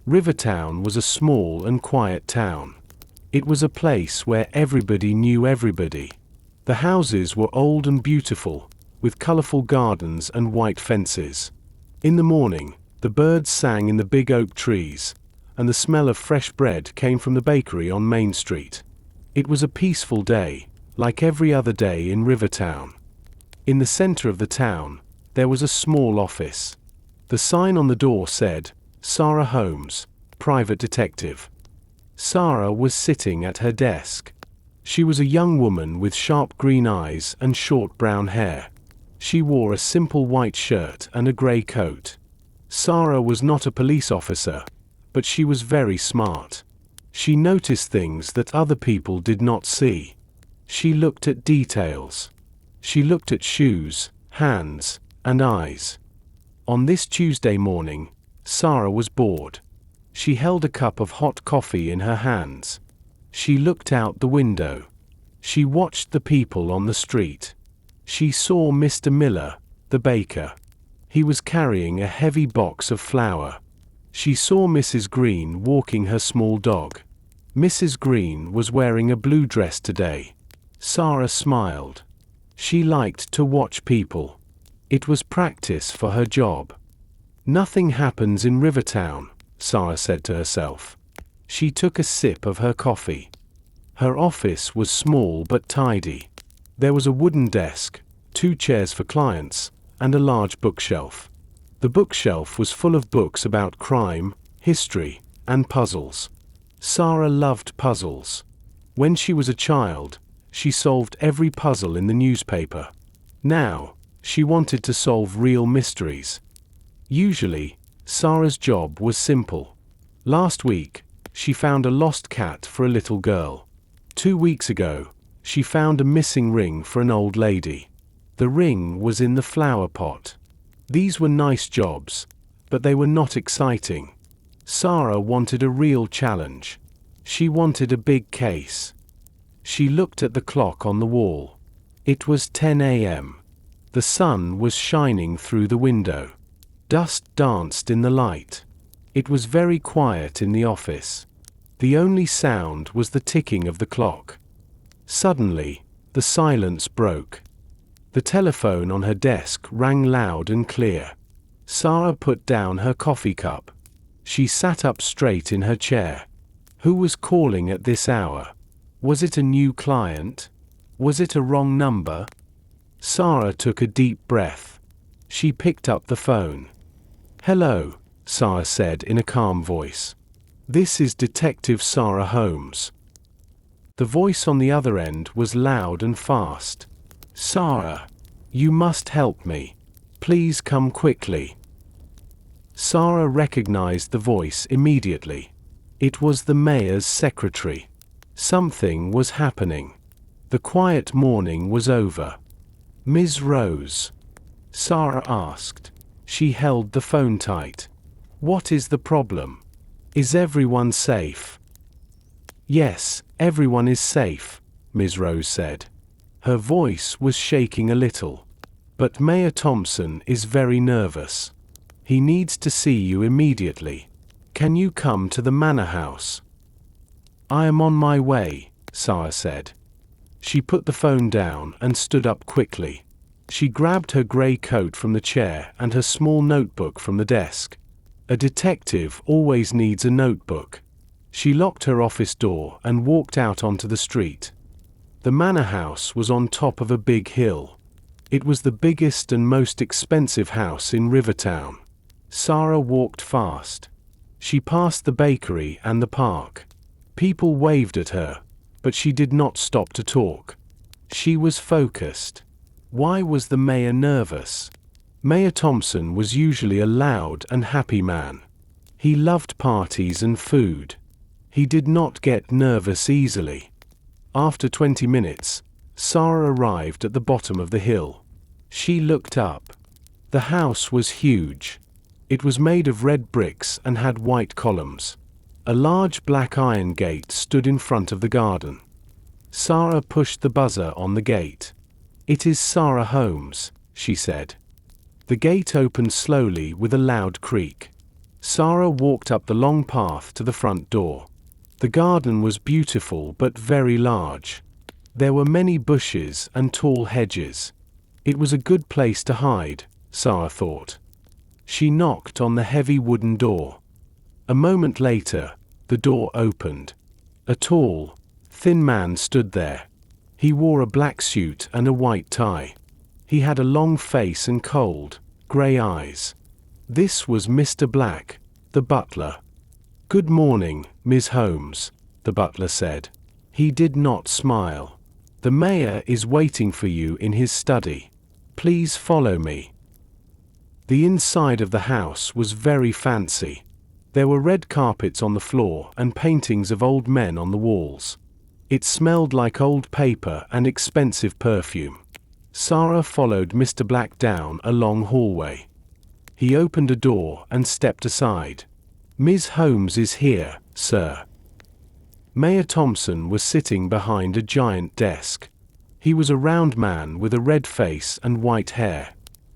Rivertown was a small and quiet town. It was a place where everybody knew everybody. The houses were old and beautiful, with colorful gardens and white fences. In the morning, the birds sang in the big oak trees, and the smell of fresh bread came from the bakery on Main Street. It was a peaceful day, like every other day in Rivertown. In the center of the town, there was a small office. The sign on the door said, "Sara Holmes, Private Detective." Sara was sitting at her desk. She was a young woman with sharp green eyes and short brown hair. She wore a simple white shirt and a gray coat. Sara was not a police officer, but she was very smart. She noticed things that other people did not see. She looked at details. She looked at shoes, hands, and eyes. On this Tuesday morning, Sara was bored. She held a cup of hot coffee in her hands. She looked out the window. She watched the people on the street. She saw Mr. Miller, the baker. He was carrying a heavy box of flour. She saw Mrs. Green walking her small dog. Mrs. Green was wearing a blue dress today. Sara smiled. She liked to watch people. It was practice for her job. Nothing happens in Rivertown, Sara said to herself. She took a sip of her coffee. Her office was small but tidy. There was a wooden desk, 2 chairs for clients, and a large bookshelf. The bookshelf was full of books about crime, history, and puzzles. Sara loved puzzles. When she was a child, she solved every puzzle in the newspaper. Now, she wanted to solve real mysteries. Usually, Sara's job was simple. Last week, she found a lost cat for a little girl. 2 weeks ago, she found a missing ring for an old lady. The ring was in the flower pot. These were nice jobs, but they were not exciting. Sara wanted a real challenge. She wanted a big case. She looked at the clock on the wall. It was 10 a.m. The sun was shining through the window. Dust danced in the light. It was very quiet in the office. The only sound was the ticking of the clock. Suddenly, the silence broke. The telephone on her desk rang loud and clear. Sara put down her coffee cup. She sat up straight in her chair. Who was calling at this hour? Was it a new client? Was it a wrong number? Sara took a deep breath. She picked up the phone. "Hello," Sara said in a calm voice. "This is Detective Sara Holmes." The voice on the other end was loud and fast. "Sara, you must help me. Please come quickly." Sara recognized the voice immediately. It was the mayor's secretary. Something was happening. The quiet morning was over. "Ms. Rose?" Sara asked. She held the phone tight. "What is the problem? Is everyone safe?" "Yes, everyone is safe," Ms. Rose said. Her voice was shaking a little. "But Mayor Thompson is very nervous. He needs to see you immediately. Can you come to the manor house?" "I am on my way," Sara said. She put the phone down and stood up quickly. She grabbed her gray coat from the chair and her small notebook from the desk. A detective always needs a notebook. She locked her office door and walked out onto the street. The manor house was on top of a big hill. It was the biggest and most expensive house in Rivertown. Sara walked fast. She passed the bakery and the park. People waved at her, but she did not stop to talk. She was focused. Why was the mayor nervous? Mayor Thompson was usually a loud and happy man. He loved parties and food. He did not get nervous easily. After 20 minutes, Sara arrived at the bottom of the hill. She looked up. The house was huge. It was made of red bricks and had white columns. A large black iron gate stood in front of the garden. Sara pushed the buzzer on the gate. "It is Sara Holmes," she said. The gate opened slowly with a loud creak. Sara walked up the long path to the front door. The garden was beautiful but very large. There were many bushes and tall hedges. It was a good place to hide, Sara thought. She knocked on the heavy wooden door. A moment later, the door opened. A tall, thin man stood there. He wore a black suit and a white tie. He had a long face and cold, grey eyes. This was Mr. Black, the butler. "Good morning, Miss Holmes," the butler said. He did not smile. "The mayor is waiting for you in his study. Please follow me." The inside of the house was very fancy. There were red carpets on the floor and paintings of old men on the walls. It smelled like old paper and expensive perfume. Sara followed Mr. Black down a long hallway. He opened a door and stepped aside. "Ms. Holmes is here, sir." Mayor Thompson was sitting behind a giant desk. He was a round man with a red face and white hair.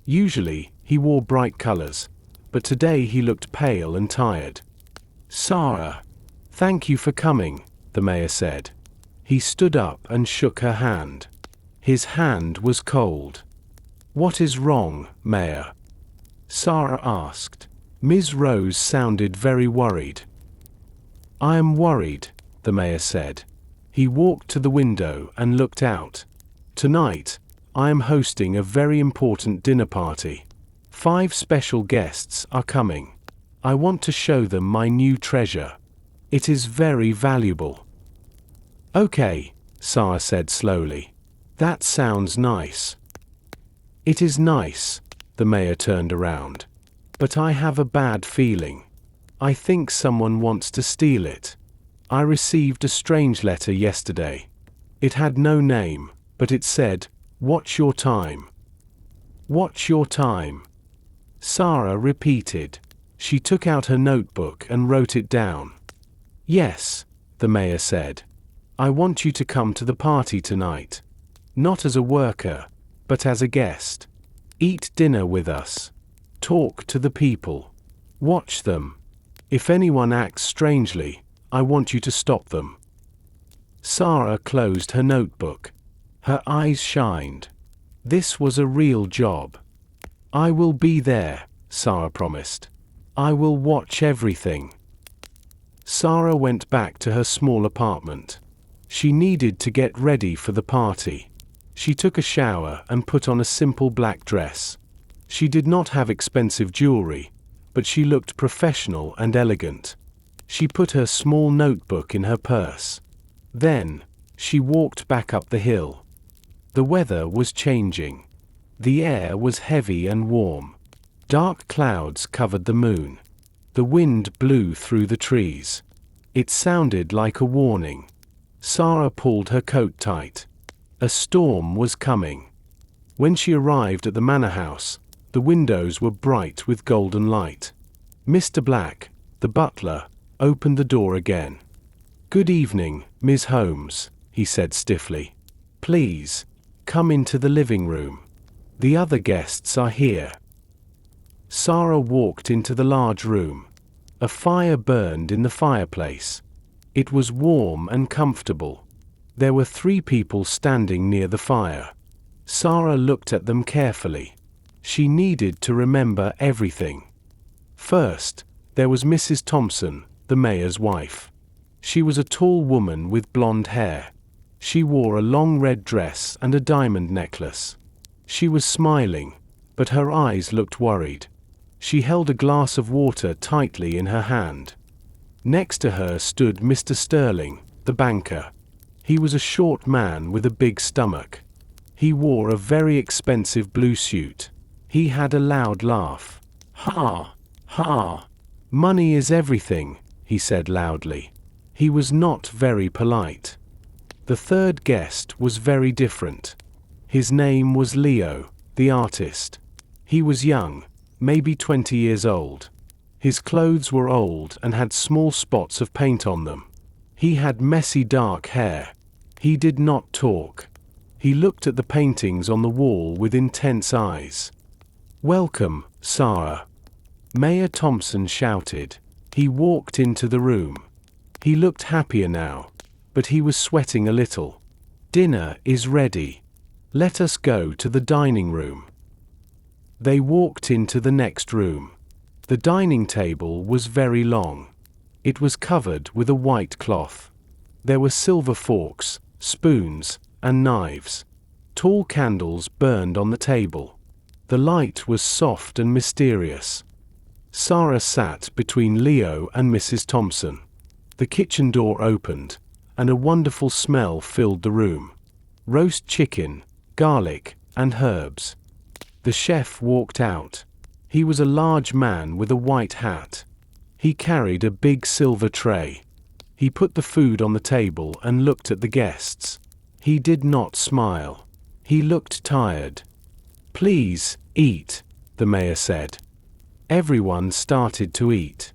Usually, he wore bright colors, but today he looked pale and tired. "Sara, thank you for coming," the mayor said. He stood up and shook her hand. His hand was cold. "What is wrong, Mayor?" Sara asked. Ms. Rose sounded very worried. "I am worried," the mayor said. He walked to the window and looked out. "Tonight, I am hosting a very important dinner party. 5 special guests are coming. I want to show them my new treasure. It is very valuable." "Okay," Sara said slowly. "That sounds nice." "It is nice," the mayor turned around. "But I have a bad feeling. I think someone wants to steal it. I received a strange letter yesterday. It had no name, but it said, 'Watch your time.'" "Watch your time," Sara repeated. She took out her notebook and wrote it down. "Yes," the mayor said. "I want you to come to the party tonight. Not as a worker, but as a guest. Eat dinner with us. Talk to the people. Watch them. If anyone acts strangely, I want you to stop them." Sara closed her notebook. Her eyes shined. This was a real job. "I will be there," Sara promised. "I will watch everything." Sara went back to her small apartment. She needed to get ready for the party. She took a shower and put on a simple black dress. She did not have expensive jewelry, but she looked professional and elegant. She put her small notebook in her purse. Then, she walked back up the hill. The weather was changing. The air was heavy and warm. Dark clouds covered the moon. The wind blew through the trees. It sounded like a warning. Sara pulled her coat tight. A storm was coming. When she arrived at the manor house, the windows were bright with golden light. Mr. Black, the butler, opened the door again. "Good evening, Ms. Holmes," he said stiffly. "Please, come into the living room. The other guests are here." Sara walked into the large room. A fire burned in the fireplace. It was warm and comfortable. There were 3 people standing near the fire. Sara looked at them carefully. She needed to remember everything. First, there was Mrs. Thompson, the mayor's wife. She was a tall woman with blonde hair. She wore a long red dress and a diamond necklace. She was smiling, but her eyes looked worried. She held a glass of water tightly in her hand. Next to her stood Mr. Sterling, the banker. He was a short man with a big stomach. He wore a very expensive blue suit. He had a loud laugh. "Ha! Ha! Money is everything," he said loudly. He was not very polite. The third guest was very different. His name was Leo, the artist. He was young, maybe 20 years old. His clothes were old and had small spots of paint on them. He had messy dark hair. He did not talk. He looked at the paintings on the wall with intense eyes. "Welcome, Sara." Mayor Thompson shouted. He walked into the room. He looked happier now, but he was sweating a little. "Dinner is ready. Let us go to the dining room." They walked into the next room. The dining table was very long. It was covered with a white cloth. There were silver forks, spoons, and knives. Tall candles burned on the table. The light was soft and mysterious. Sara sat between Leo and Mrs. Thompson. The kitchen door opened, and a wonderful smell filled the room. Roast chicken, garlic, and herbs. The chef walked out. He was a large man with a white hat. He carried a big silver tray. He put the food on the table and looked at the guests. He did not smile. He looked tired. "Please, eat," the mayor said. Everyone started to eat.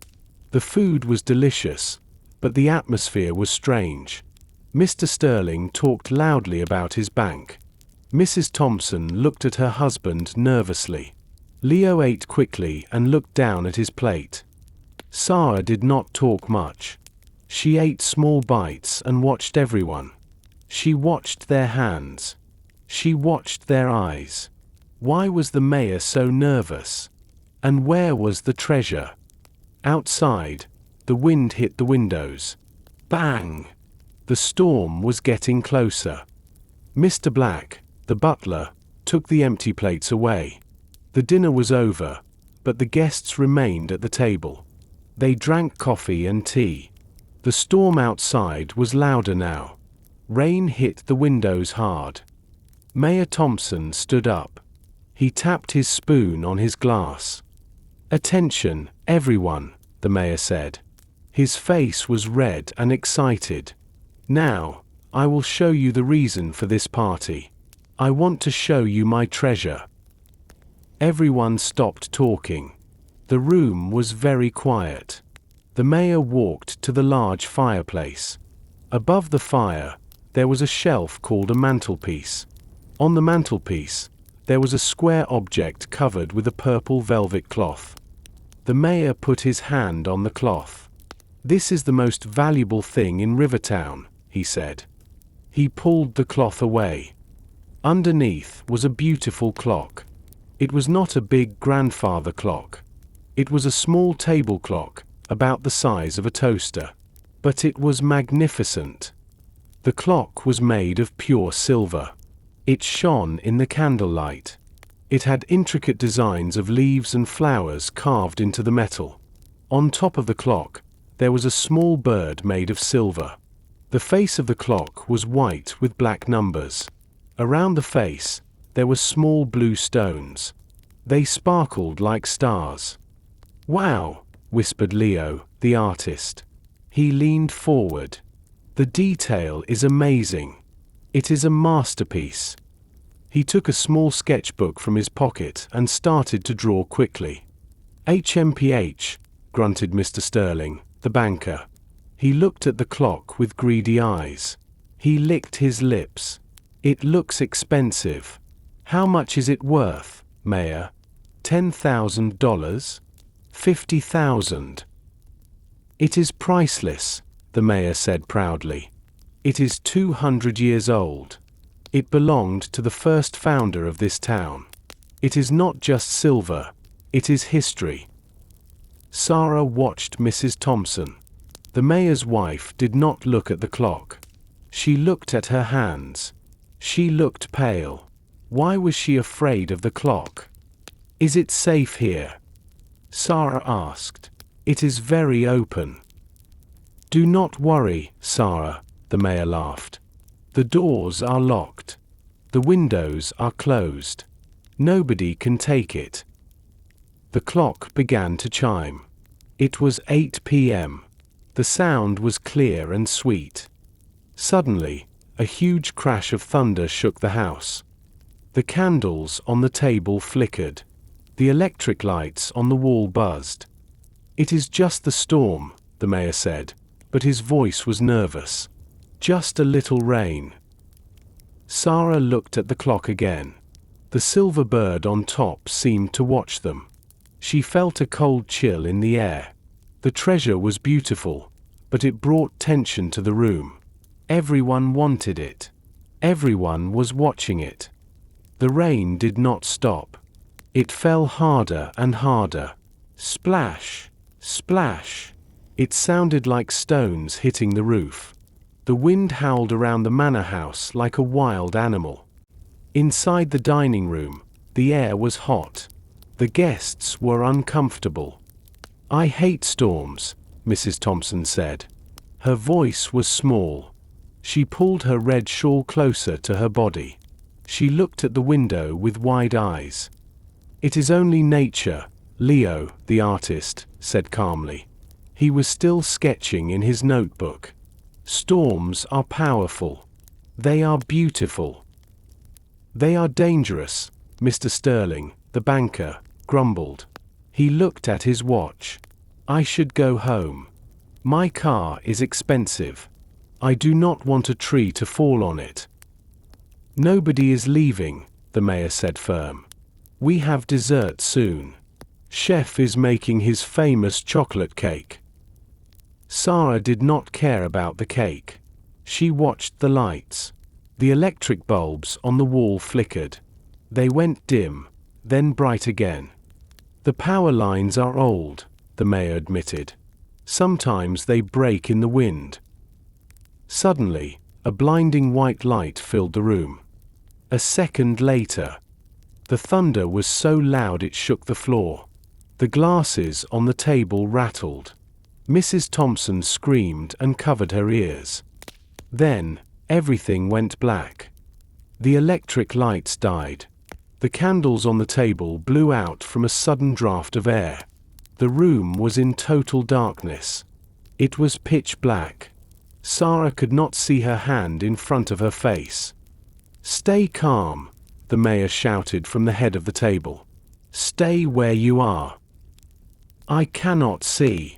The food was delicious, but the atmosphere was strange. Mr. Sterling talked loudly about his bank. Mrs. Thompson looked at her husband nervously. Leo ate quickly and looked down at his plate. Sara did not talk much. She ate small bites and watched everyone. She watched their hands. She watched their eyes. Why was the mayor so nervous? And where was the treasure? Outside, the wind hit the windows. Bang! The storm was getting closer. Mr. Black, the butler, took the empty plates away. The dinner was over, but the guests remained at the table. They drank coffee and tea. The storm outside was louder now. Rain hit the windows hard. Mayor Thompson stood up. He tapped his spoon on his glass. "Attention, everyone," the mayor said. His face was red and excited. "Now, I will show you the reason for this party. I want to show you my treasure." Everyone stopped talking. The room was very quiet. The mayor walked to the large fireplace. Above the fire, there was a shelf called a mantelpiece. On the mantelpiece, there was a square object covered with a purple velvet cloth. The mayor put his hand on the cloth. "This is the most valuable thing in Rivertown," he said. He pulled the cloth away. Underneath was a beautiful clock. It was not a big grandfather clock. It was a small table clock, about the size of a toaster. But it was magnificent. The clock was made of pure silver. It shone in the candlelight. It had intricate designs of leaves and flowers carved into the metal. On top of the clock, there was a small bird made of silver. The face of the clock was white with black numbers. Around the face, there were small blue stones. They sparkled like stars. "Wow," whispered Leo, the artist. He leaned forward. "The detail is amazing. It is a masterpiece." He took a small sketchbook from his pocket and started to draw quickly. "HMPH," grunted Mr. Sterling, the banker. He looked at the clock with greedy eyes. He licked his lips. "It looks expensive. How much is it worth, Mayor? $10,000? 50,000? "It is priceless," the mayor said proudly. "It is 200 years old. It belonged to the first founder of this town. It is not just silver, it is history." Sara watched Mrs. Thompson. The mayor's wife did not look at the clock. She looked at her hands. She looked pale. Why was she afraid of the clock? "Is it safe here?" Sara asked. "It is very open." "Do not worry, Sara," the mayor laughed. "The doors are locked. The windows are closed. Nobody can take it." The clock began to chime. It was 8 p.m. The sound was clear and sweet. Suddenly, a huge crash of thunder shook the house. The candles on the table flickered. The electric lights on the wall buzzed. "It is just the storm," the mayor said, but his voice was nervous. "Just a little rain." Sara looked at the clock again. The silver bird on top seemed to watch them. She felt a cold chill in the air. The treasure was beautiful, but it brought tension to the room. Everyone wanted it. Everyone was watching it. The rain did not stop. It fell harder and harder. Splash, splash. It sounded like stones hitting the roof. The wind howled around the manor house like a wild animal. Inside the dining room, the air was hot. The guests were uncomfortable. "I hate storms," Mrs. Thompson said. Her voice was small. She pulled her red shawl closer to her body. She looked at the window with wide eyes. "It is only nature," Leo, the artist, said calmly. He was still sketching in his notebook. "Storms are powerful. They are beautiful. They are dangerous," Mr. Sterling, the banker, grumbled. He looked at his watch. "I should go home. My car is expensive. I do not want a tree to fall on it." "Nobody is leaving," the mayor said firm. "We have dessert soon. Chef is making his famous chocolate cake." Sara did not care about the cake. She watched the lights. The electric bulbs on the wall flickered. They went dim, then bright again. "The power lines are old," the mayor admitted. "Sometimes they break in the wind." Suddenly, a blinding white light filled the room. A second later, the thunder was so loud it shook the floor. The glasses on the table rattled. Mrs. Thompson screamed and covered her ears. Then, everything went black. The electric lights died. The candles on the table blew out from a sudden draft of air. The room was in total darkness. It was pitch black. Sara could not see her hand in front of her face. "Stay calm," the mayor shouted from the head of the table. "Stay where you are." "I cannot see,"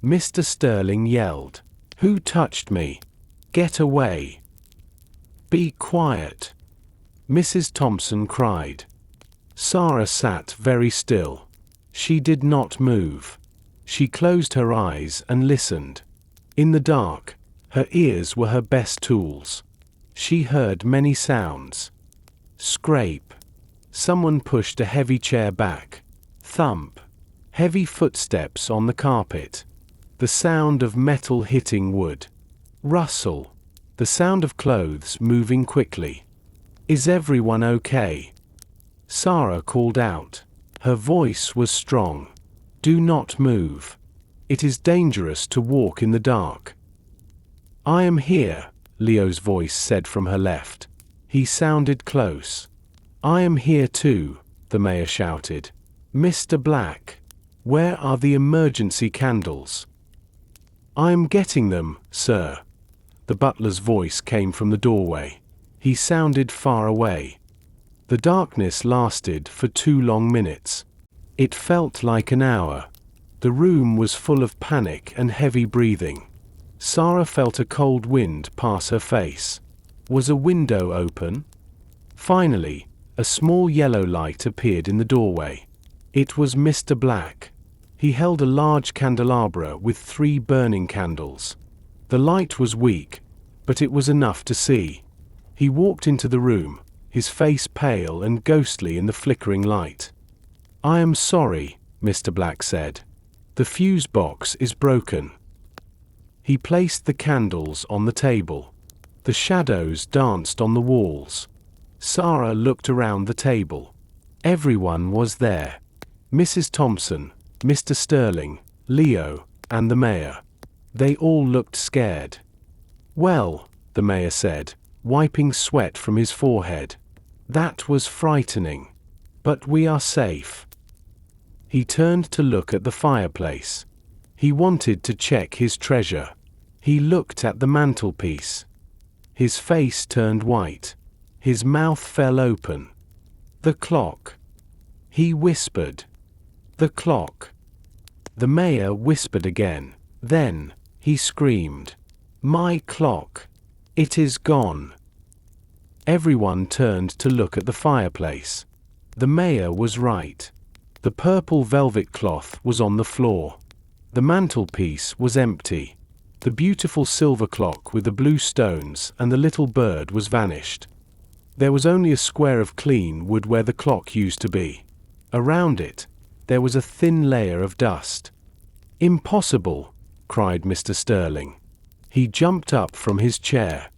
Mr. Sterling yelled. "Who touched me? Get away." "Be quiet," Mrs. Thompson cried. Sara sat very still. She did not move. She closed her eyes and listened. In the dark, her ears were her best tools. She heard many sounds. Scrape. Someone pushed a heavy chair back. Thump. Heavy footsteps on the carpet. The sound of metal hitting wood. Rustle. The sound of clothes moving quickly. "Is everyone okay?" Sara called out. Her voice was strong. "Do not move. It is dangerous to walk in the dark." "I am here," Leo's voice said from her left. He sounded close. "I am here too," the mayor shouted. "Mr. Black, where are the emergency candles?" "I am getting them, sir." The butler's voice came from the doorway. He sounded far away. The darkness lasted for 2 long minutes. It felt like an hour. The room was full of panic and heavy breathing. Sara felt a cold wind pass her face. Was a window open? Finally, a small yellow light appeared in the doorway. It was Mr. Black. He held a large candelabra with 3 burning candles. The light was weak, but it was enough to see. He walked into the room, his face pale and ghostly in the flickering light. "I am sorry," Mr. Black said. "The fuse box is broken." He placed the candles on the table. The shadows danced on the walls. Sara looked around the table. Everyone was there. Mrs. Thompson, Mr. Sterling, Leo, and the mayor. They all looked scared. "Well," the mayor said, wiping sweat from his forehead. "That was frightening. But we are safe." He turned to look at the fireplace. He wanted to check his treasure. He looked at the mantelpiece. His face turned white. His mouth fell open. "The clock." He whispered. "The clock." The mayor whispered again. Then, he screamed. "My clock. It is gone." Everyone turned to look at the fireplace. The mayor was right. The purple velvet cloth was on the floor. The mantelpiece was empty. The beautiful silver clock with the blue stones and the little bird was vanished. There was only a square of clean wood where the clock used to be. Around it, there was a thin layer of dust. "Impossible!" cried Mr. Sterling. He jumped up from his chair.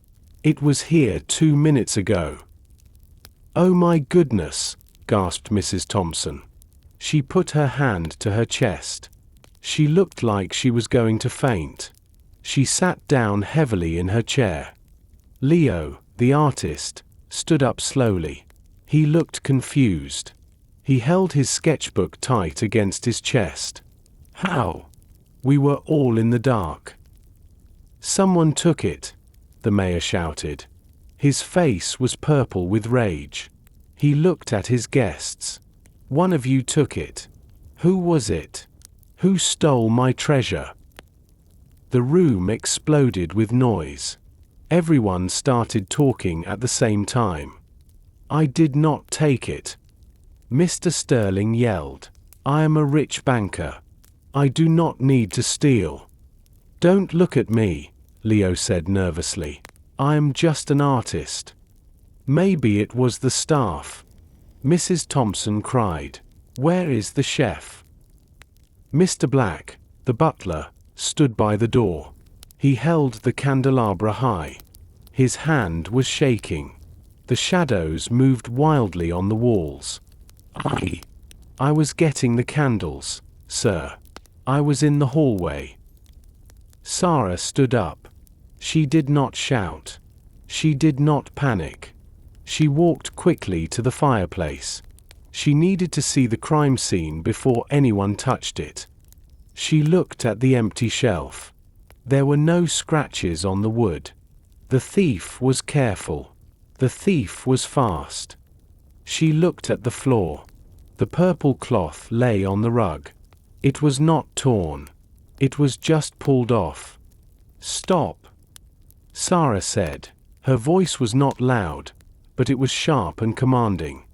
"It was here 2 minutes ago." "Oh my goodness!" gasped Mrs. Thompson. She put her hand to her chest. She looked like she was going to faint. She sat down heavily in her chair. Leo, the artist, stood up slowly. He looked confused. He held his sketchbook tight against his chest. "How? We were all in the dark." "Someone took it," the mayor shouted. His face was purple with rage. He looked at his guests. "One of you took it. Who was it? Who stole my treasure?" The room exploded with noise. Everyone started talking at the same time. "I did not take it," Mr. Sterling yelled. "I am a rich banker. I do not need to steal." "Don't look at me," Leo said nervously. "I am just an artist." "Maybe it was the staff," Mrs. Thompson cried. "Where is the chef?" Mr. Black, the butler, stood by the door. He held the candelabra high. His hand was shaking. The shadows moved wildly on the walls. I was getting the candles, sir. I was in the hallway." Sara stood up. She did not shout. She did not panic. She walked quickly to the fireplace. She needed to see the crime scene before anyone touched it. She looked at the empty shelf. There were no scratches on the wood. The thief was careful. The thief was fast. She looked at the floor. The purple cloth lay on the rug. It was not torn. It was just pulled off. "Stop," Sara said. Her voice was not loud, but it was sharp and commanding.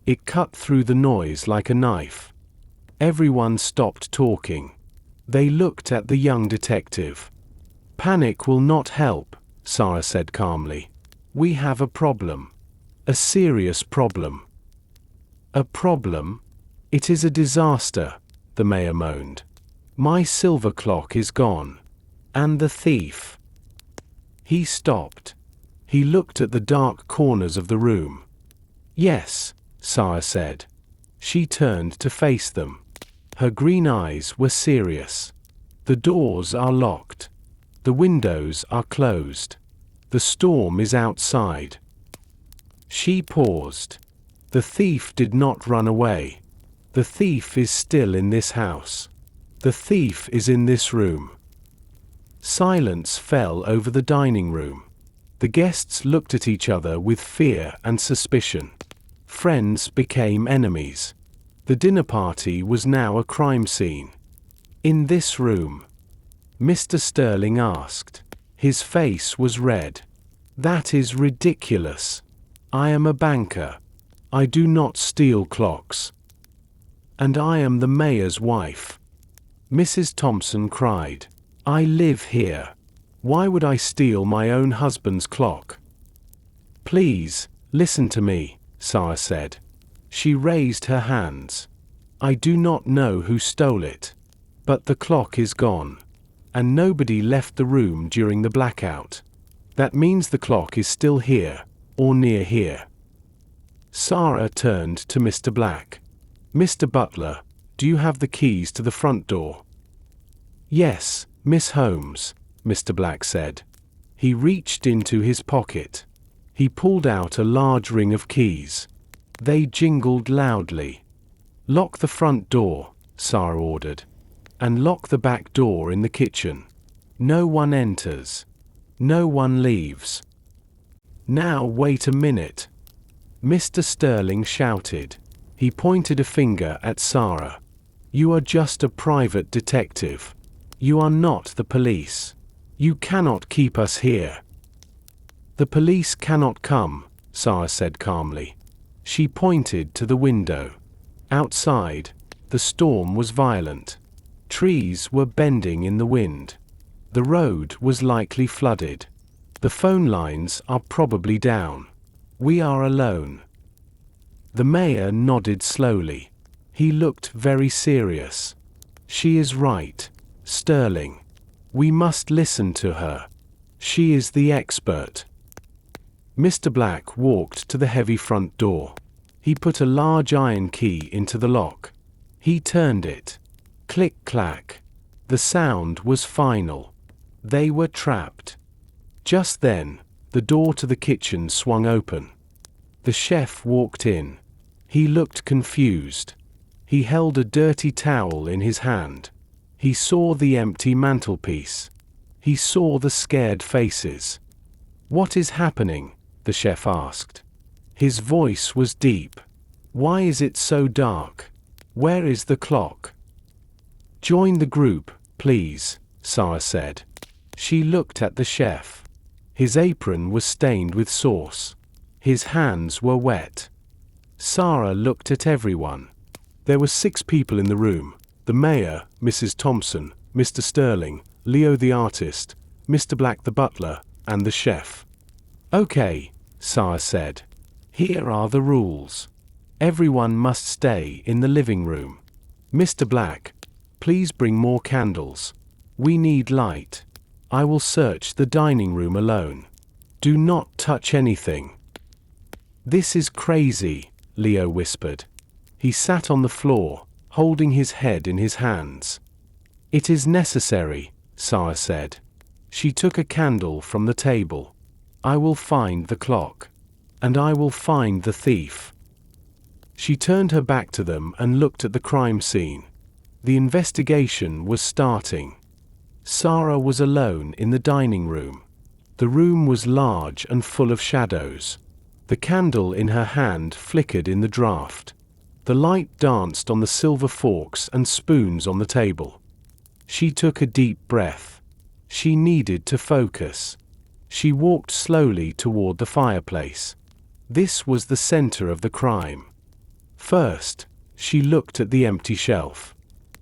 It cut through the noise like a knife. Everyone stopped talking. They looked at the young detective. "Panic will not help," Sara said calmly. "We have a problem. A serious problem." "A problem? It is a disaster," the mayor moaned. "My silver clock is gone. And the thief." He stopped. He looked at the dark corners of the room. "Yes," Sara said. She turned to face them. Her green eyes were serious. "The doors are locked. The windows are closed. The storm is outside." She paused. "The thief did not run away. The thief is still in this house. The thief is in this room." Silence fell over the dining room. The guests looked at each other with fear and suspicion. Friends became enemies. The dinner party was now a crime scene. "In this room?" Mr. Sterling asked. His face was red. "That is ridiculous. I am a banker. I do not steal clocks. And I am the mayor's wife." Mrs. Thompson cried. "I live here. Why would I steal my own husband's clock?" "Please, listen to me," Sara said. She raised her hands. "I do not know who stole it. But the clock is gone. And nobody left the room during the blackout. That means the clock is still here, or near here." Sara turned to Mr. Black. "Mr. Butler, do you have the keys to the front door?" "Yes, Miss Holmes," Mr. Black said. He reached into his pocket. He pulled out a large ring of keys. They jingled loudly. "Lock the front door," Sara ordered. "And lock the back door in the kitchen. No one enters. No one leaves." "Now wait a minute," Mr. Sterling shouted. He pointed a finger at Sara. "You are just a private detective. You are not the police. You cannot keep us here." "The police cannot come," Sara said calmly. She pointed to the window. Outside, The storm was violent. Trees were bending in the wind. The road was likely flooded. The phone lines are probably down. We are alone. The mayor nodded slowly. He looked very serious. She is right, Sterling. We must listen to her. She is the expert. Mr. Black walked to the heavy front door. He put a large iron key into the lock. He turned it. Click-clack. The sound was final. They were trapped. Just then, the door to the kitchen swung open. The chef walked in. He looked confused. He held a dirty towel in his hand. He saw the empty mantelpiece. He saw the scared faces. "What is happening?" the chef asked. His voice was deep. "Why is it so dark? Where is the clock?" "Join the group, please," Sara said. She looked at the chef. His apron was stained with sauce. His hands were wet. Sara looked at everyone. There were 6 people in the room: the mayor, Mrs. Thompson, Mr. Sterling, Leo the artist, Mr. Black the butler, and the chef. "Okay," Sara said. "Here are the rules. Everyone must stay in the living room. Mr. Black, please bring more candles. We need light. I will search the dining room alone. Do not touch anything." "This is crazy," Leo whispered. He sat on the floor, holding his head in his hands. "It is necessary," Sara said. She took a candle from the table. "I will find the clock. And I will find the thief." She turned her back to them and looked at the crime scene. The investigation was starting. Sara was alone in the dining room. The room was large and full of shadows. The candle in her hand flickered in the draught. The light danced on the silver forks and spoons on the table. She took a deep breath. She needed to focus. She walked slowly toward the fireplace. This was the center of the crime. First, she looked at the empty shelf.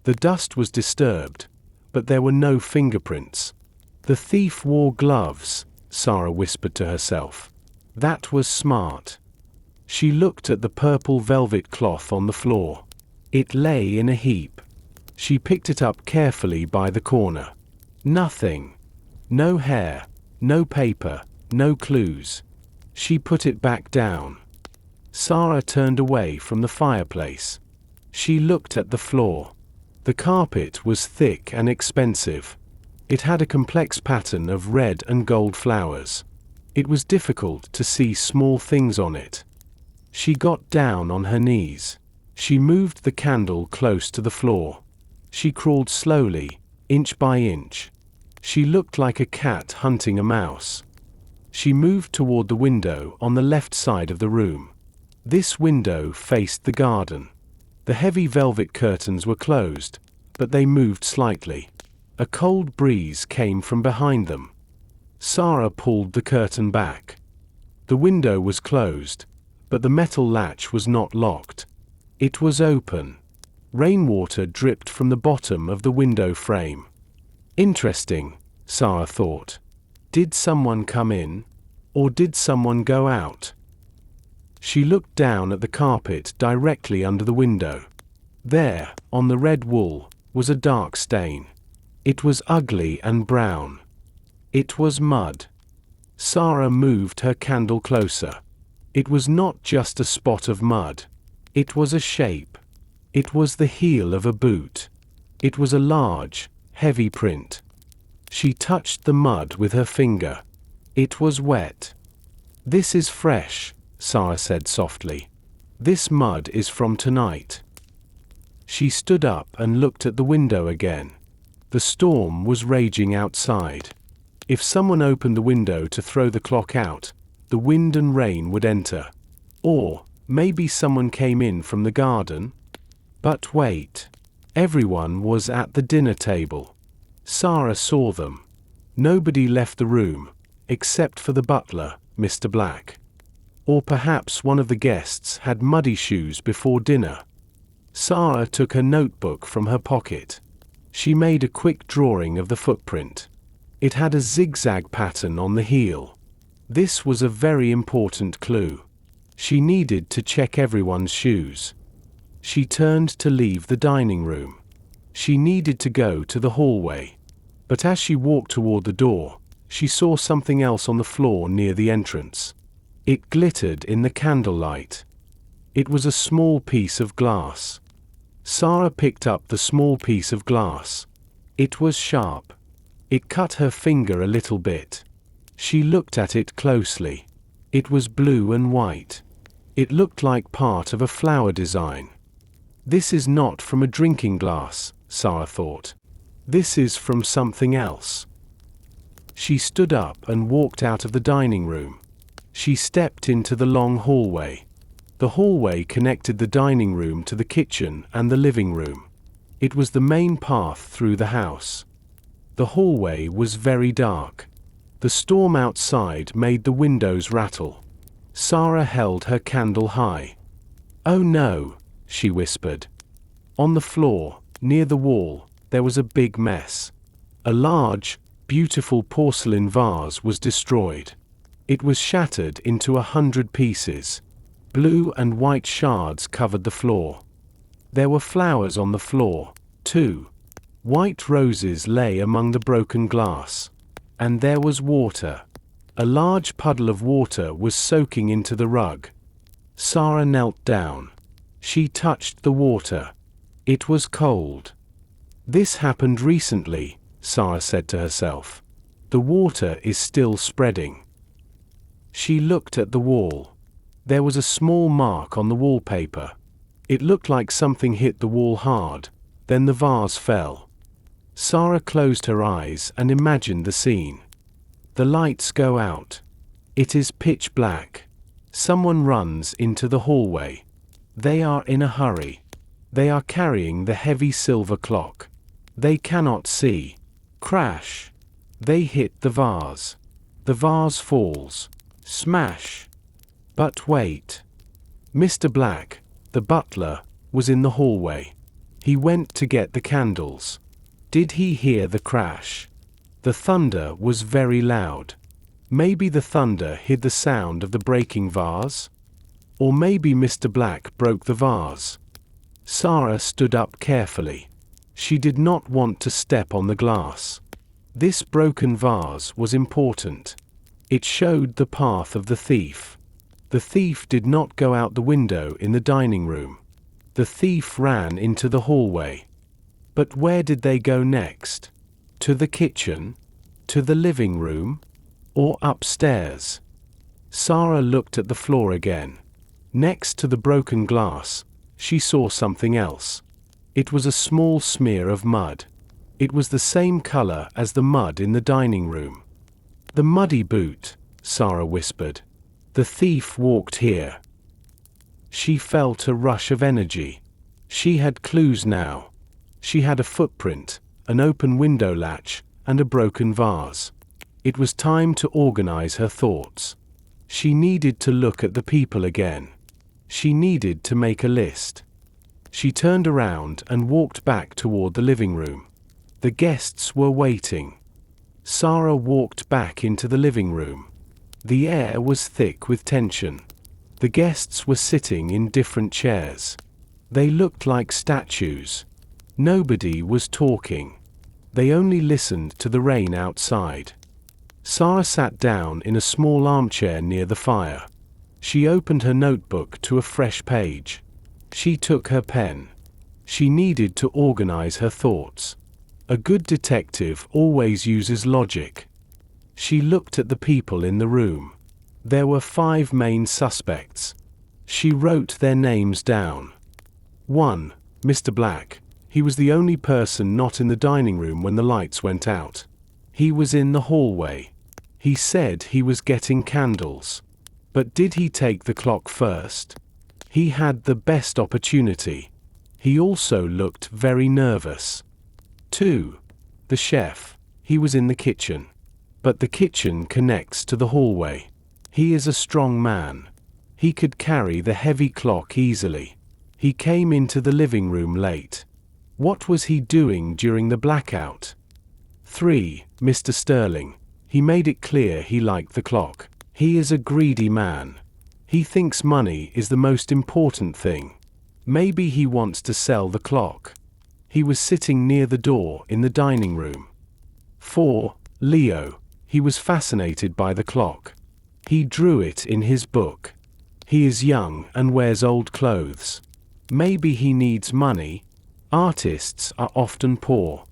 The dust was disturbed, but there were no fingerprints. "The thief wore gloves," Sara whispered to herself. That was smart. She looked at the purple velvet cloth on the floor. It lay in a heap. She picked it up carefully by the corner. Nothing. No hair, no paper, no clues. She put it back down. Sara turned away from the fireplace. She looked at the floor. The carpet was thick and expensive. It had a complex pattern of red and gold flowers. It was difficult to see small things on it. She got down on her knees. She moved the candle close to the floor. She crawled slowly, inch by inch. She looked like a cat hunting a mouse. She moved toward the window on the left side of the room. This window faced the garden. The heavy velvet curtains were closed, but they moved slightly. A cold breeze came from behind them. Sara pulled the curtain back. The window was closed, but the metal latch was not locked. It was open. Rainwater dripped from the bottom of the window frame. Interesting, Sara thought. Did someone come in? Or did someone go out? She looked down at the carpet directly under the window. There, on the red wool, was a dark stain. It was ugly and brown. It was mud. Sara moved her candle closer. It was not just a spot of mud. It was a shape. It was the heel of a boot. It was a large, heavy print. She touched the mud with her finger. It was wet. "This is fresh," Sara said softly. "This mud is from tonight." She stood up and looked at the window again. The storm was raging outside. If someone opened the window to throw the clock out, the wind and rain would enter. Or maybe someone came in from the garden. But wait. Everyone was at the dinner table. Sara saw them. Nobody left the room, except for the butler, Mr. Black. Or perhaps one of the guests had muddy shoes before dinner. Sara took her notebook from her pocket. She made a quick drawing of the footprint. It had a zigzag pattern on the heel. This was a very important clue. She needed to check everyone's shoes. She turned to leave the dining room. She needed to go to the hallway. But as she walked toward the door, she saw something else on the floor near the entrance. It glittered in the candlelight. It was a small piece of glass. Sara picked up the small piece of glass. It was sharp. It cut her finger a little bit. She looked at it closely. It was blue and white. It looked like part of a flower design. This is not from a drinking glass, Sara thought. This is from something else. She stood up and walked out of the dining room. She stepped into the long hallway. The hallway connected the dining room to the kitchen and the living room. It was the main path through the house. The hallway was very dark. The storm outside made the windows rattle. Sara held her candle high. "Oh no," she whispered. On the floor, near the wall, there was a big mess. A large, beautiful porcelain vase was destroyed. It was shattered into 100 pieces. Blue and white shards covered the floor. There were flowers on the floor, too. White roses lay among the broken glass. And there was water. A large puddle of water was soaking into the rug. Sara knelt down. She touched the water. It was cold. This happened recently, Sara said to herself. The water is still spreading. She looked at the wall. There was a small mark on the wallpaper. It looked like something hit the wall hard. Then the vase fell. Sara closed her eyes and imagined the scene. The lights go out. It is pitch black. Someone runs into the hallway. They are in a hurry. They are carrying the heavy silver clock. They cannot see. Crash. They hit the vase. The vase falls. Smash. But wait. Mr. Black, the butler, was in the hallway. He went to get the candles. Did he hear the crash? The thunder was very loud. Maybe the thunder hid the sound of the breaking vase? Or maybe Mr. Black broke the vase. Sara stood up carefully. She did not want to step on the glass. This broken vase was important. It showed the path of the thief. The thief did not go out the window in the dining room. The thief ran into the hallway. But where did they go next? To the kitchen? To the living room? Or upstairs? Sara looked at the floor again. Next to the broken glass, she saw something else. It was a small smear of mud. It was the same color as the mud in the dining room. "The muddy boot," Sara whispered. "The thief walked here." She felt a rush of energy. She had clues now. She had a footprint, an open window latch, and a broken vase. It was time to organize her thoughts. She needed to look at the people again. She needed to make a list. She turned around and walked back toward the living room. The guests were waiting. Sara walked back into the living room. The air was thick with tension. The guests were sitting in different chairs. They looked like statues. Nobody was talking. They only listened to the rain outside. Sara sat down in a small armchair near the fire. She opened her notebook to a fresh page. She took her pen. She needed to organize her thoughts. A good detective always uses logic. She looked at the people in the room. There were 5 main suspects. She wrote their names down. 1. Mr. Black. He was the only person not in the dining room when the lights went out. He was in the hallway. He said he was getting candles. But did he take the clock first? He had the best opportunity. He also looked very nervous. 2. The chef. He was in the kitchen. But the kitchen connects to the hallway. He is a strong man. He could carry the heavy clock easily. He came into the living room late. What was he doing during the blackout? 3. Mr. Sterling. He made it clear he liked the clock. He is a greedy man. He thinks money is the most important thing. Maybe he wants to sell the clock. He was sitting near the door in the dining room. 4. Leo. He was fascinated by the clock. He drew it in his book. He is young and wears old clothes. Maybe he needs money. Artists are often poor.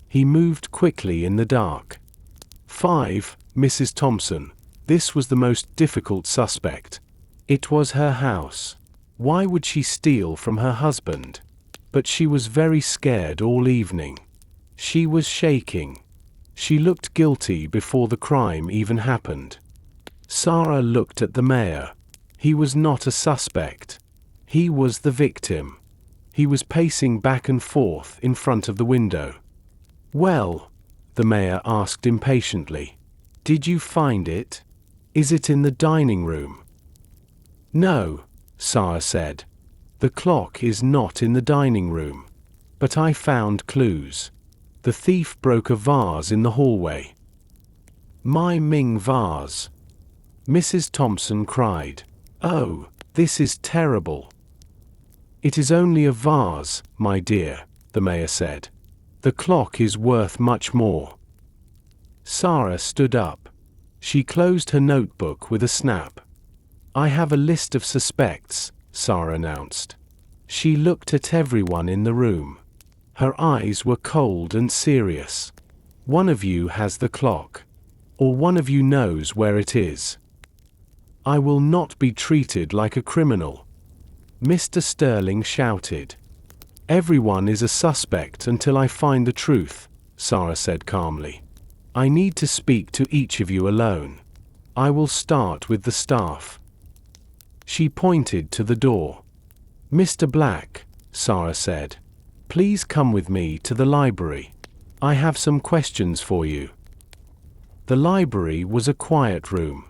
He moved quickly in the dark. 5. Mrs. Thompson. This was the most difficult suspect. It was her house. Why would she steal from her husband? But she was very scared all evening. She was shaking. She looked guilty before the crime even happened. Sara looked at the mayor. He was not a suspect. He was the victim. He was pacing back and forth in front of the window. Well, the mayor asked impatiently, did you find it? Is it in the dining room? No, Sara said. The clock is not in the dining room. But I found clues. The thief broke a vase in the hallway. My Ming vase. Mrs. Thompson cried. Oh, this is terrible. It is only a vase, my dear, the mayor said. The clock is worth much more. Sara stood up. She closed her notebook with a snap. I have a list of suspects, Sara announced. She looked at everyone in the room. Her eyes were cold and serious. One of you has the clock. Or one of you knows where it is. I will not be treated like a criminal, Mr. Sterling shouted. Everyone is a suspect until I find the truth, Sara said calmly. I need to speak to each of you alone. I will start with the staff. She pointed to the door. Mr. Black, Sara said, please come with me to the library. I have some questions for you. The library was a quiet room.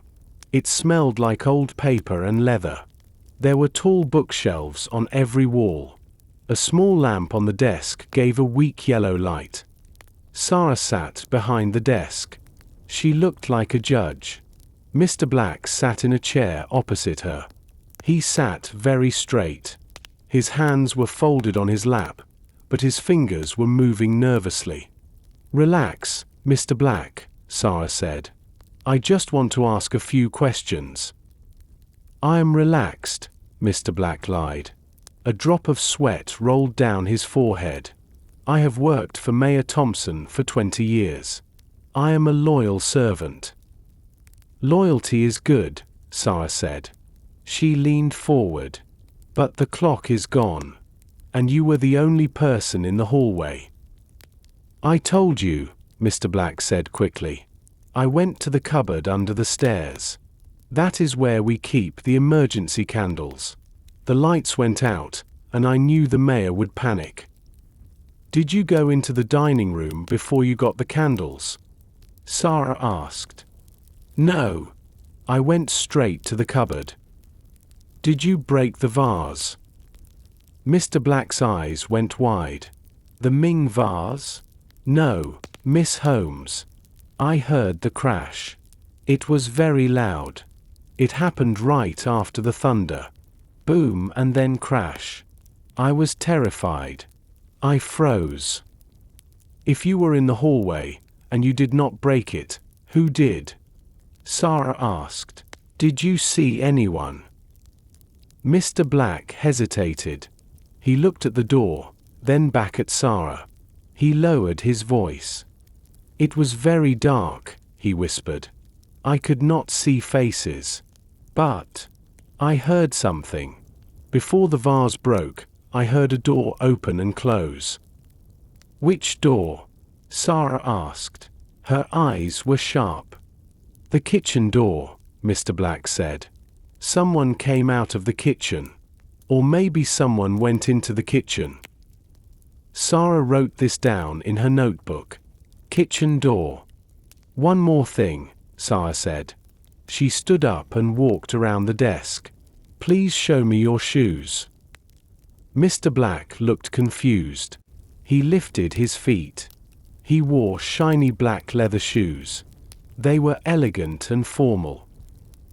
It smelled like old paper and leather. There were tall bookshelves on every wall. A small lamp on the desk gave a weak yellow light. Sara sat behind the desk. She looked like a judge. Mr. Black sat in a chair opposite her. He sat very straight. His hands were folded on his lap, but his fingers were moving nervously. Relax, Mr. Black, Sara said. I just want to ask a few questions. I am relaxed, Mr. Black lied. A drop of sweat rolled down his forehead. I have worked for Mayor Thompson for 20 years. I am a loyal servant. Loyalty is good, Sara said. She leaned forward. But the clock is gone. And you were the only person in the hallway. I told you, Mr. Black said quickly. I went to the cupboard under the stairs. That is where we keep the emergency candles. The lights went out, and I knew the mayor would panic. Did you go into the dining room before you got the candles? Sara asked. No. I went straight to the cupboard. Did you break the vase? Mr. Black's eyes went wide. The Ming vase? No, Miss Holmes. I heard the crash. It was very loud. It happened right after the thunder. Boom and then crash. I was terrified. I froze. If you were in the hallway, and you did not break it, who did? Sara asked. Did you see anyone? Mr. Black hesitated. He looked at the door, then back at Sara. He lowered his voice. It was very dark, he whispered. I could not see faces. But I heard something. Before the vase broke, I heard a door open and close. Which door? Sara asked. Her eyes were sharp. The kitchen door, Mr. Black said. Someone came out of the kitchen. Or maybe someone went into the kitchen. Sara wrote this down in her notebook. Kitchen door. One more thing, Sara said. She stood up and walked around the desk. Please show me your shoes. Mr. Black looked confused. He lifted his feet. He wore shiny black leather shoes. They were elegant and formal.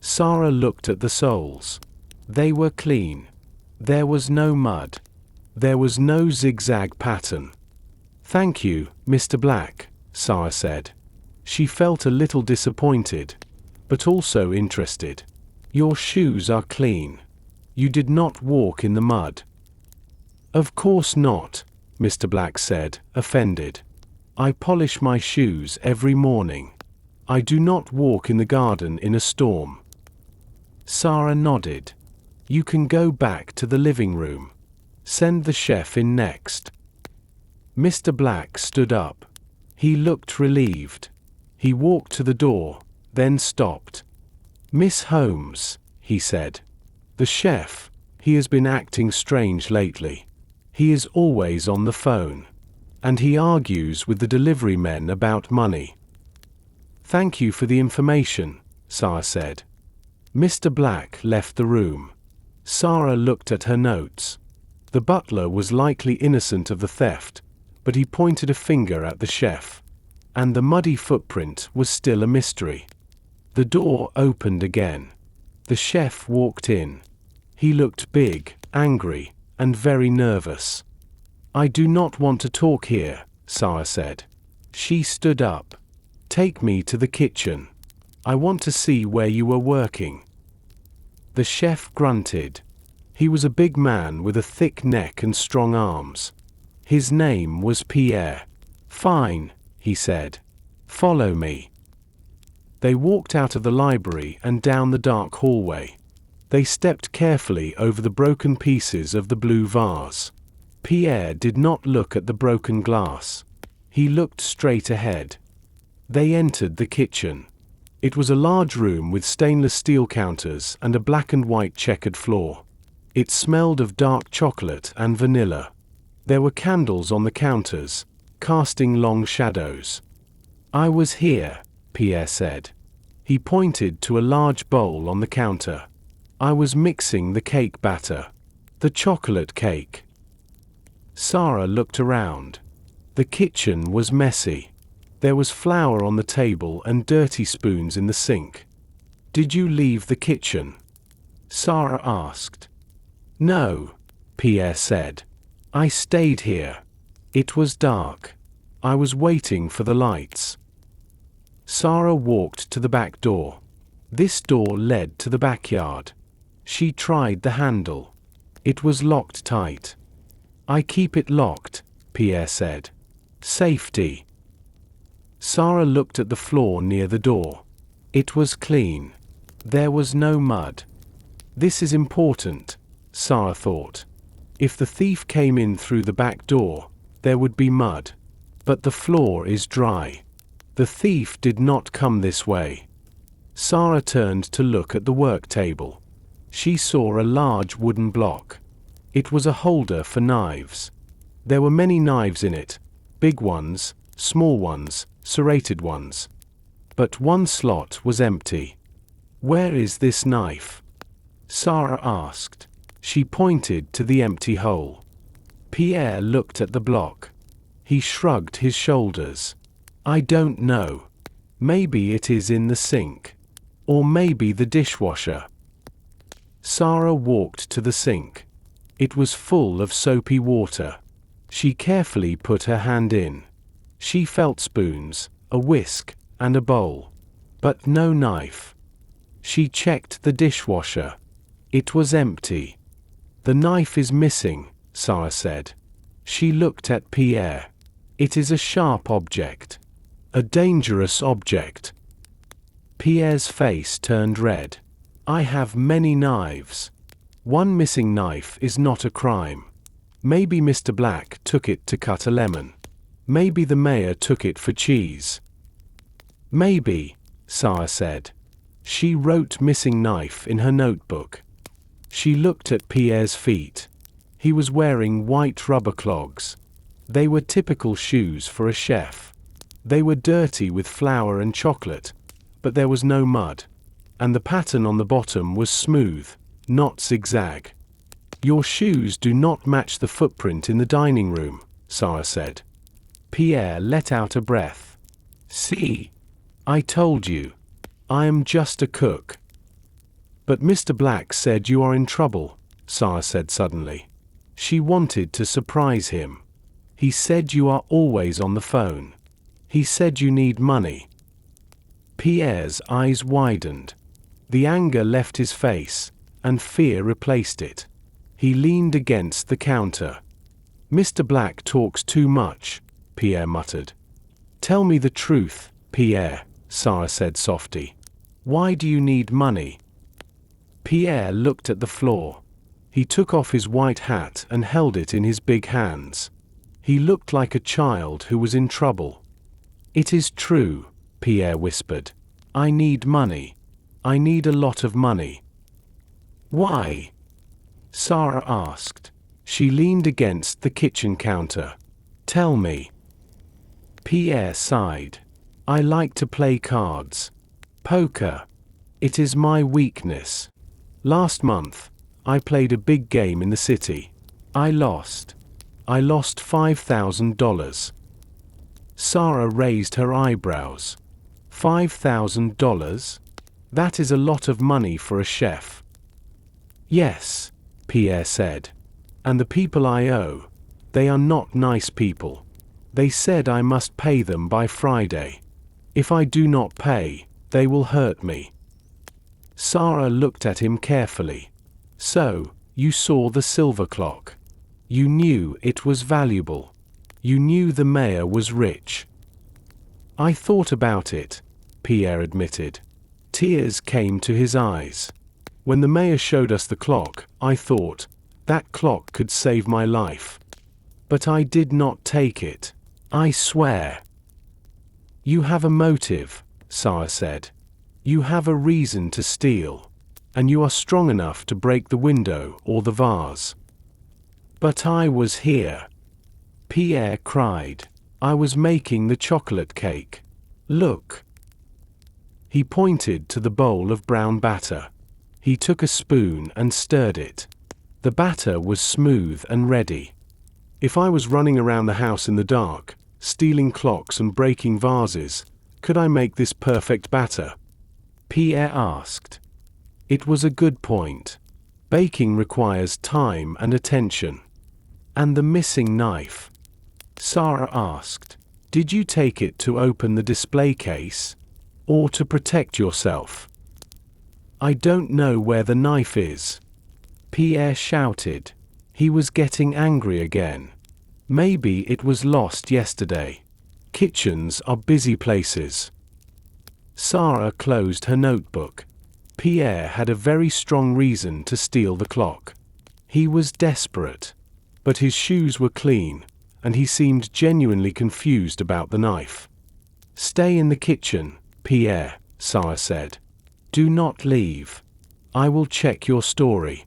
Sara looked at the soles. They were clean. There was no mud. There was no zigzag pattern. "Thank you, Mr. Black," Sara said. She felt a little disappointed, but also interested. "Your shoes are clean. You did not walk in the mud." "Of course not," Mr. Black said, offended. "I polish my shoes every morning. I do not walk in the garden in a storm." Sara nodded. "You can go back to the living room. Send the chef in next." Mr. Black stood up. He looked relieved. He walked to the door, then stopped. "Miss Holmes," he said. "The chef, he has been acting strange lately. He is always on the phone. And he argues with the delivery men about money." "Thank you for the information," Sara said. Mr. Black left the room. Sara looked at her notes. The butler was likely innocent of the theft, but he pointed a finger at the chef. And the muddy footprint was still a mystery. The door opened again. The chef walked in. He looked big, angry, and very nervous. "I do not want to talk here," Sara said. She stood up. "Take me to the kitchen. I want to see where you were working." The chef grunted. He was a big man with a thick neck and strong arms. His name was Pierre. "Fine," he said. "Follow me." They walked out of the library and down the dark hallway. They stepped carefully over the broken pieces of the blue vase. Pierre did not look at the broken glass. He looked straight ahead. They entered the kitchen. It was a large room with stainless steel counters and a black and white checkered floor. It smelled of dark chocolate and vanilla. There were candles on the counters, casting long shadows. "I was here," Pierre said. He pointed to a large bowl on the counter. "I was mixing the cake batter. The chocolate cake." Sara looked around. The kitchen was messy. There was flour on the table and dirty spoons in the sink. "Did you leave the kitchen?" Sara asked. "No," Pierre said. "I stayed here. It was dark. I was waiting for the lights." Sara walked to the back door. This door led to the backyard. She tried the handle. It was locked tight. "I keep it locked," Pierre said. "Safety." Sara looked at the floor near the door. It was clean. There was no mud. This is important, Sara thought. If the thief came in through the back door, there would be mud. But the floor is dry. The thief did not come this way. Sara turned to look at the work table. She saw a large wooden block. It was a holder for knives. There were many knives in it, big ones, small ones, serrated ones. But one slot was empty. "Where is this knife?" Sara asked. She pointed to the empty hole. Pierre looked at the block. He shrugged his shoulders. "I don't know. Maybe it is in the sink. Or maybe the dishwasher." Sara walked to the sink. It was full of soapy water. She carefully put her hand in. She felt spoons, a whisk, and a bowl. But no knife. She checked the dishwasher. It was empty. "The knife is missing," Sara said. She looked at Pierre. "It is a sharp object. A dangerous object." Pierre's face turned red. "I have many knives. One missing knife is not a crime. Maybe Mr. Black took it to cut a lemon. Maybe the mayor took it for cheese." "Maybe," Sara said. She wrote missing knife in her notebook. She looked at Pierre's feet. He was wearing white rubber clogs. They were typical shoes for a chef. They were dirty with flour and chocolate, but there was no mud. And the pattern on the bottom was smooth, not zigzag. Your shoes do not match the footprint in the dining room, Sara said. Pierre let out a breath. See? I told you. I am just a cook. But Mr. Black said you are in trouble, Sara said suddenly. She wanted to surprise him. He said you are always on the phone. He said you need money. Pierre's eyes widened. The anger left his face, and fear replaced it. He leaned against the counter. Mr. Black talks too much, Pierre muttered. Tell me the truth, Pierre, Sara said softly. Why do you need money? Pierre looked at the floor. He took off his white hat and held it in his big hands. He looked like a child who was in trouble. It is true, Pierre whispered. I need money. I need a lot of money. Why? Sara asked. She leaned against the kitchen counter. Tell me. Pierre sighed. I like to play cards. Poker. It is my weakness. Last month, I played a big game in the city. I lost. I lost $5,000. Sara raised her eyebrows. $5,000? That is a lot of money for a chef. Yes, Pierre said. And the people I owe, they are not nice people. They said I must pay them by Friday. If I do not pay, they will hurt me. Sara looked at him carefully. So, you saw the silver clock. You knew it was valuable. You knew the mayor was rich. I thought about it, Pierre admitted. Tears came to his eyes. When the mayor showed us the clock, I thought, that clock could save my life. But I did not take it. I swear. You have a motive, Sara said. You have a reason to steal. And you are strong enough to break the window or the vase. But I was here. Pierre cried. I was making the chocolate cake. Look. He pointed to the bowl of brown batter. He took a spoon and stirred it. The batter was smooth and ready. If I was running around the house in the dark, stealing clocks and breaking vases, could I make this perfect batter? Pierre asked. It was a good point. Baking requires time and attention. And the missing knife? Sara asked. Did you take it to open the display case? Or to protect yourself? I don't know where the knife is. Pierre shouted. He was getting angry again. Maybe it was lost yesterday. Kitchens are busy places. Sara closed her notebook. Pierre had a very strong reason to steal the clock. He was desperate. But his shoes were clean, and he seemed genuinely confused about the knife. Stay in the kitchen, Pierre, Sara said. Do not leave. I will check your story.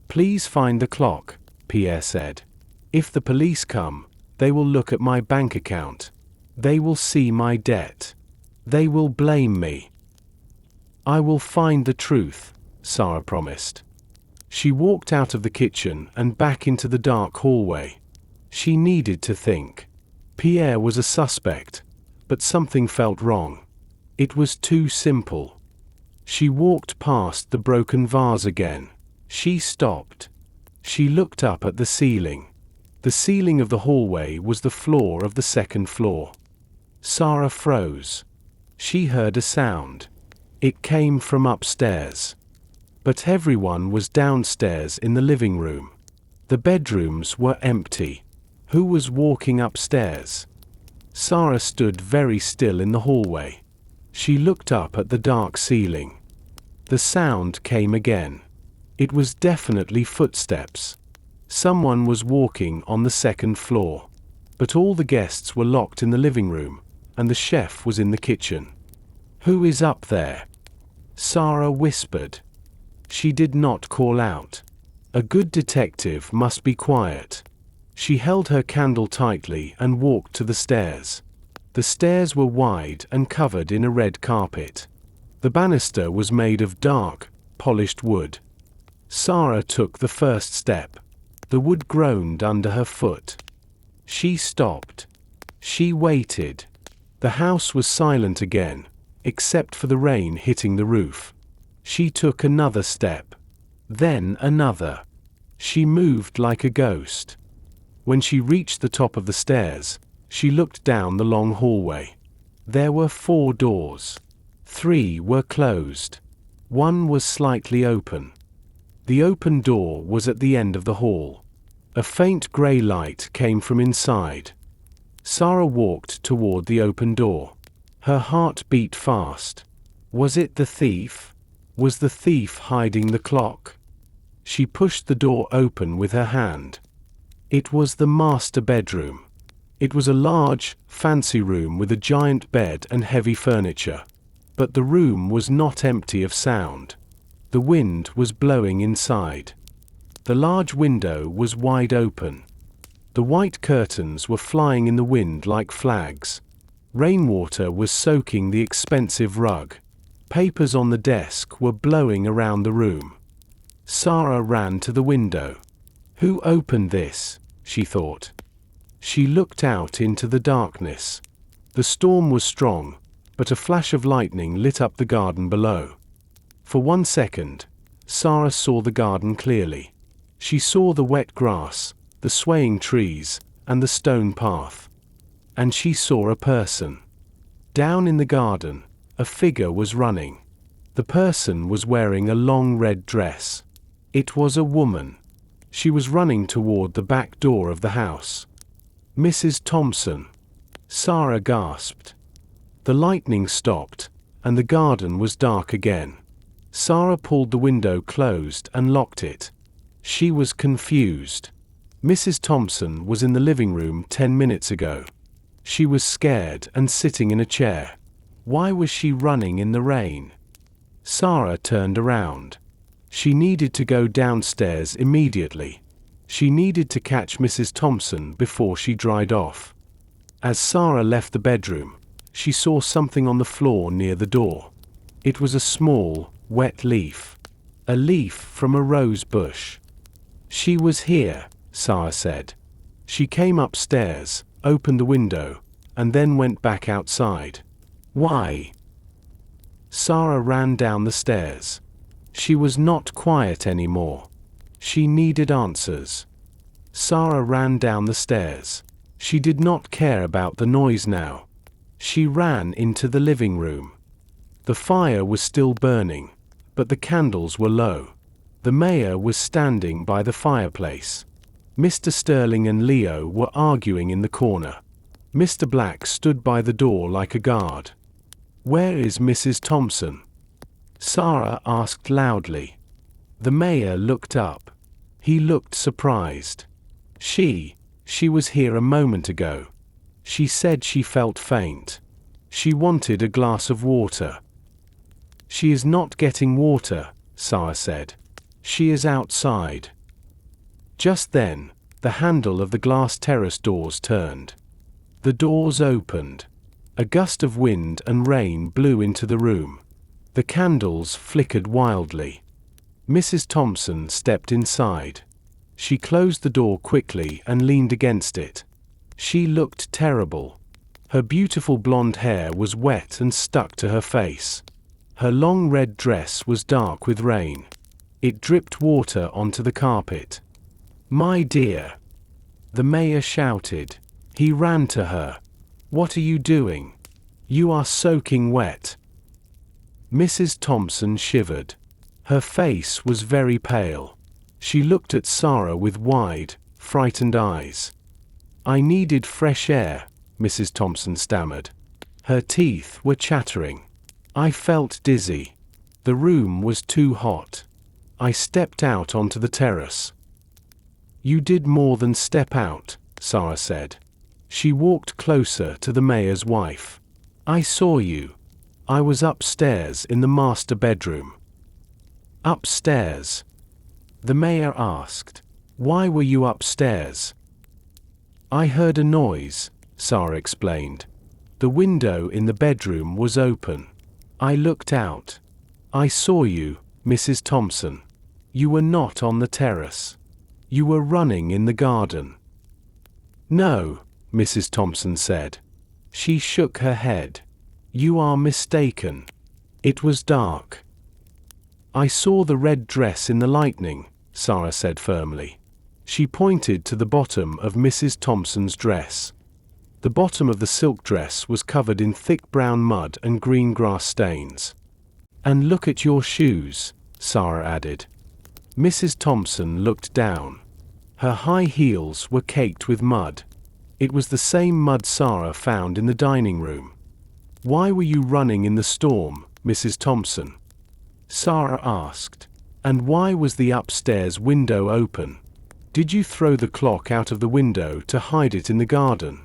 Please find the clock, Pierre said. If the police come, they will look at my bank account. They will see my debt. They will blame me. I will find the truth, Sara promised. She walked out of the kitchen and back into the dark hallway. She needed to think. Pierre was a suspect, but something felt wrong. It was too simple. She walked past the broken vase again. She stopped. She looked up at the ceiling. The ceiling of the hallway was the floor of the second floor. Sara froze. She heard a sound. It came from upstairs. But everyone was downstairs in the living room. The bedrooms were empty. Who was walking upstairs? Sara stood very still in the hallway. She looked up at the dark ceiling. The sound came again. It was definitely footsteps. Someone was walking on the second floor. But all the guests were locked in the living room, and the chef was in the kitchen. Who is up there? Sara whispered. She did not call out. A good detective must be quiet. She held her candle tightly and walked to the stairs. The stairs were wide and covered in a red carpet. The banister was made of dark, polished wood. Sara took the first step. The wood groaned under her foot. She stopped. She waited. The house was silent again, except for the rain hitting the roof. She took another step. Then another. She moved like a ghost. When she reached the top of the stairs, she looked down the long hallway. There were 4 doors. 3 were closed. 1 was slightly open. The open door was at the end of the hall. A faint grey light came from inside. Sara walked toward the open door. Her heart beat fast. Was it the thief? Was the thief hiding the clock? She pushed the door open with her hand. It was the master bedroom. It was a large, fancy room with a giant bed and heavy furniture. But the room was not empty of sound. The wind was blowing inside. The large window was wide open. The white curtains were flying in the wind like flags. Rainwater was soaking the expensive rug. Papers on the desk were blowing around the room. Sara ran to the window. Who opened this? She thought. She looked out into the darkness. The storm was strong, but a flash of lightning lit up the garden below. For 1 second, Sara saw the garden clearly. She saw the wet grass, the swaying trees, and the stone path. And she saw a person. Down in the garden, a figure was running. The person was wearing a long red dress. It was a woman. She was running toward the back door of the house. Mrs. Thompson. Sara gasped. The lightning stopped, and the garden was dark again. Sara pulled the window closed and locked it. She was confused. Mrs. Thompson was in the living room 10 minutes ago. She was scared and sitting in a chair. Why was she running in the rain? Sara turned around. She needed to go downstairs immediately. She needed to catch Mrs. Thompson before she dried off. As Sara left the bedroom, she saw something on the floor near the door. It was a small, wet leaf. A leaf from a rose bush. She was here, Sara said. She came upstairs, opened the window, and then went back outside. Why? Sara ran down the stairs. She was not quiet anymore. She needed answers. Sara ran down the stairs. She did not care about the noise now. She ran into the living room. The fire was still burning, but the candles were low. The mayor was standing by the fireplace. Mr. Sterling and Leo were arguing in the corner. Mr. Black stood by the door like a guard. Where is Mrs. Thompson? Sara asked loudly. The mayor looked up. He looked surprised. She was here a moment ago. She said she felt faint. She wanted a glass of water. She is not getting water, Sara said. She is outside. Just then, the handle of the glass terrace doors turned. The doors opened. A gust of wind and rain blew into the room. The candles flickered wildly. Mrs. Thompson stepped inside. She closed the door quickly and leaned against it. She looked terrible. Her beautiful blonde hair was wet and stuck to her face. Her long red dress was dark with rain. It dripped water onto the carpet. My dear! The mayor shouted. He ran to her. What are you doing? You are soaking wet. Mrs. Thompson shivered. Her face was very pale. She looked at Sara with wide, frightened eyes. I needed fresh air, Mrs. Thompson stammered. Her teeth were chattering. I felt dizzy. The room was too hot. I stepped out onto the terrace. You did more than step out, Sara said. She walked closer to the mayor's wife. I saw you. I was upstairs in the master bedroom. Upstairs? The mayor asked. Why were you upstairs? I heard a noise, Sara explained. The window in the bedroom was open. I looked out. I saw you, Mrs. Thompson. You were not on the terrace. You were running in the garden." "No," Mrs. Thompson said. She shook her head. "You are mistaken. It was dark." "I saw the red dress in the lightning," Sara said firmly. She pointed to the bottom of Mrs. Thompson's dress. The bottom of the silk dress was covered in thick brown mud and green grass stains. "And look at your shoes," Sara added. Mrs. Thompson looked down. Her high heels were caked with mud. It was the same mud Sara found in the dining room. "Why were you running in the storm, Mrs. Thompson?" Sara asked. "And why was the upstairs window open? Did you throw the clock out of the window to hide it in the garden?"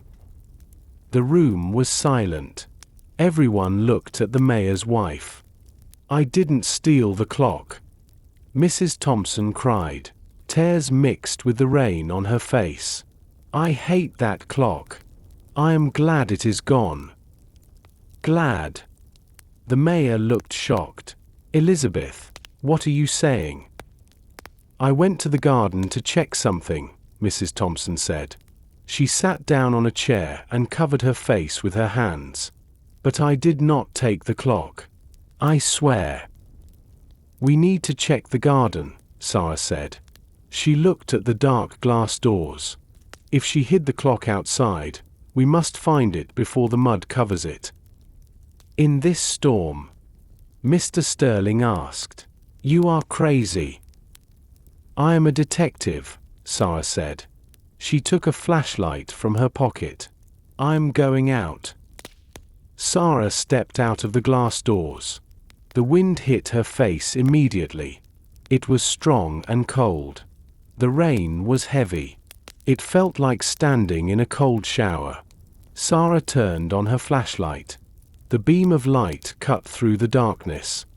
The room was silent. Everyone looked at the mayor's wife. "I didn't steal the clock," Mrs. Thompson cried, tears mixed with the rain on her face. "I hate that clock. I am glad it is gone." "Glad?" The mayor looked shocked. "Elizabeth, what are you saying?" "I went to the garden to check something," Mrs. Thompson said. She sat down on a chair and covered her face with her hands. "But I did not take the clock. I swear." "We need to check the garden," Sara said. She looked at the dark glass doors. "If she hid the clock outside, we must find it before the mud covers it." "In this storm?" Mr. Sterling asked. "You are crazy." "I am a detective," Sara said. She took a flashlight from her pocket. "I'm going out." Sara stepped out of the glass doors. The wind hit her face immediately. It was strong and cold. The rain was heavy. It felt like standing in a cold shower. Sara turned on her flashlight. The beam of light cut through the darkness.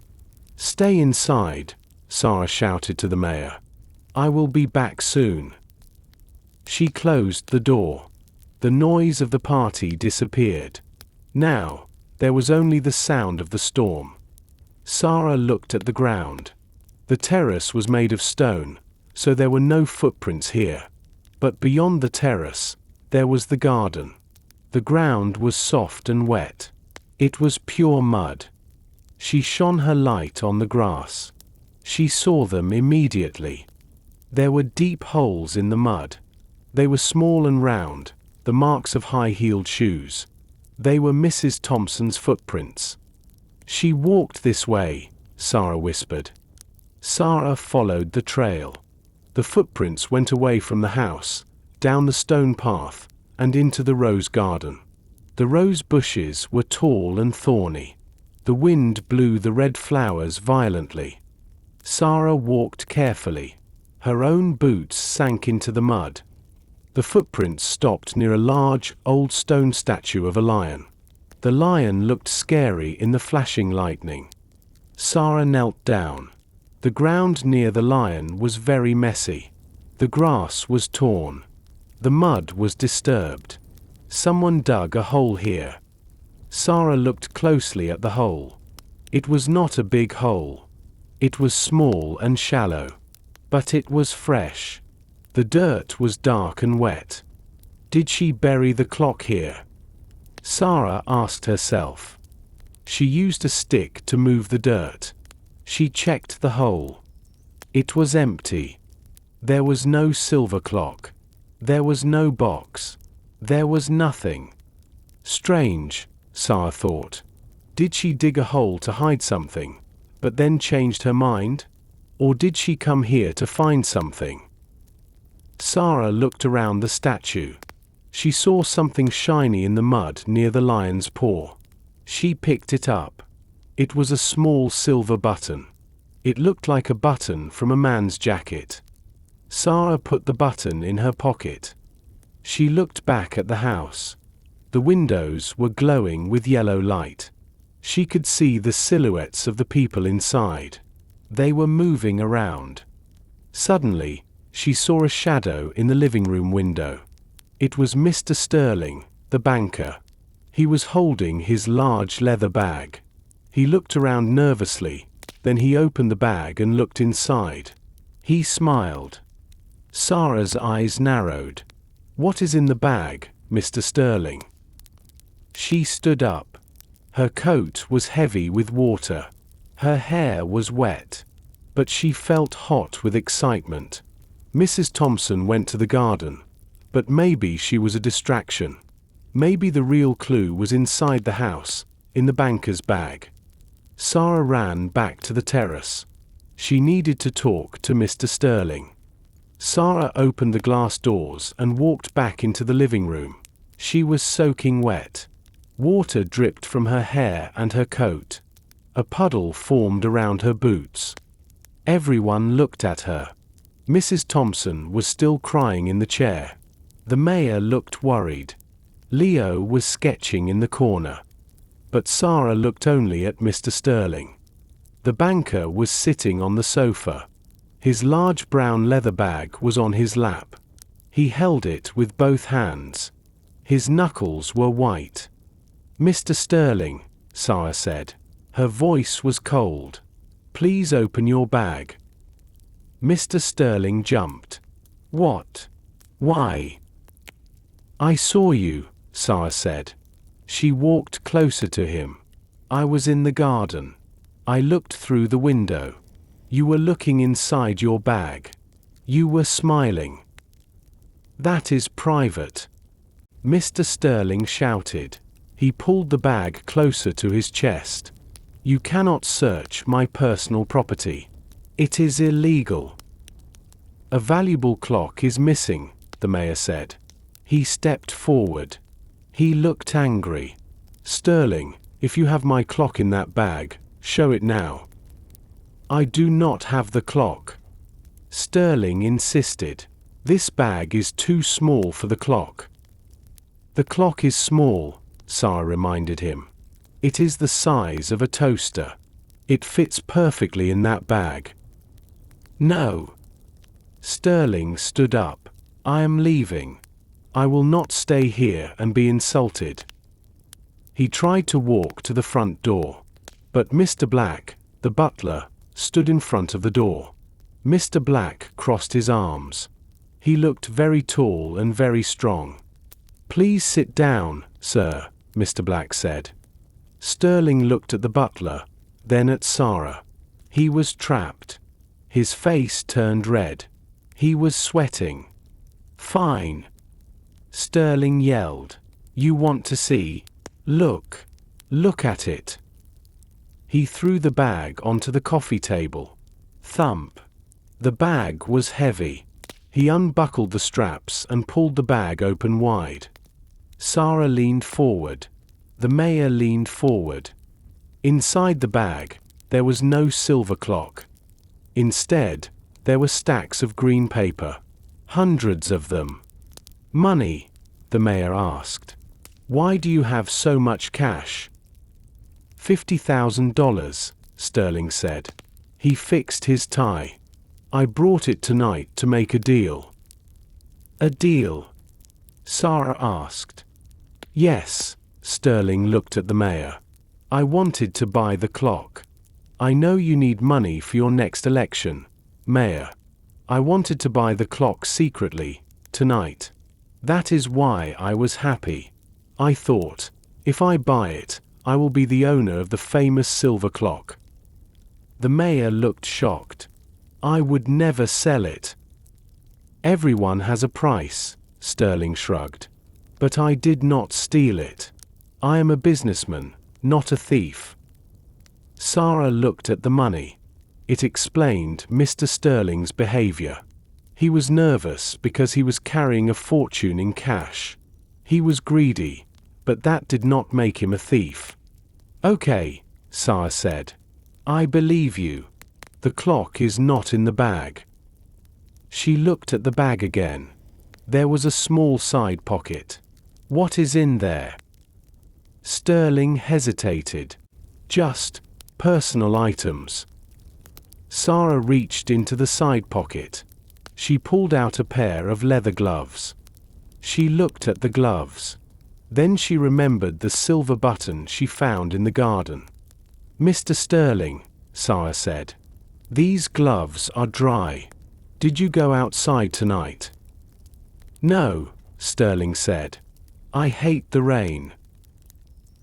"Stay inside," Sara shouted to the mayor. "I will be back soon." She closed the door. The noise of the party disappeared. Now, there was only the sound of the storm. Sara looked at the ground. The terrace was made of stone, so there were no footprints here. But beyond the terrace, there was the garden. The ground was soft and wet. It was pure mud. She shone her light on the grass. She saw them immediately. There were deep holes in the mud. They were small and round, the marks of high-heeled shoes. They were Mrs. Thompson's footprints. "She walked this way," Sara whispered. Sara followed the trail. The footprints went away from the house, down the stone path, and into the rose garden. The rose bushes were tall and thorny. The wind blew the red flowers violently. Sara walked carefully. Her own boots sank into the mud. The footprints stopped near a large, old stone statue of a lion. The lion looked scary in the flashing lightning. Sara knelt down. The ground near the lion was very messy. The grass was torn. The mud was disturbed. Someone dug a hole here. Sara looked closely at the hole. It was not a big hole. It was small and shallow. But it was fresh. The dirt was dark and wet. Did she bury the clock here? Sara asked herself. She used a stick to move the dirt. She checked the hole. It was empty. There was no silver clock. There was no box. There was nothing. Strange, Sara thought. Did she dig a hole to hide something, but then changed her mind? Or did she come here to find something? Sara looked around the statue. She saw something shiny in the mud near the lion's paw. She picked it up. It was a small silver button. It looked like a button from a man's jacket. Sara put the button in her pocket. She looked back at the house. The windows were glowing with yellow light. She could see the silhouettes of the people inside. They were moving around. Suddenly, she saw a shadow in the living room window. It was Mr. Sterling, the banker. He was holding his large leather bag. He looked around nervously, then he opened the bag and looked inside. He smiled. Sara's eyes narrowed. "What is in the bag, Mr. Sterling?" She stood up. Her coat was heavy with water. Her hair was wet. But she felt hot with excitement. Mrs. Thompson went to the garden. But maybe she was a distraction. Maybe the real clue was inside the house, in the banker's bag. Sara ran back to the terrace. She needed to talk to Mr. Sterling. Sara opened the glass doors and walked back into the living room. She was soaking wet. Water dripped from her hair and her coat. A puddle formed around her boots. Everyone looked at her. Mrs. Thompson was still crying in the chair. The mayor looked worried. Leo was sketching in the corner. But Sara looked only at Mr. Sterling. The banker was sitting on the sofa. His large brown leather bag was on his lap. He held it with both hands. His knuckles were white. "Mr. Sterling," Sara said. Her voice was cold. "Please open your bag." Mr. Sterling jumped. "What? Why?" "I saw you," Sara said. She walked closer to him. "I was in the garden. I looked through the window. You were looking inside your bag. You were smiling." "That is private," Mr. Sterling shouted. He pulled the bag closer to his chest. "You cannot search my personal property. It is illegal." "A valuable clock is missing," the mayor said. He stepped forward. He looked angry. "Sterling, if you have my clock in that bag, show it now." "I do not have the clock," Sterling insisted. "This bag is too small for the clock." "The clock is small," Sara reminded him. "It is the size of a toaster. It fits perfectly in that bag." "No." Sterling stood up. "I am leaving. I will not stay here and be insulted." He tried to walk to the front door. But Mr. Black, the butler, stood in front of the door. Mr. Black crossed his arms. He looked very tall and very strong. "Please sit down, sir," Mr. Black said. Sterling looked at the butler, then at Sara. He was trapped. His face turned red. He was sweating. "Fine," Sterling yelled. "You want to see? Look. Look at it." He threw the bag onto the coffee table. Thump. The bag was heavy. He unbuckled the straps and pulled the bag open wide. Sara leaned forward. The mayor leaned forward. Inside the bag, there was no silver clock. Instead, there were stacks of green paper. Hundreds of them. "Money?" the mayor asked. "Why do you have so much cash?" $50,000, Sterling said. He fixed his tie. "I brought it tonight to make a deal." "A deal?" Sara asked. "Yes," Sterling looked at the mayor. "I wanted to buy the clock. I know you need money for your next election, Mayor. I wanted to buy the clock secretly, tonight. That is why I was happy. I thought, if I buy it, I will be the owner of the famous silver clock." The mayor looked shocked. "I would never sell it." "Everyone has a price," Sterling shrugged. "But I did not steal it. I am a businessman, not a thief." Sara looked at the money. It explained Mr. Sterling's behavior. He was nervous because he was carrying a fortune in cash. He was greedy, but that did not make him a thief. "Okay," Sara said. "I believe you. The clock is not in the bag." She looked at the bag again. There was a small side pocket. "What is in there?" Sterling hesitated. "Just personal items." Sara reached into the side pocket. She pulled out a pair of leather gloves. She looked at the gloves. Then she remembered the silver button she found in the garden. "Mr. Sterling," Sara said, "these gloves are dry. Did you go outside tonight? No, Sterling said. I hate the rain.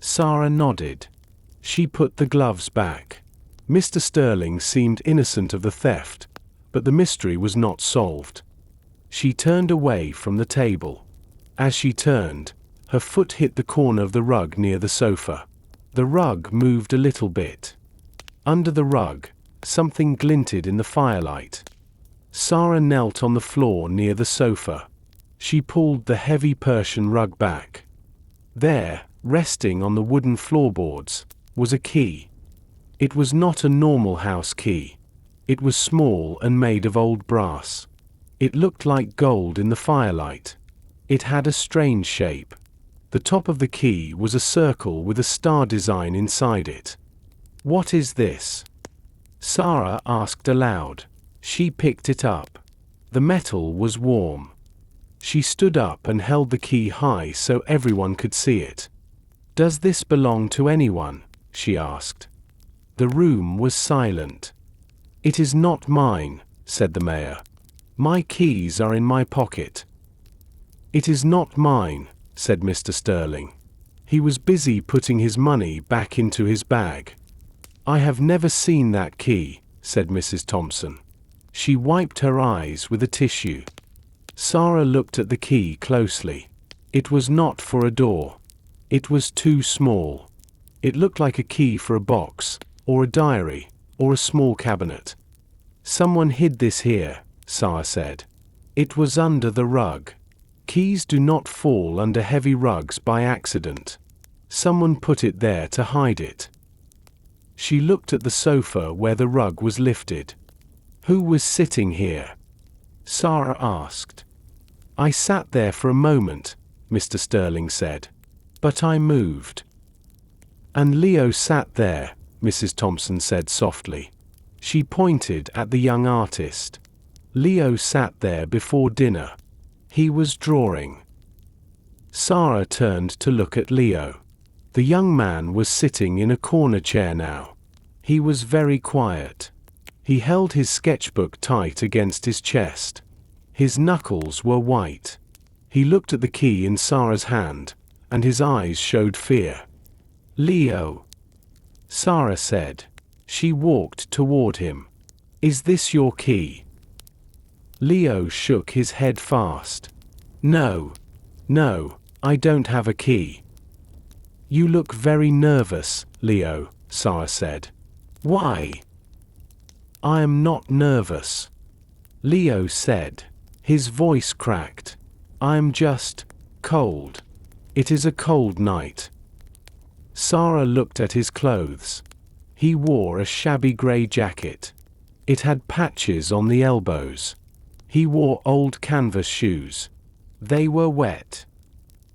Sara nodded. She put the gloves back. Mr. Sterling seemed innocent of the theft, but the mystery was not solved. She turned away from the table. As she turned, her foot hit the corner of the rug near the sofa. The rug moved a little bit. Under the rug, something glinted in the firelight. Sara knelt on the floor near the sofa. She pulled the heavy Persian rug back. There, resting on the wooden floorboards, was a key. It was not a normal house key. It was small and made of old brass. It looked like gold in the firelight. It had a strange shape. The top of the key was a circle with a star design inside it. What is this? Sara asked aloud. She picked it up. The metal was warm. She stood up and held the key high so everyone could see it. Does this belong to anyone? She asked. The room was silent. It is not mine, said the mayor. My keys are in my pocket. It is not mine, said Mr. Sterling. He was busy putting his money back into his bag. I have never seen that key, said Mrs. Thompson. She wiped her eyes with a tissue. Sara looked at the key closely. It was not for a door. It was too small. It looked like a key for a box, or a diary, or a small cabinet. Someone hid this here, Sara said. It was under the rug. Keys do not fall under heavy rugs by accident. Someone put it there to hide it. She looked at the sofa where the rug was lifted. Who was sitting here? Sara asked. I sat there for a moment, Mr. Sterling said. But I moved. And Leo sat there, Mrs. Thompson said softly. She pointed at the young artist. Leo sat there before dinner. He was drawing. Sara turned to look at Leo. The young man was sitting in a corner chair now. He was very quiet. He held his sketchbook tight against his chest. His knuckles were white. He looked at the key in Sara's hand, and his eyes showed fear. Leo, Sara said. She walked toward him. Is this your key? Leo shook his head fast. No, I don't have a key. You look very nervous, Leo, Sara said. Why? I am not nervous, Leo said. His voice cracked. I'm just cold. It is a cold night. Sara looked at his clothes. He wore a shabby grey jacket. It had patches on the elbows. He wore old canvas shoes. They were wet.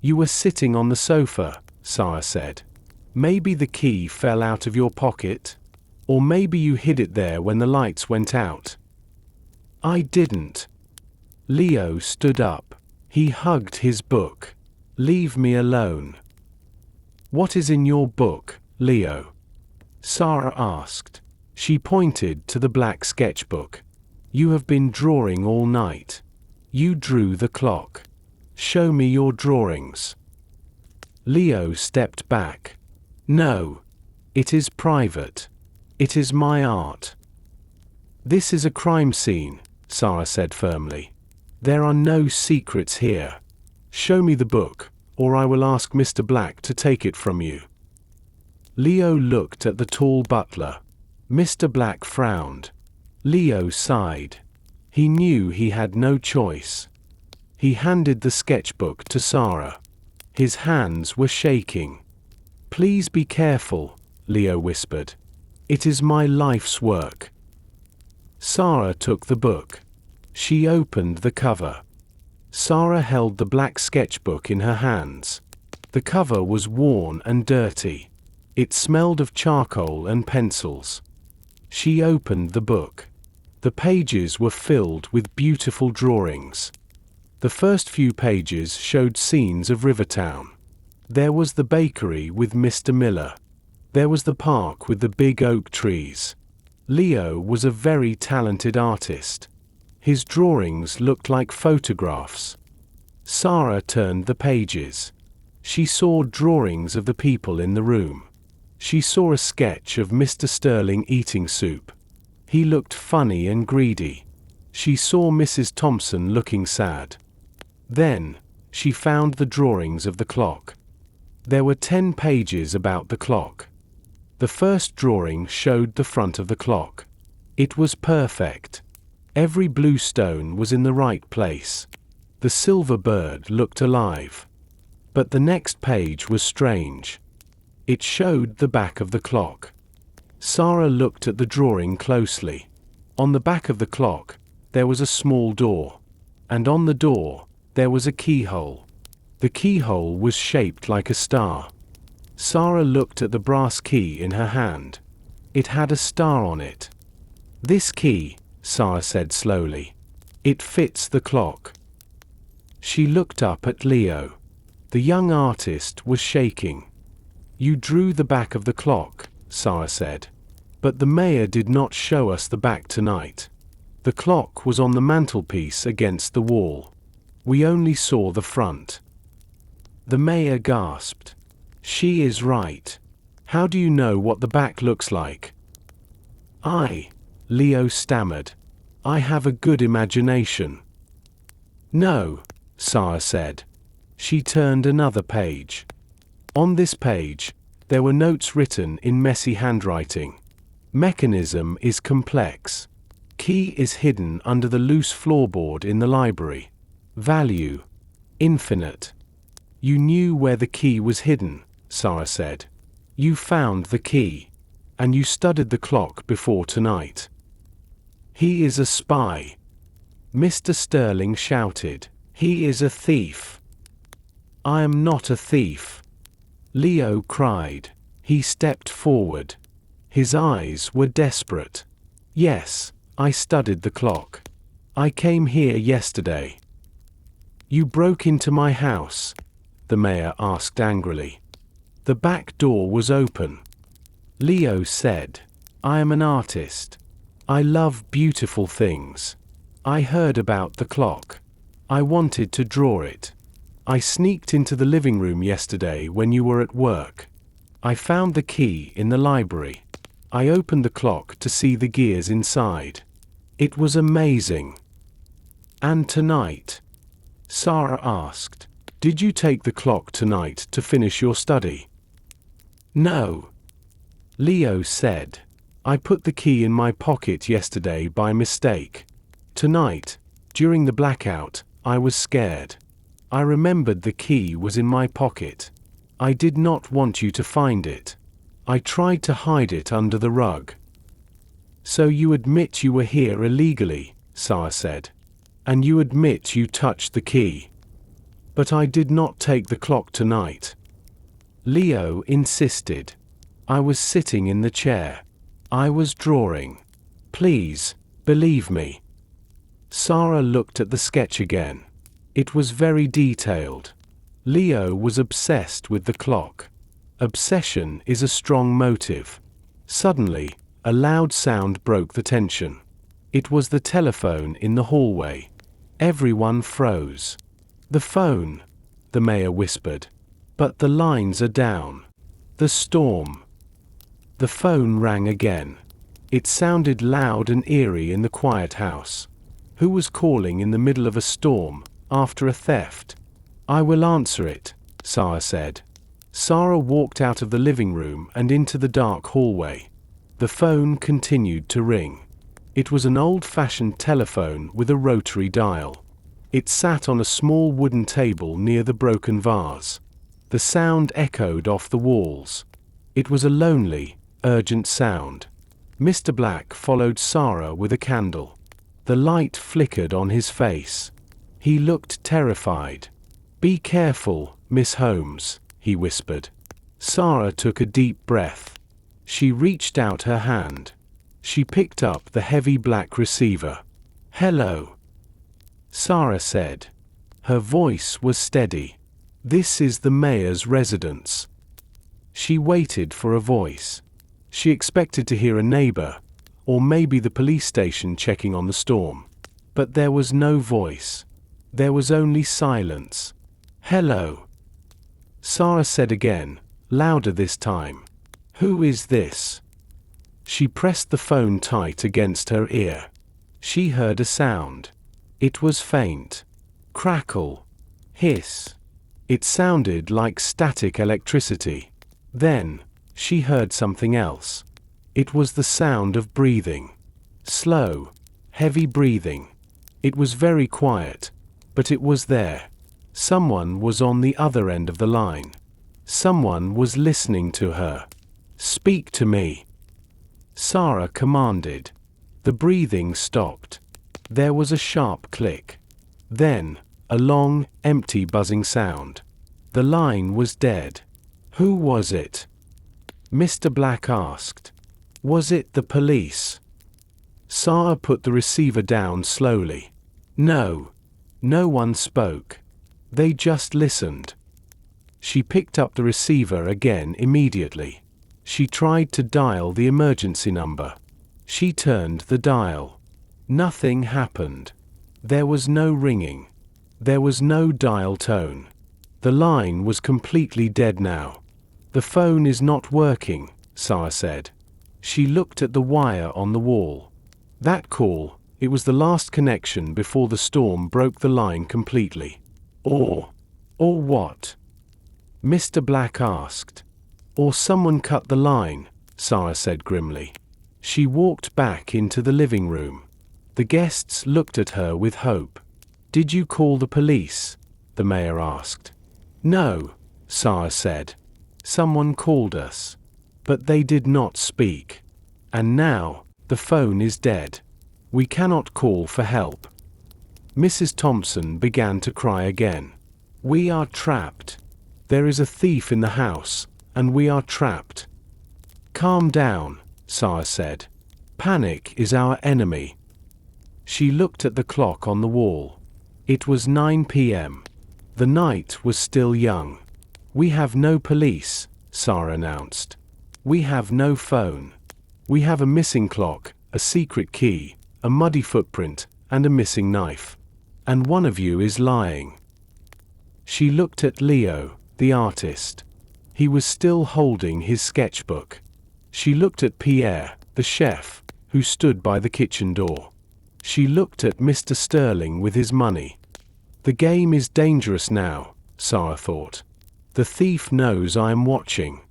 You were sitting on the sofa, Sara said. Maybe the key fell out of your pocket? Or maybe you hid it there when the lights went out. I didn't. Leo stood up. He hugged his book. Leave me alone. What is in your book, Leo? Sara asked. She pointed to the black sketchbook. You have been drawing all night. You drew the clock. Show me your drawings. Leo stepped back. No. It is private. It is my art. This is a crime scene, Sara said firmly. There are no secrets here. Show me the book, or I will ask Mr. Black to take it from you. Leo looked at the tall butler. Mr. Black frowned. Leo sighed. He knew he had no choice. He handed the sketchbook to Sara. His hands were shaking. Please be careful, Leo whispered. It is my life's work. Sara took the book. She opened the cover. Sara held the black sketchbook in her hands. The cover was worn and dirty. It smelled of charcoal and pencils. She opened the book. The pages were filled with beautiful drawings. The first few pages showed scenes of Rivertown. There was the bakery with Mr. Miller. There was the park with the big oak trees. Leo was a very talented artist. His drawings looked like photographs. Sara turned the pages. She saw drawings of the people in the room. She saw a sketch of Mr. Sterling eating soup. He looked funny and greedy. She saw Mrs. Thompson looking sad. Then, she found the drawings of the clock. There were 10 pages about the clock. The first drawing showed the front of the clock. It was perfect. Every blue stone was in the right place. The silver bird looked alive. But the next page was strange. It showed the back of the clock. Sara looked at the drawing closely. On the back of the clock, there was a small door. And on the door, there was a keyhole. The keyhole was shaped like a star. Sara looked at the brass key in her hand. It had a star on it. "This key," Sara said slowly. "It fits the clock." She looked up at Leo. The young artist was shaking. "You drew the back of the clock," Sara said. "But the mayor did not show us the back tonight. The clock was on the mantelpiece against the wall. We only saw the front." The mayor gasped. "She is right. How do you know what the back looks like?" Leo stammered. "I have a good imagination." "No," Sara said. She turned another page. On this page, there were notes written in messy handwriting. "Mechanism is complex. Key is hidden under the loose floorboard in the library. Value, infinite." "You knew where the key was hidden," Sara said. "You found the key. And you studied the clock before tonight." "He is a spy," Mr. Sterling shouted. "He is a thief." "I am not a thief," Leo cried. He stepped forward. His eyes were desperate. "Yes, I studied the clock. I came here yesterday." "You broke into my house?" the mayor asked angrily. "The back door was open." Leo said, "I am an artist. I love beautiful things. I heard about the clock. I wanted to draw it. I sneaked into the living room yesterday when you were at work. I found the key in the library. I opened the clock to see the gears inside. It was amazing." "And tonight?" Sara asked. "Did you take the clock tonight to finish your study?" "No," Leo said. "I put the key in my pocket yesterday by mistake. Tonight, during the blackout, I was scared. I remembered the key was in my pocket. I did not want you to find it. I tried to hide it under the rug." "So you admit you were here illegally," Sara said. "And you admit you touched the key." "But I did not take the clock tonight," Leo insisted. "I was sitting in the chair. I was drawing. Please, believe me." Sara looked at the sketch again. It was very detailed. Leo was obsessed with the clock. Obsession is a strong motive. Suddenly, a loud sound broke the tension. It was the telephone in the hallway. Everyone froze. "The phone," the mayor whispered. "But the lines are down. The storm." The phone rang again. It sounded loud and eerie in the quiet house. Who was calling in the middle of a storm, after a theft? "I will answer it," Sara said. Sara walked out of the living room and into the dark hallway. The phone continued to ring. It was an old-fashioned telephone with a rotary dial. It sat on a small wooden table near the broken vase. The sound echoed off the walls. It was a lonely, urgent sound. Mr. Black followed Sara with a candle. The light flickered on his face. He looked terrified. "Be careful, Miss Holmes," he whispered. Sara took a deep breath. She reached out her hand. She picked up the heavy black receiver. "Hello," Sara said. Her voice was steady. "This is the mayor's residence." She waited for a voice. She expected to hear a neighbor, or maybe the police station checking on the storm. But there was no voice. There was only silence. "Hello," Sara said again, louder this time. "Who is this?" She pressed the phone tight against her ear. She heard a sound. It was faint. Crackle. Hiss. It sounded like static electricity. Then, she heard something else. It was the sound of breathing. Slow, heavy breathing. It was very quiet, but it was there. Someone was on the other end of the line. Someone was listening to her. "Speak to me," Sara commanded. The breathing stopped. There was a sharp click. Then, a long, empty buzzing sound. The line was dead. "Who was it?" Mr. Black asked. "Was it the police?" Sara put the receiver down slowly. No. No one spoke. They just listened. She picked up the receiver again immediately. She tried to dial the emergency number. She turned the dial. Nothing happened. There was no ringing. There was no dial tone. The line was completely dead now. "The phone is not working," Sara said. She looked at the wire on the wall. That call, it was the last connection before the storm broke the line completely. Or what?" Mr. Black asked. "Or someone cut the line," Sara said grimly. She walked back into the living room. The guests looked at her with hope. "Did you call the police?" the mayor asked. "No," Sara said. "Someone called us. But they did not speak. And now, the phone is dead. We cannot call for help." Mrs. Thompson began to cry again. "We are trapped. There is a thief in the house, and we are trapped." "Calm down," Sara said. "Panic is our enemy." She looked at the clock on the wall. It was 9 p.m. The night was still young. "We have no police," Sara announced. "We have no phone. We have a missing clock, a secret key, a muddy footprint, and a missing knife. And one of you is lying." She looked at Leo, the artist. He was still holding his sketchbook. She looked at Pierre, the chef, who stood by the kitchen door. She looked at Mr. Sterling with his money. The game is dangerous now, Sara thought. The thief knows I am watching.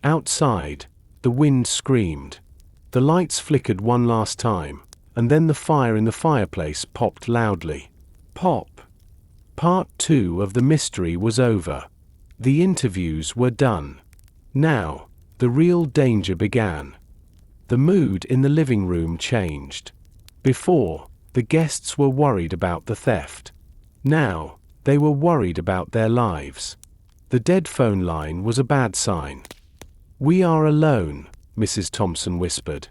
Outside, the wind screamed. The lights flickered one last time, and then the fire in the fireplace popped loudly. Pop. Part 2 of the mystery was over. The interviews were done. Now, the real danger began. The mood in the living room changed. Before, the guests were worried about the theft. Now, they were worried about their lives. The dead phone line was a bad sign. "We are alone," Mrs. Thompson whispered.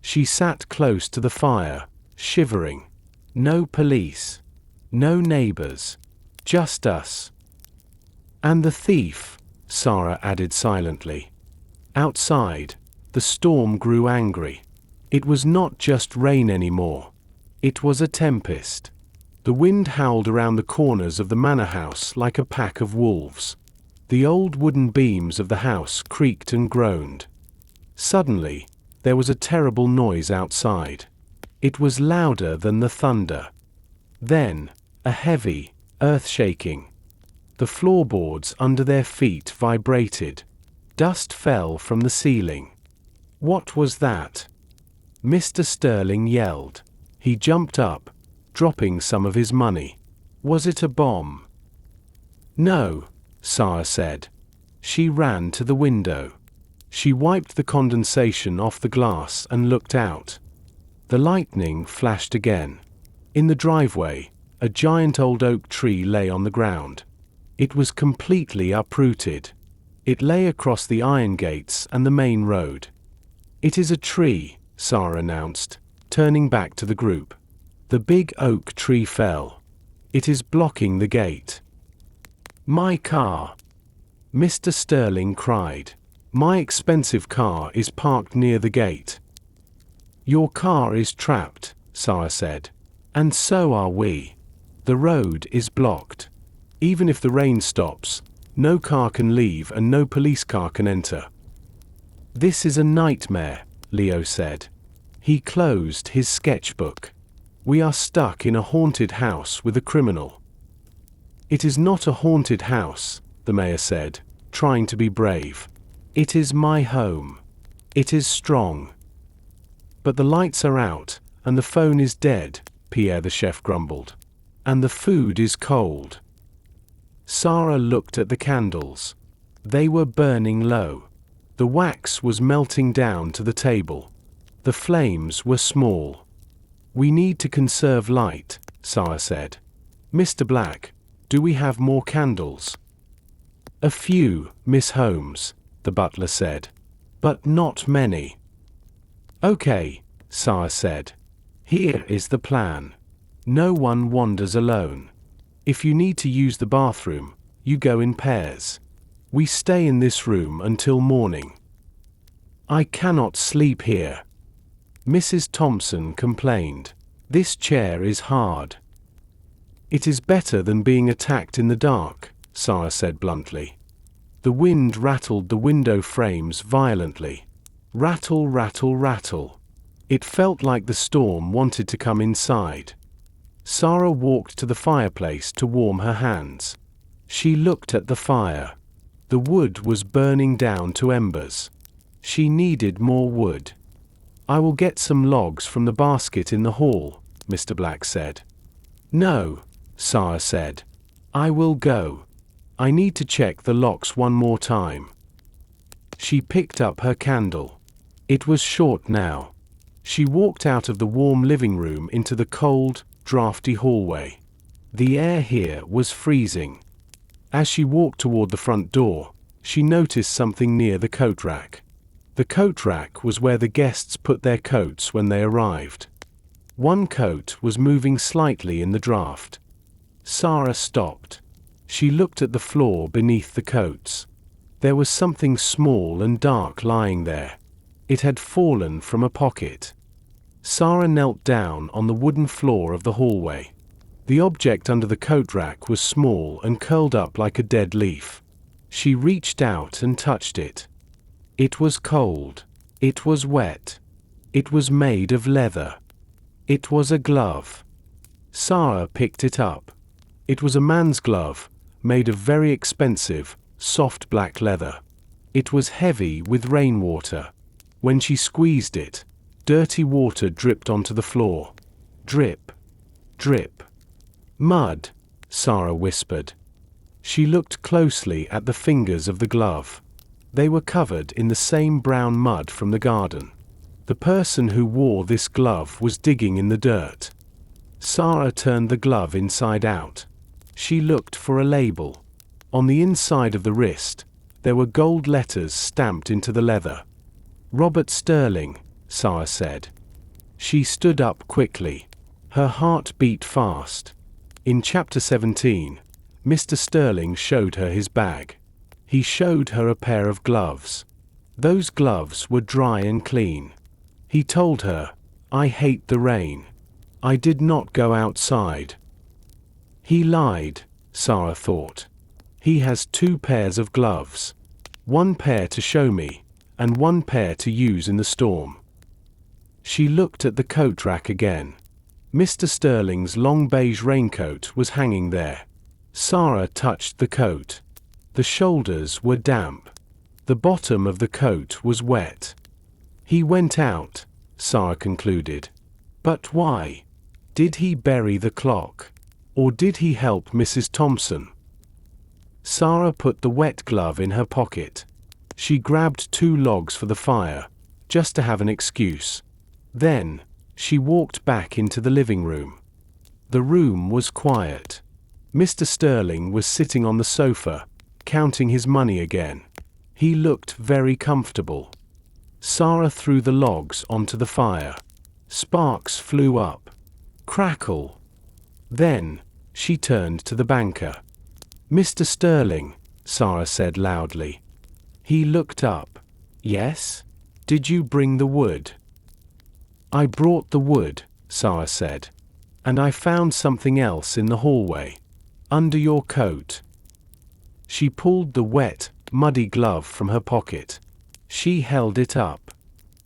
She sat close to the fire, shivering. "No police. No neighbors. Just us." "And the thief," Sara added silently. Outside, the storm grew angry. It was not just rain anymore. It was a tempest. The wind howled around the corners of the manor house like a pack of wolves. The old wooden beams of the house creaked and groaned. Suddenly, there was a terrible noise outside. It was louder than the thunder. Then, a heavy, earth-shaking. The floorboards under their feet vibrated. Dust fell from the ceiling. What was that? Mr. Sterling yelled. He jumped up, dropping some of his money. Was it a bomb? No, Sara said. She ran to the window. She wiped the condensation off the glass and looked out. The lightning flashed again. In the driveway, a giant old oak tree lay on the ground. It was completely uprooted. It lay across the iron gates and the main road. "It is a tree," Sara announced, turning back to the group. "The big oak tree fell. It is blocking the gate." "My car!" Mr. Sterling cried. "My expensive car is parked near the gate." "Your car is trapped," Sara said. And so are we. The road is blocked. Even if the rain stops, no car can leave and no police car can enter. This is a nightmare, Leo said. He closed his sketchbook. We are stuck in a haunted house with a criminal. It is not a haunted house, the mayor said, trying to be brave. It is my home. It is strong. But the lights are out, and the phone is dead, Pierre the chef grumbled. And the food is cold. Sara looked at the candles. They were burning low. The wax was melting down to the table. The flames were small. We need to conserve light, Sara said. Mr. Black, do we have more candles? A few, Miss Holmes, the butler said. But not many. Okay, Sara said. Here is the plan. No one wanders alone. If you need to use the bathroom, you go in pairs. We stay in this room until morning. I cannot sleep here. Mrs. Thompson complained. This chair is hard. It is better than being attacked in the dark, Sara said bluntly. The wind rattled the window frames violently. Rattle, rattle, rattle. It felt like the storm wanted to come inside. Sara walked to the fireplace to warm her hands. She looked at the fire. The wood was burning down to embers. She needed more wood. I will get some logs from the basket in the hall, Mr. Black said. No, Sara said. I will go. I need to check the locks one more time. She picked up her candle. It was short now. She walked out of the warm living room into the cold, drafty hallway. The air here was freezing. As she walked toward the front door, she noticed something near the coat rack. The coat rack was where the guests put their coats when they arrived. One coat was moving slightly in the draft. Sara stopped. She looked at the floor beneath the coats. There was something small and dark lying there. It had fallen from a pocket. Sara knelt down on the wooden floor of the hallway. The object under the coat rack was small and curled up like a dead leaf. She reached out and touched it. It was cold. It was wet. It was made of leather. It was a glove. Sara picked it up. It was a man's glove, made of very expensive, soft black leather. It was heavy with rainwater. When she squeezed it, dirty water dripped onto the floor. Drip. Drip. Mud, Sara whispered. She looked closely at the fingers of the glove. They were covered in the same brown mud from the garden. The person who wore this glove was digging in the dirt. Sara turned the glove inside out. She looked for a label. On the inside of the wrist, there were gold letters stamped into the leather. Robert Sterling, Sara said. She stood up quickly. Her heart beat fast. In chapter 17, Mr. Sterling showed her his bag. He showed her a pair of gloves. Those gloves were dry and clean. He told her, I hate the rain. I did not go outside. He lied, Sara thought. He has 2 pairs of gloves. 1 pair to show me, and 1 pair to use in the storm. She looked at the coat rack again. Mr. Sterling's long beige raincoat was hanging there. Sara touched the coat. The shoulders were damp. The bottom of the coat was wet. He went out, Sara concluded. But why? Did he bury the clock? Or did he help Mrs. Thompson? Sara put the wet glove in her pocket. She grabbed 2 logs for the fire, just to have an excuse. Then, she walked back into the living room. The room was quiet. Mr. Sterling was sitting on the sofa, counting his money again. He looked very comfortable. Sara threw the logs onto the fire. Sparks flew up. Crackle. Then, she turned to the banker. Mr. Sterling, Sara said loudly. He looked up. Yes? Did you bring the wood? I brought the wood, Sara said. And I found something else in the hallway. Under your coat. She pulled the wet, muddy glove from her pocket. She held it up.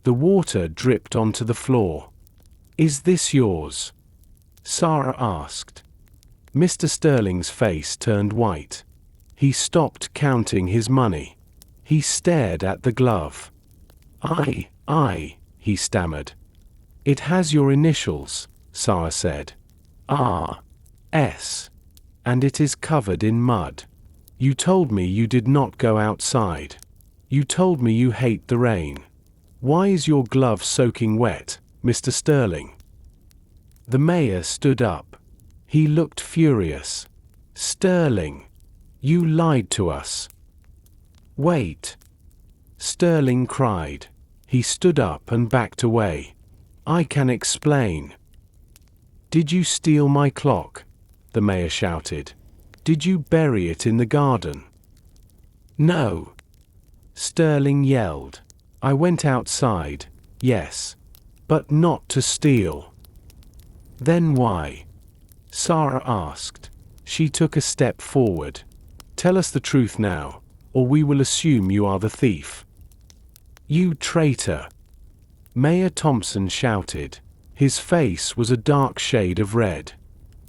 The water dripped onto the floor. Is this yours? Sara asked. Mr. Sterling's face turned white. He stopped counting his money. He stared at the glove. He stammered. It has your initials, Sara said. R.S. And it is covered in mud. You told me you did not go outside. You told me you hate the rain. Why is your glove soaking wet, Mr. Sterling? The mayor stood up. He looked furious. Sterling, you lied to us. Wait. Sterling cried. He stood up and backed away. I can explain. Did you steal my clock? The mayor shouted. Did you bury it in the garden? No. Sterling yelled. I went outside, yes. But not to steal. Then why? Sara asked. She took a step forward. Tell us the truth now, or we will assume you are the thief. You traitor! Mayor Thompson shouted. His face was a dark shade of red.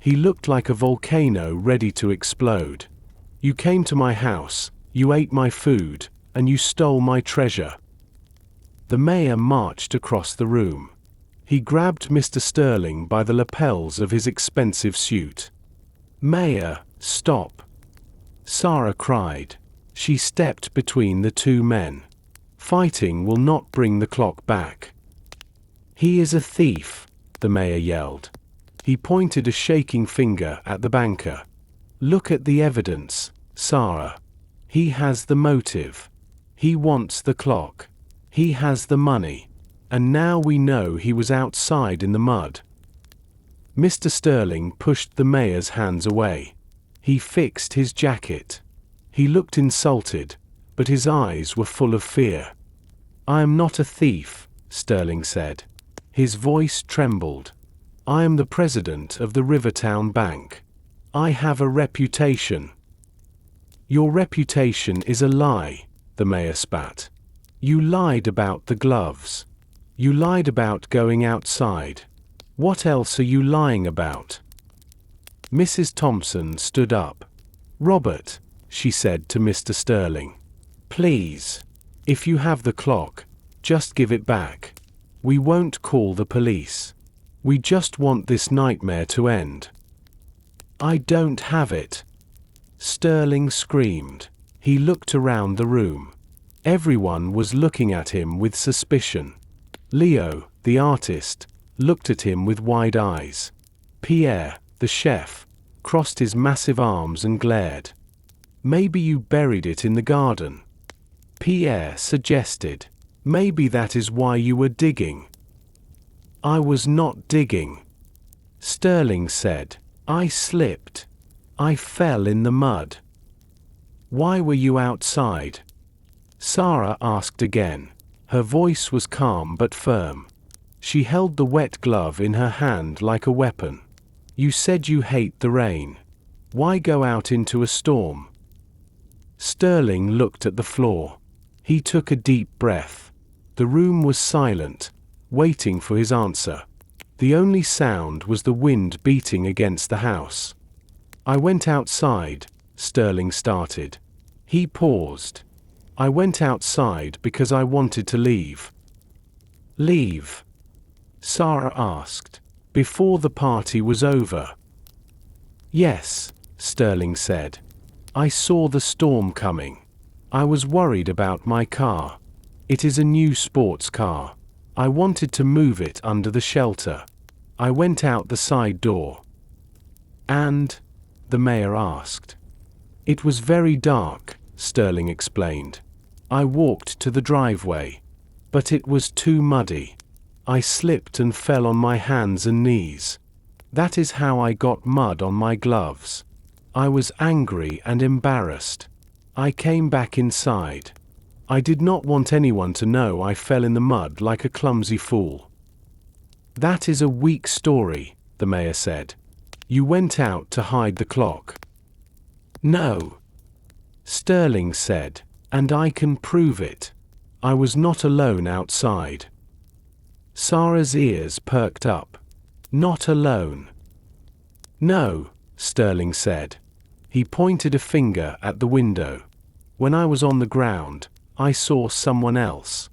He looked like a volcano ready to explode. You came to my house, you ate my food, and you stole my treasure. The mayor marched across the room. He grabbed Mr. Sterling by the lapels of his expensive suit. Mayor, stop! Sara cried. She stepped between the two men. Fighting will not bring the clock back. He is a thief, the mayor yelled. He pointed a shaking finger at the banker. Look at the evidence, Sara. He has the motive. He wants the clock. He has the money. And now we know he was outside in the mud. Mr. Sterling pushed the mayor's hands away. He fixed his jacket. He looked insulted, but his eyes were full of fear. I am not a thief, Sterling said. His voice trembled. I am the president of the Rivertown Bank. I have a reputation. Your reputation is a lie, the mayor spat. You lied about the gloves. You lied about going outside. What else are you lying about? Mrs. Thompson stood up. Robert, she said to Mr. Sterling. Please. If you have the clock, just give it back. We won't call the police. We just want this nightmare to end. I don't have it. Sterling screamed. He looked around the room. Everyone was looking at him with suspicion. Leo, the artist, looked at him with wide eyes. Pierre, the chef, crossed his massive arms and glared. Maybe you buried it in the garden. Pierre suggested. Maybe that is why you were digging. I was not digging. Sterling said. I slipped. I fell in the mud. Why were you outside? Sara asked again. Her voice was calm but firm. She held the wet glove in her hand like a weapon. You said you hate the rain. Why go out into a storm? Sterling looked at the floor. He took a deep breath. The room was silent, waiting for his answer. The only sound was the wind beating against the house. I went outside, Sterling started. He paused. I went outside because I wanted to leave. Leave? Sara asked. Before the party was over. Yes, Sterling said. I saw the storm coming. I was worried about my car. It is a new sports car. I wanted to move it under the shelter. I went out the side door. And? The mayor asked. It was very dark, Sterling explained. I walked to the driveway. But it was too muddy. I slipped and fell on my hands and knees. That is how I got mud on my gloves. I was angry and embarrassed. I came back inside. I did not want anyone to know I fell in the mud like a clumsy fool. That is a weak story, the mayor said. You went out to hide the clock. No, Sterling said, and I can prove it. I was not alone outside. Sara's ears perked up. Not alone. No, Sterling said. He pointed a finger at the window. When I was on the ground, I saw someone else.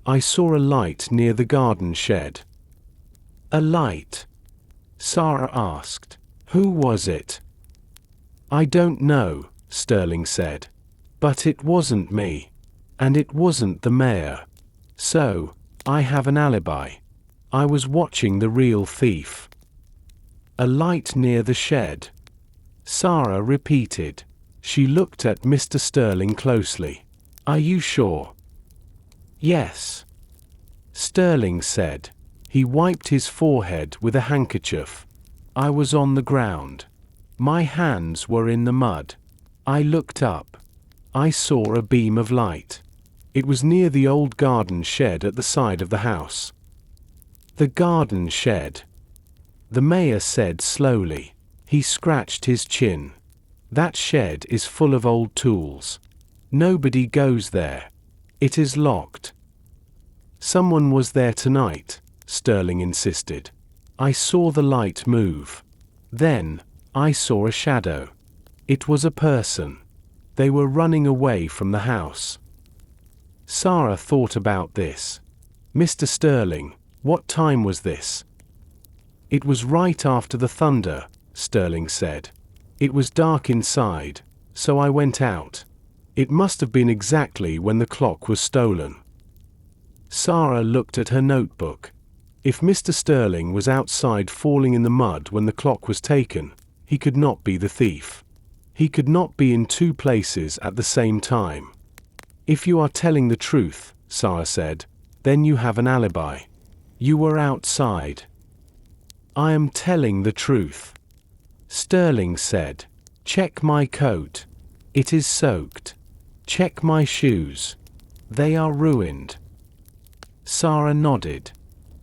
I saw a light near the garden shed. A light? Sara asked. Who was it? I don't know, Sterling said. But it wasn't me. And it wasn't the mayor. So, I have an alibi. I was watching the real thief. A light near the shed. Sara repeated. She looked at Mr. Sterling closely. Are you sure? Yes, Sterling said. He wiped his forehead with a handkerchief. I was on the ground. My hands were in the mud. I looked up. I saw a beam of light. It was near the old garden shed at the side of the house. The garden shed, the mayor said slowly. He scratched his chin. That shed is full of old tools. Nobody goes there. It is locked. Someone was there tonight, Sterling insisted. I saw the light move. Then, I saw a shadow. It was a person. They were running away from the house. Sara thought about this. Mr. Sterling, what time was this? It was right after the thunder, Sterling said. It was dark inside, so I went out. It must have been exactly when the clock was stolen. Sara looked at her notebook. If Mr. Sterling was outside falling in the mud when the clock was taken, he could not be the thief. He could not be in two places at the same time. If you are telling the truth, Sara said, then you have an alibi. You were outside. I am telling the truth. Sterling said. Check my coat. It is soaked. Check my shoes. They are ruined. Sara nodded.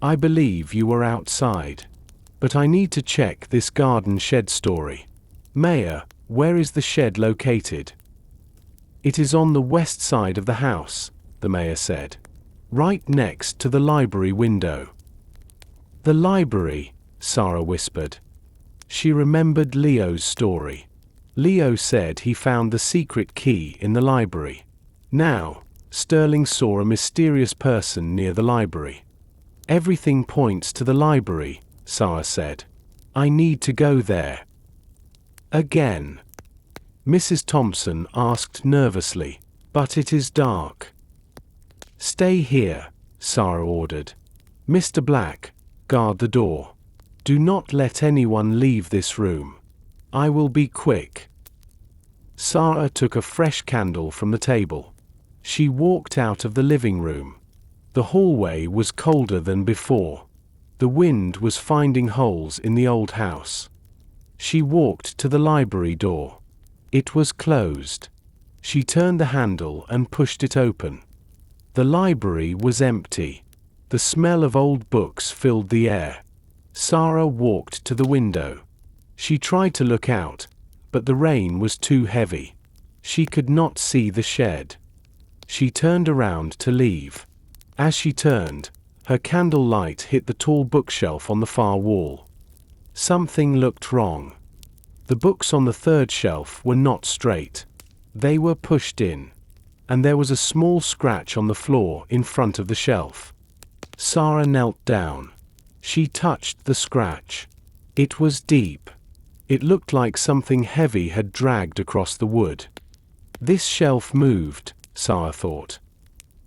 I believe you were outside. But I need to check this garden shed story. Mayor, where is the shed located? It is on the west side of the house, the mayor said. Right next to the library window. The library, Sara whispered. She remembered Leo's story. Leo said he found the secret key in the library. Now, Sterling saw a mysterious person near the library. Everything points to the library, Sara said. I need to go there. Again. Mrs. Thompson asked nervously, but it is dark. Stay here, Sara ordered. Mr. Black, guard the door. Do not let anyone leave this room. I will be quick. Sara took a fresh candle from the table. She walked out of the living room. The hallway was colder than before. The wind was finding holes in the old house. She walked to the library door. It was closed. She turned the handle and pushed it open. The library was empty. The smell of old books filled the air. Sara walked to the window. She tried to look out, but the rain was too heavy. She could not see the shed. She turned around to leave. As she turned, her candle light hit the tall bookshelf on the far wall. Something looked wrong. The books on the third shelf were not straight. They were pushed in. And there was a small scratch on the floor in front of the shelf. Sara knelt down. She touched the scratch. It was deep. It looked like something heavy had dragged across the wood. This shelf moved, Sara thought.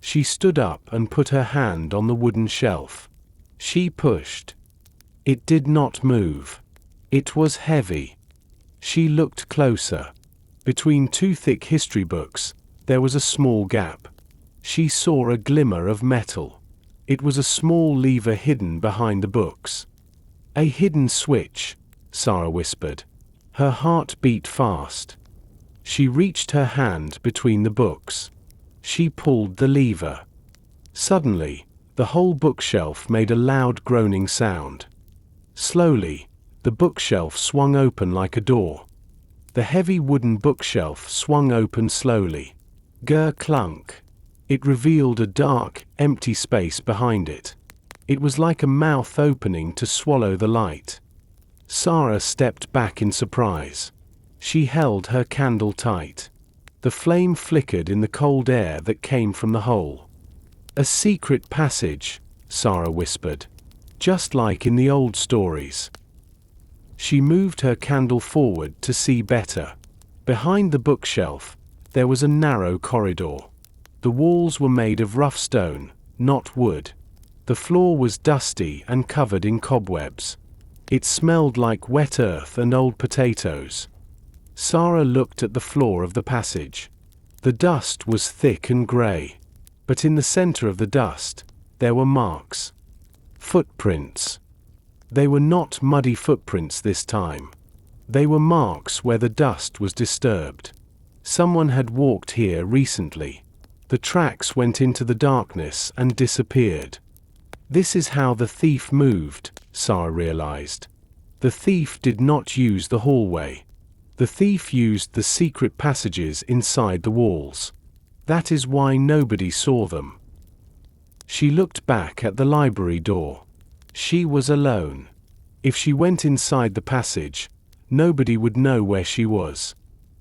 She stood up and put her hand on the wooden shelf. She pushed. It did not move. It was heavy. She looked closer. Between two thick history books, there was a small gap. She saw a glimmer of metal. It was a small lever hidden behind the books. A hidden switch, Sara whispered. Her heart beat fast. She reached her hand between the books. She pulled the lever. Suddenly, the whole bookshelf made a loud groaning sound. Slowly, The bookshelf swung open like a door. The heavy wooden bookshelf swung open slowly. Clunk. It revealed a dark, empty space behind it. It was like a mouth opening to swallow the light. Sara stepped back in surprise. She held her candle tight. The flame flickered in the cold air that came from the hole. "A secret passage," Sara whispered. "Just like in the old stories." She moved her candle forward to see better. Behind the bookshelf, there was a narrow corridor. The walls were made of rough stone, not wood. The floor was dusty and covered in cobwebs. It smelled like wet earth and old potatoes. Sara looked at the floor of the passage. The dust was thick and grey. But in the center of the dust, there were marks. Footprints. They were not muddy footprints this time. They were marks where the dust was disturbed. Someone had walked here recently. The tracks went into the darkness and disappeared. This is how the thief moved, Sara realized. The thief did not use the hallway. The thief used the secret passages inside the walls. That is why nobody saw them. She looked back at the library door. She was alone. If she went inside the passage, nobody would know where she was.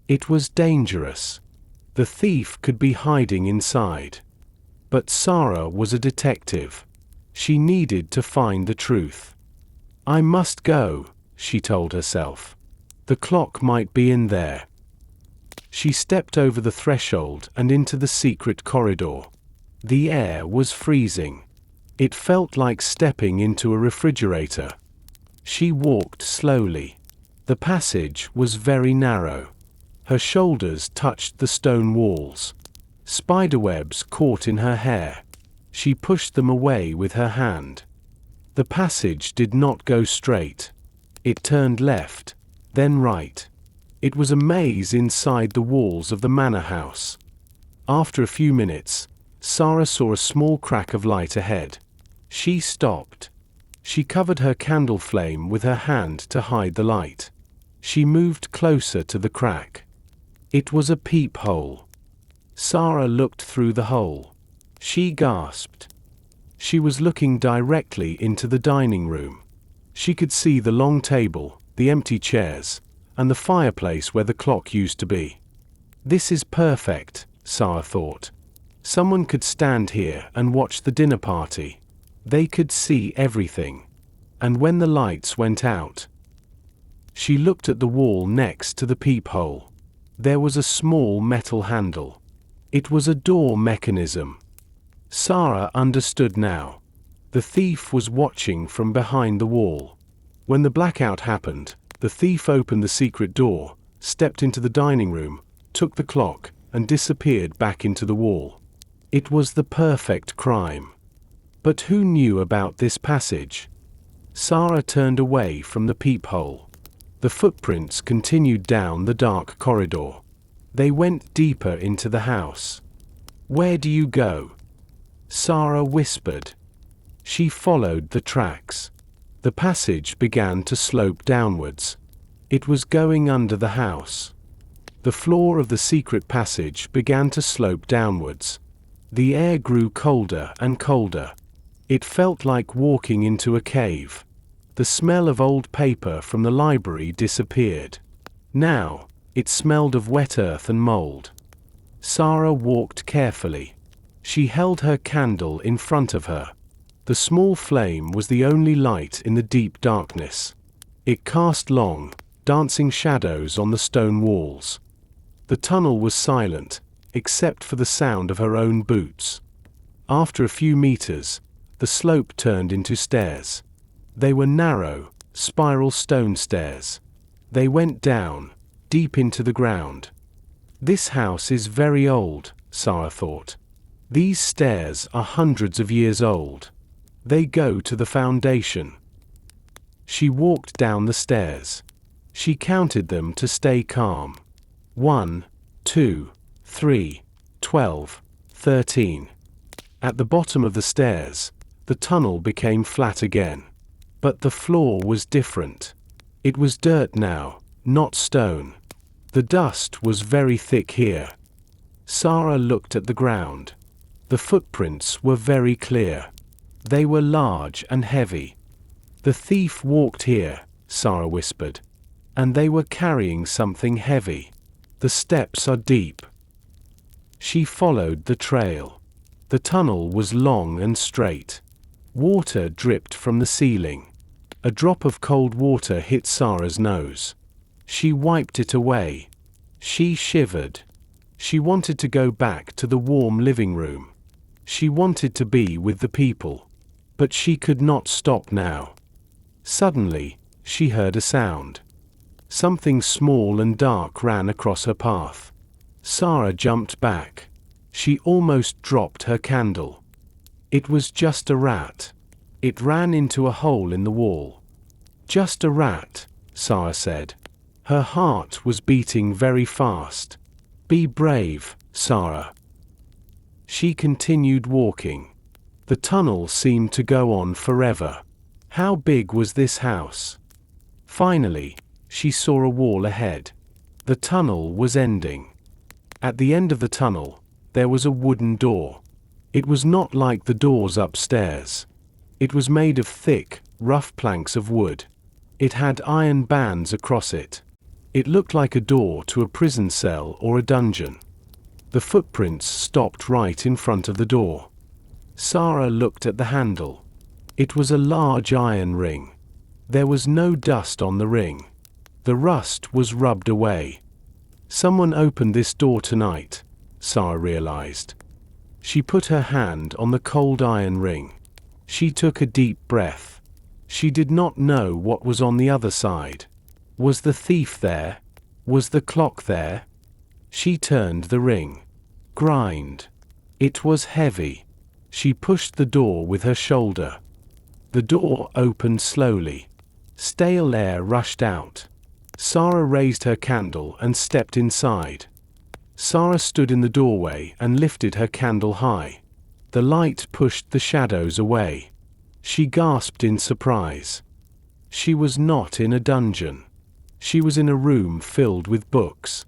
It was dangerous. The thief could be hiding inside. But Sara was a detective. She needed to find the truth. "I must go," she told herself. "The clock might be in there." She stepped over the threshold and into the secret corridor. The air was freezing. It felt like stepping into a refrigerator. She walked slowly. The passage was very narrow. Her shoulders touched the stone walls. Spiderwebs caught in her hair. She pushed them away with her hand. The passage did not go straight. It turned left, then right. It was a maze inside the walls of the manor house. After a few minutes, Sara saw a small crack of light ahead. She stopped. She covered her candle flame with her hand to hide the light. She moved closer to the crack. It was a peephole. Sara looked through the hole. She gasped. She was looking directly into the dining room. She could see the long table, the empty chairs, and the fireplace where the clock used to be. This is perfect, Sara thought. Someone could stand here and watch the dinner party. They could see everything. And when the lights went out, she looked at the wall next to the peephole. There was a small metal handle. It was a door mechanism. Sara understood now. The thief was watching from behind the wall. When the blackout happened, the thief opened the secret door, stepped into the dining room, took the clock, and disappeared back into the wall. It was the perfect crime. But who knew about this passage? Sara turned away from the peephole. The footprints continued down the dark corridor. They went deeper into the house. "Where do you go?" Sara whispered. She followed the tracks. The passage began to slope downwards. It was going under the house. The floor of the secret passage began to slope downwards. The air grew colder and colder. It felt like walking into a cave. The smell of old paper from the library disappeared. Now, it smelled of wet earth and mold. Sara walked carefully. She held her candle in front of her. The small flame was the only light in the deep darkness. It cast long, dancing shadows on the stone walls. The tunnel was silent, except for the sound of her own boots. After a few meters, the slope turned into stairs. They were narrow, spiral stone stairs. They went down, deep into the ground. This house is very old, Sara thought. These stairs are hundreds of years old. They go to the foundation. She walked down the stairs. She counted them to stay calm. 1, 2, 3, 12, 13. At the bottom of the stairs, the tunnel became flat again. But the floor was different. It was dirt now, not stone. The dust was very thick here. Sara looked at the ground. The footprints were very clear. They were large and heavy. The thief walked here, Sara whispered. And they were carrying something heavy. The steps are deep. She followed the trail. The tunnel was long and straight. Water dripped from the ceiling. A drop of cold water hit Sara's nose. She wiped it away. She shivered. She wanted to go back to the warm living room. She wanted to be with the people. But she could not stop now. Suddenly, she heard a sound. Something small and dark ran across her path. Sara jumped back. She almost dropped her candle. It was just a rat. It ran into a hole in the wall. Just a rat, Sara said. Her heart was beating very fast. Be brave, Sara. She continued walking. The tunnel seemed to go on forever. How big was this house? Finally, she saw a wall ahead. The tunnel was ending. At the end of the tunnel, there was a wooden door. It was not like the doors upstairs. It was made of thick, rough planks of wood. It had iron bands across it. It looked like a door to a prison cell or a dungeon. The footprints stopped right in front of the door. Sara looked at the handle. It was a large iron ring. There was no dust on the ring. The rust was rubbed away. Someone opened this door tonight, Sara realized. She put her hand on the cold iron ring. She took a deep breath. She did not know what was on the other side. Was the thief there? Was the clock there? She turned the ring. Grind. It was heavy. She pushed the door with her shoulder. The door opened slowly. Stale air rushed out. Sara raised her candle and stepped inside. Sara stood in the doorway and lifted her candle high. The light pushed the shadows away. She gasped in surprise. She was not in a dungeon. She was in a room filled with books.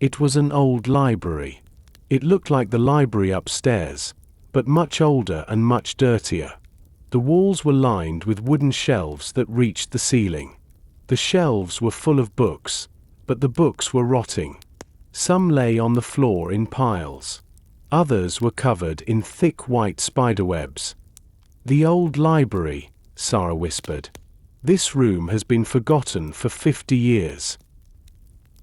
It was an old library. It looked like the library upstairs, but much older and much dirtier. The walls were lined with wooden shelves that reached the ceiling. The shelves were full of books, but the books were rotting. Some lay on the floor in piles. Others were covered in thick white spiderwebs. The old library, Sara whispered. This room has been forgotten for 50 years.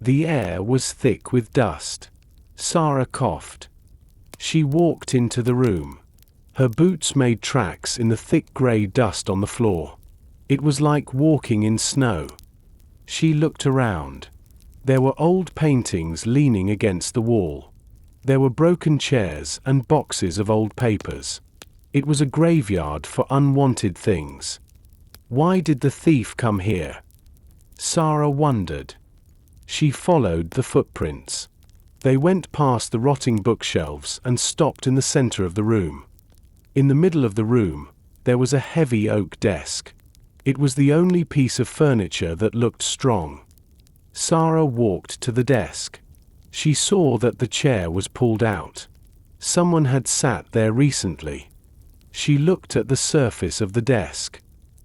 The air was thick with dust. Sara coughed. She walked into the room. Her boots made tracks in the thick grey dust on the floor. It was like walking in snow. She looked around. There were old paintings leaning against the wall. There were broken chairs and boxes of old papers. It was a graveyard for unwanted things. Why did the thief come here? Sara wondered. She followed the footprints. They went past the rotting bookshelves and stopped in the center of the room. In the middle of the room, there was a heavy oak desk. It was the only piece of furniture that looked strong. Sara walked to the desk. She saw that the chair was pulled out. Someone had sat there recently. She looked at the surface of the desk.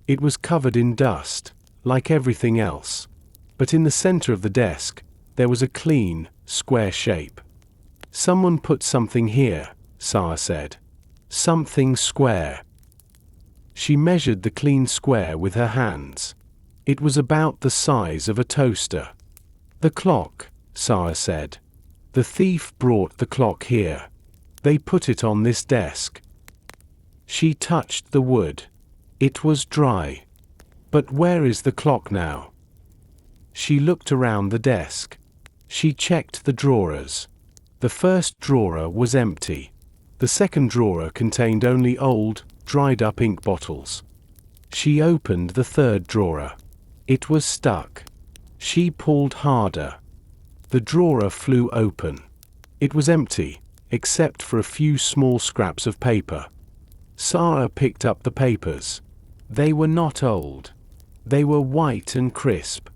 It was covered in dust, like everything else. But in the center of the desk, there was a clean, square shape. Someone put something here, Sara said. Something square. She measured the clean square with her hands. It was about the size of a toaster. The clock, Sara said. The thief brought the clock here. They put it on this desk. She touched the wood. It was dry. But where is the clock now? She looked around the desk. She checked the drawers. The first drawer was empty. The second drawer contained only old, dried-up ink bottles. She opened the third drawer. It was stuck. She pulled harder. The drawer flew open. It was empty, except for a few small scraps of paper. Sara picked up the papers. They were not old. They were white and crisp.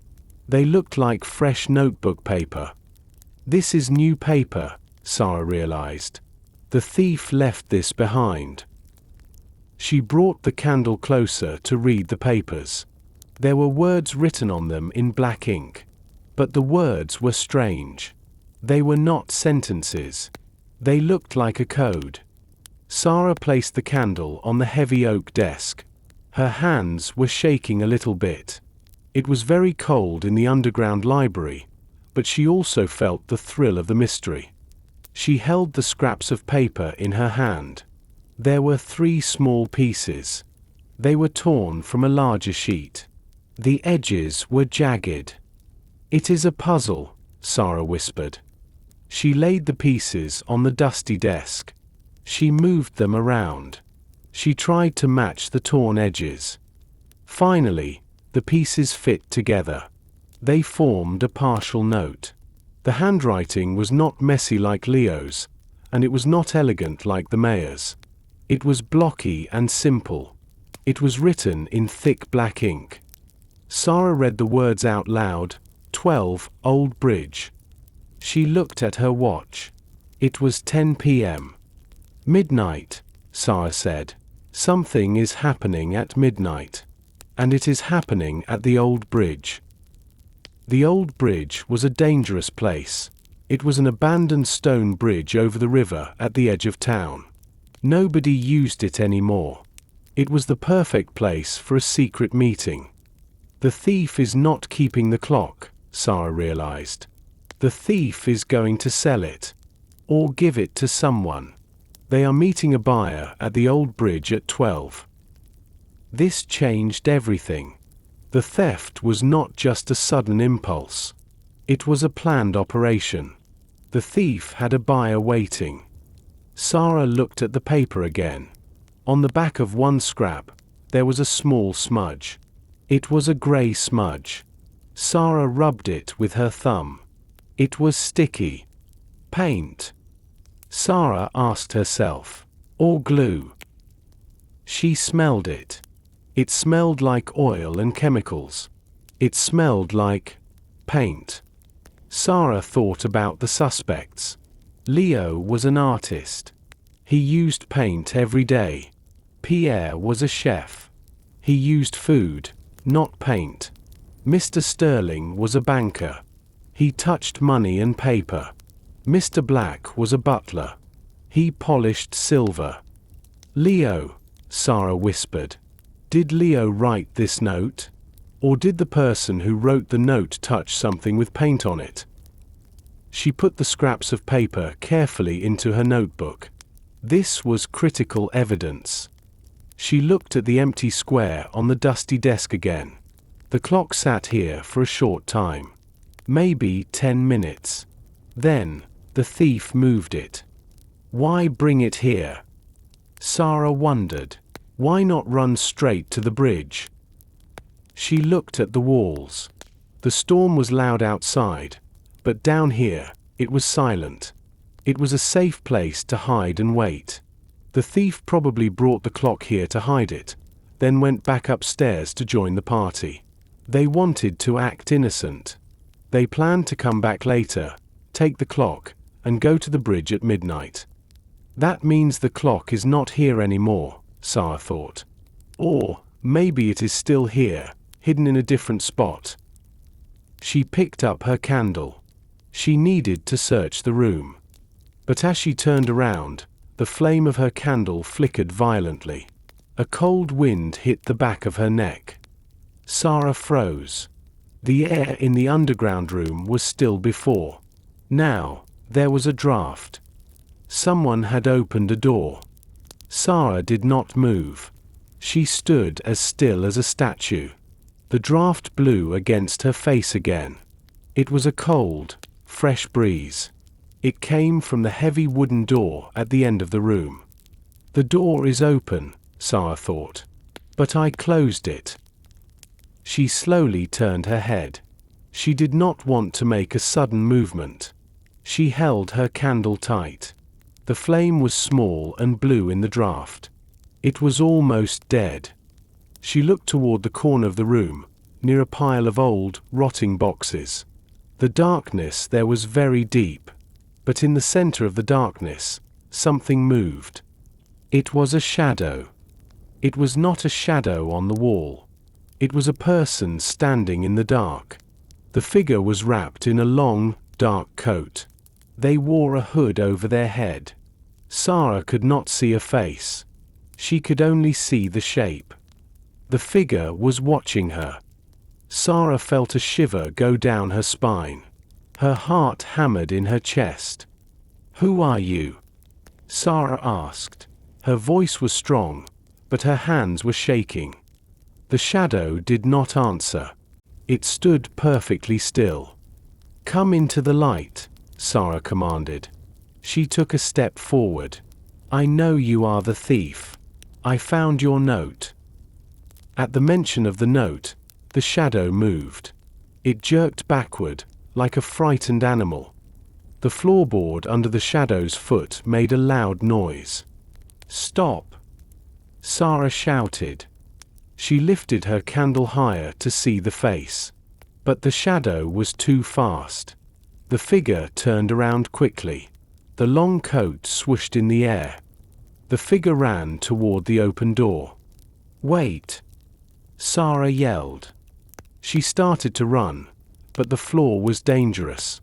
They looked like fresh notebook paper. This is new paper, Sara realized. The thief left this behind. She brought the candle closer to read the papers. There were words written on them in black ink. But the words were strange. They were not sentences. They looked like a code. Sara placed the candle on the heavy oak desk. Her hands were shaking a little bit. It was very cold in the underground library, but she also felt the thrill of the mystery. She held the scraps of paper in her hand. There were 3 small pieces. They were torn from a larger sheet. The edges were jagged. "It is a puzzle," Sara whispered. She laid the pieces on the dusty desk. She moved them around. She tried to match the torn edges. Finally, the pieces fit together. They formed a partial note. The handwriting was not messy like Leo's, and it was not elegant like the mayor's. It was blocky and simple. It was written in thick black ink. Sara read the words out loud. 12, Old Bridge. She looked at her watch. It was 10 p.m. "Midnight," Sara said. "Something is happening at midnight. And it is happening at the old bridge." The old bridge was a dangerous place. It was an abandoned stone bridge over the river at the edge of town. Nobody used it anymore. It was the perfect place for a secret meeting. The thief is not keeping the clock, Sara realized. The thief is going to sell it. Or give it to someone. They are meeting a buyer at the old bridge at 12. This changed everything. The theft was not just a sudden impulse. It was a planned operation. The thief had a buyer waiting. Sara looked at the paper again. On the back of one scrap, there was a small smudge. It was a gray smudge. Sara rubbed it with her thumb. It was sticky. Paint. Sara asked herself. Or glue. She smelled it. It smelled like oil and chemicals. It smelled like paint. Sara thought about the suspects. Leo was an artist. He used paint every day. Pierre was a chef. He used food, not paint. Mr. Sterling was a banker. He touched money and paper. Mr. Black was a butler. He polished silver. Leo, Sara whispered. Did Leo write this note? Or did the person who wrote the note touch something with paint on it? She put the scraps of paper carefully into her notebook. This was critical evidence. She looked at the empty square on the dusty desk again. The clock sat here for a short time. Maybe 10 minutes. Then, the thief moved it. Why bring it here? Sara wondered. Why not run straight to the bridge? She looked at the walls. The storm was loud outside, but down here, it was silent. It was a safe place to hide and wait. The thief probably brought the clock here to hide it, then went back upstairs to join the party. They wanted to act innocent. They planned to come back later, take the clock, and go to the bridge at midnight. That means the clock is not here anymore, Sara thought. Or, maybe it is still here, hidden in a different spot. She picked up her candle. She needed to search the room. But as she turned around, the flame of her candle flickered violently. A cold wind hit the back of her neck. Sara froze. The air in the underground room was still before. Now, there was a draft. Someone had opened a door. Sara did not move. She stood as still as a statue. The draft blew against her face again. It was a cold, fresh breeze. It came from the heavy wooden door at the end of the room. The door is open, Sara thought. But I closed it. She slowly turned her head. She did not want to make a sudden movement. She held her candle tight. The flame was small and blue in the draft. It was almost dead. She looked toward the corner of the room, near a pile of old, rotting boxes. The darkness there was very deep, but in the center of the darkness, something moved. It was a shadow. It was not a shadow on the wall. It was a person standing in the dark. The figure was wrapped in a long, dark coat. They wore a hood over their head. Sara could not see a face. She could only see the shape. The figure was watching her. Sara felt a shiver go down her spine. Her heart hammered in her chest. "Who are you?" Sara asked. Her voice was strong, but her hands were shaking. The shadow did not answer. It stood perfectly still. "Come into the light," Sara commanded. She took a step forward. "I know you are the thief. I found your note." At the mention of the note, the shadow moved. It jerked backward, like a frightened animal. The floorboard under the shadow's foot made a loud noise. "Stop!" Sara shouted. She lifted her candle higher to see the face. But the shadow was too fast. The figure turned around quickly. The long coat swooshed in the air. The figure ran toward the open door. "Wait!" Sara yelled. She started to run, but the floor was dangerous.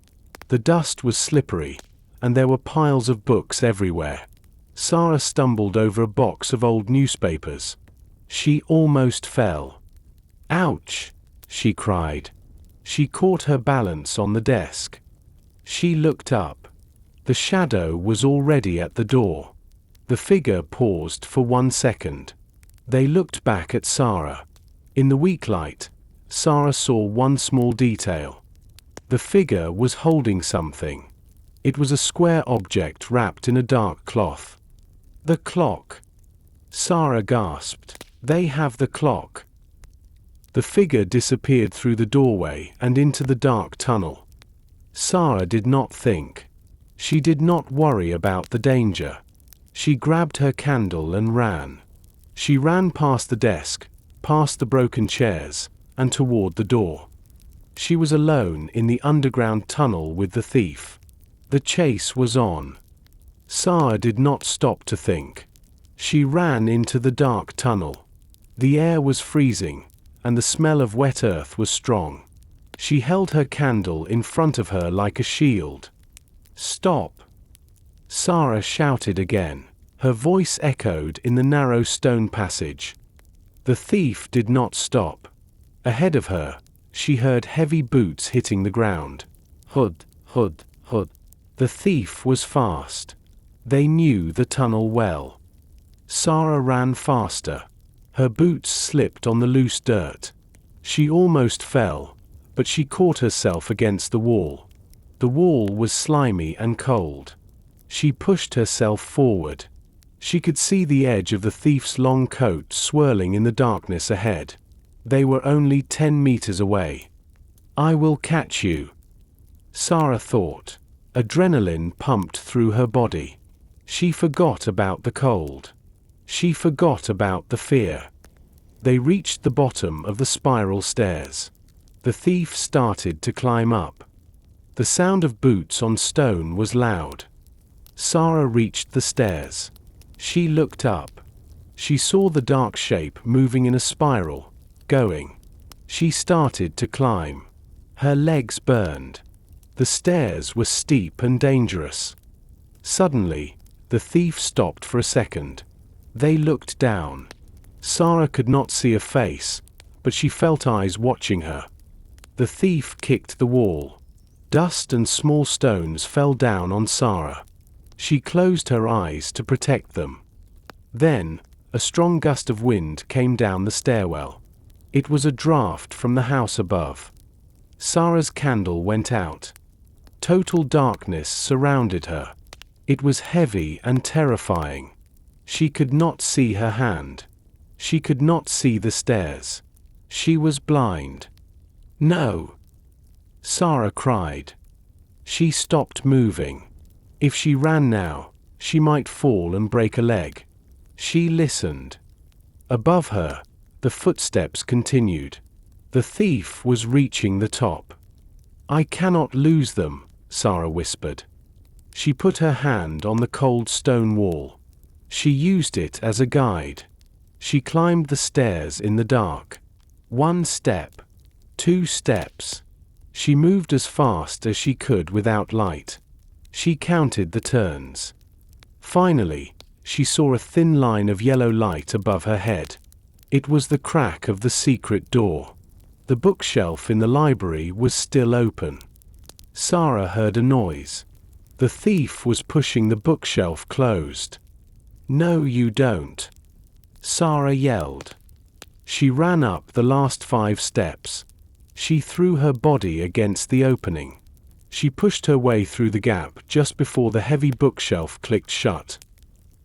The dust was slippery, and there were piles of books everywhere. Sara stumbled over a box of old newspapers. She almost fell. "Ouch!" she cried. She caught her balance on the desk. She looked up. The shadow was already at the door. The figure paused for 1 second. They looked back at Sara. In the weak light, Sara saw one small detail. The figure was holding something. It was a square object wrapped in a dark cloth. "The clock!" Sara gasped. "They have the clock!" The figure disappeared through the doorway and into the dark tunnel. Sara did not think. She did not worry about the danger. She grabbed her candle and ran. She ran past the desk, past the broken chairs, and toward the door. She was alone in the underground tunnel with the thief. The chase was on. Sara did not stop to think. She ran into the dark tunnel. The air was freezing, and the smell of wet earth was strong. She held her candle in front of her like a shield. "Stop!" Sara shouted again. Her voice echoed in the narrow stone passage. The thief did not stop. Ahead of her, she heard heavy boots hitting the ground. Hud, hud, hud. The thief was fast. They knew the tunnel well. Sara ran faster. Her boots slipped on the loose dirt. She almost fell, but she caught herself against the wall. The wall was slimy and cold. She pushed herself forward. She could see the edge of the thief's long coat swirling in the darkness ahead. They were only 10 meters away. "I will catch you," Sara thought. Adrenaline pumped through her body. She forgot about the cold. She forgot about the fear. They reached the bottom of the spiral stairs. The thief started to climb up. The sound of boots on stone was loud. Sara reached the stairs. She looked up. She saw the dark shape moving in a spiral, going. She started to climb. Her legs burned. The stairs were steep and dangerous. Suddenly, the thief stopped for a second. They looked down. Sara could not see a face, but she felt eyes watching her. The thief kicked the wall. Dust and small stones fell down on Sara. She closed her eyes to protect them. Then, a strong gust of wind came down the stairwell. It was a draft from the house above. Sara's candle went out. Total darkness surrounded her. It was heavy and terrifying. She could not see her hand. She could not see the stairs. She was blind. "No!" Sara cried. She stopped moving. If she ran now, she might fall and break a leg. She listened. Above her, the footsteps continued. The thief was reaching the top. "I cannot lose them," Sara whispered. She put her hand on the cold stone wall. She used it as a guide. She climbed the stairs in the dark. 1 step. 2 steps. She moved as fast as she could without light. She counted the turns. Finally, she saw a thin line of yellow light above her head. It was the crack of the secret door. The bookshelf in the library was still open. Sara heard a noise. The thief was pushing the bookshelf closed. "No, you don't," Sara yelled. She ran up the last 5 steps. She threw her body against the opening. She pushed her way through the gap just before the heavy bookshelf clicked shut.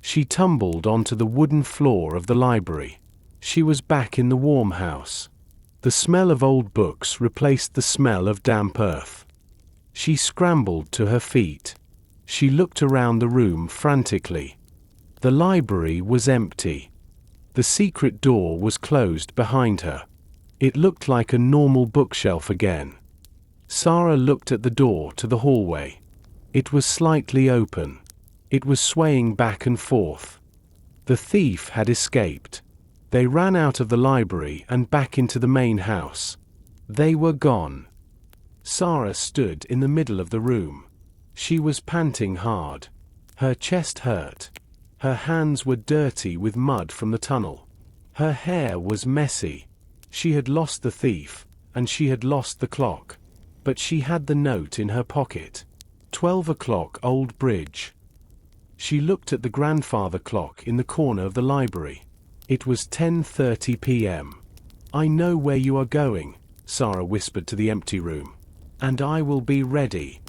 She tumbled onto the wooden floor of the library. She was back in the warm house. The smell of old books replaced the smell of damp earth. She scrambled to her feet. She looked around the room frantically. The library was empty. The secret door was closed behind her. It looked like a normal bookshelf again. Sara looked at the door to the hallway. It was slightly open. It was swaying back and forth. The thief had escaped. They ran out of the library and back into the main house. They were gone. Sara stood in the middle of the room. She was panting hard. Her chest hurt. Her hands were dirty with mud from the tunnel. Her hair was messy. She had lost the thief, and she had lost the clock. But she had the note in her pocket. 12 o'clock Old Bridge. She looked at the grandfather clock in the corner of the library. It was 10:30 p.m. "I know where you are going," Sara whispered to the empty room. "And I will be ready."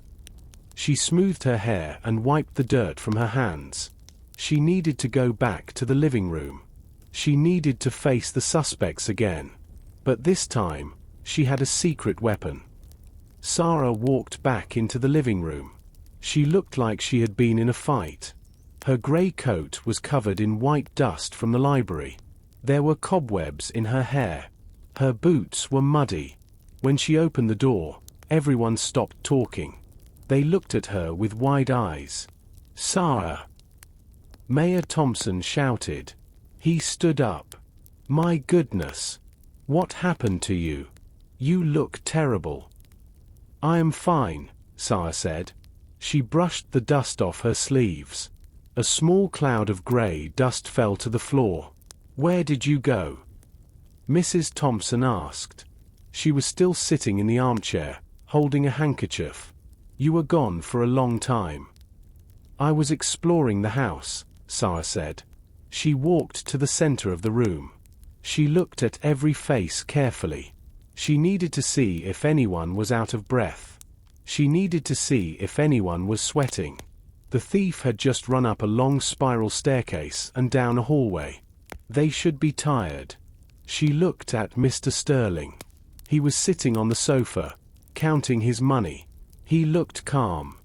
She smoothed her hair and wiped the dirt from her hands. She needed to go back to the living room. She needed to face the suspects again. But this time, she had a secret weapon. Sara walked back into the living room. She looked like she had been in a fight. Her grey coat was covered in white dust from the library. There were cobwebs in her hair. Her boots were muddy. When she opened the door, everyone stopped talking. They looked at her with wide eyes. "Sara!" Mayor Thompson shouted. He stood up. "My goodness! What happened to you? You look terrible." "I am fine," Sara said. She brushed the dust off her sleeves. A small cloud of grey dust fell to the floor. "Where did you go?" Mrs. Thompson asked. She was still sitting in the armchair, holding a handkerchief. "You were gone for a long time." "I was exploring the house," Sara said. She walked to the center of the room. She looked at every face carefully. She needed to see if anyone was out of breath. She needed to see if anyone was sweating. The thief had just run up a long spiral staircase and down a hallway. They should be tired. She looked at Mr. Sterling. He was sitting on the sofa, counting his money. He looked calm.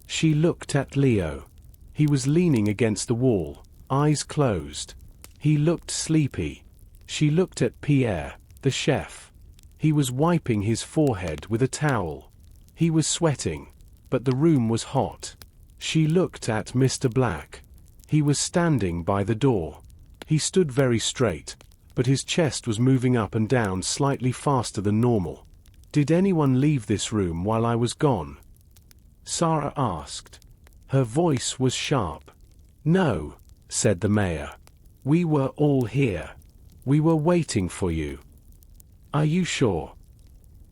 She looked at Leo. He was leaning against the wall, eyes closed. He looked sleepy. She looked at Pierre, the chef. He was wiping his forehead with a towel. He was sweating, but the room was hot. She looked at Mr. Black. He was standing by the door. He stood very straight, but his chest was moving up and down slightly faster than normal. "Did anyone leave this room while I was gone?" Sara asked. Her voice was sharp. "No," said the mayor. "We were all here. We were waiting for you." "Are you sure?"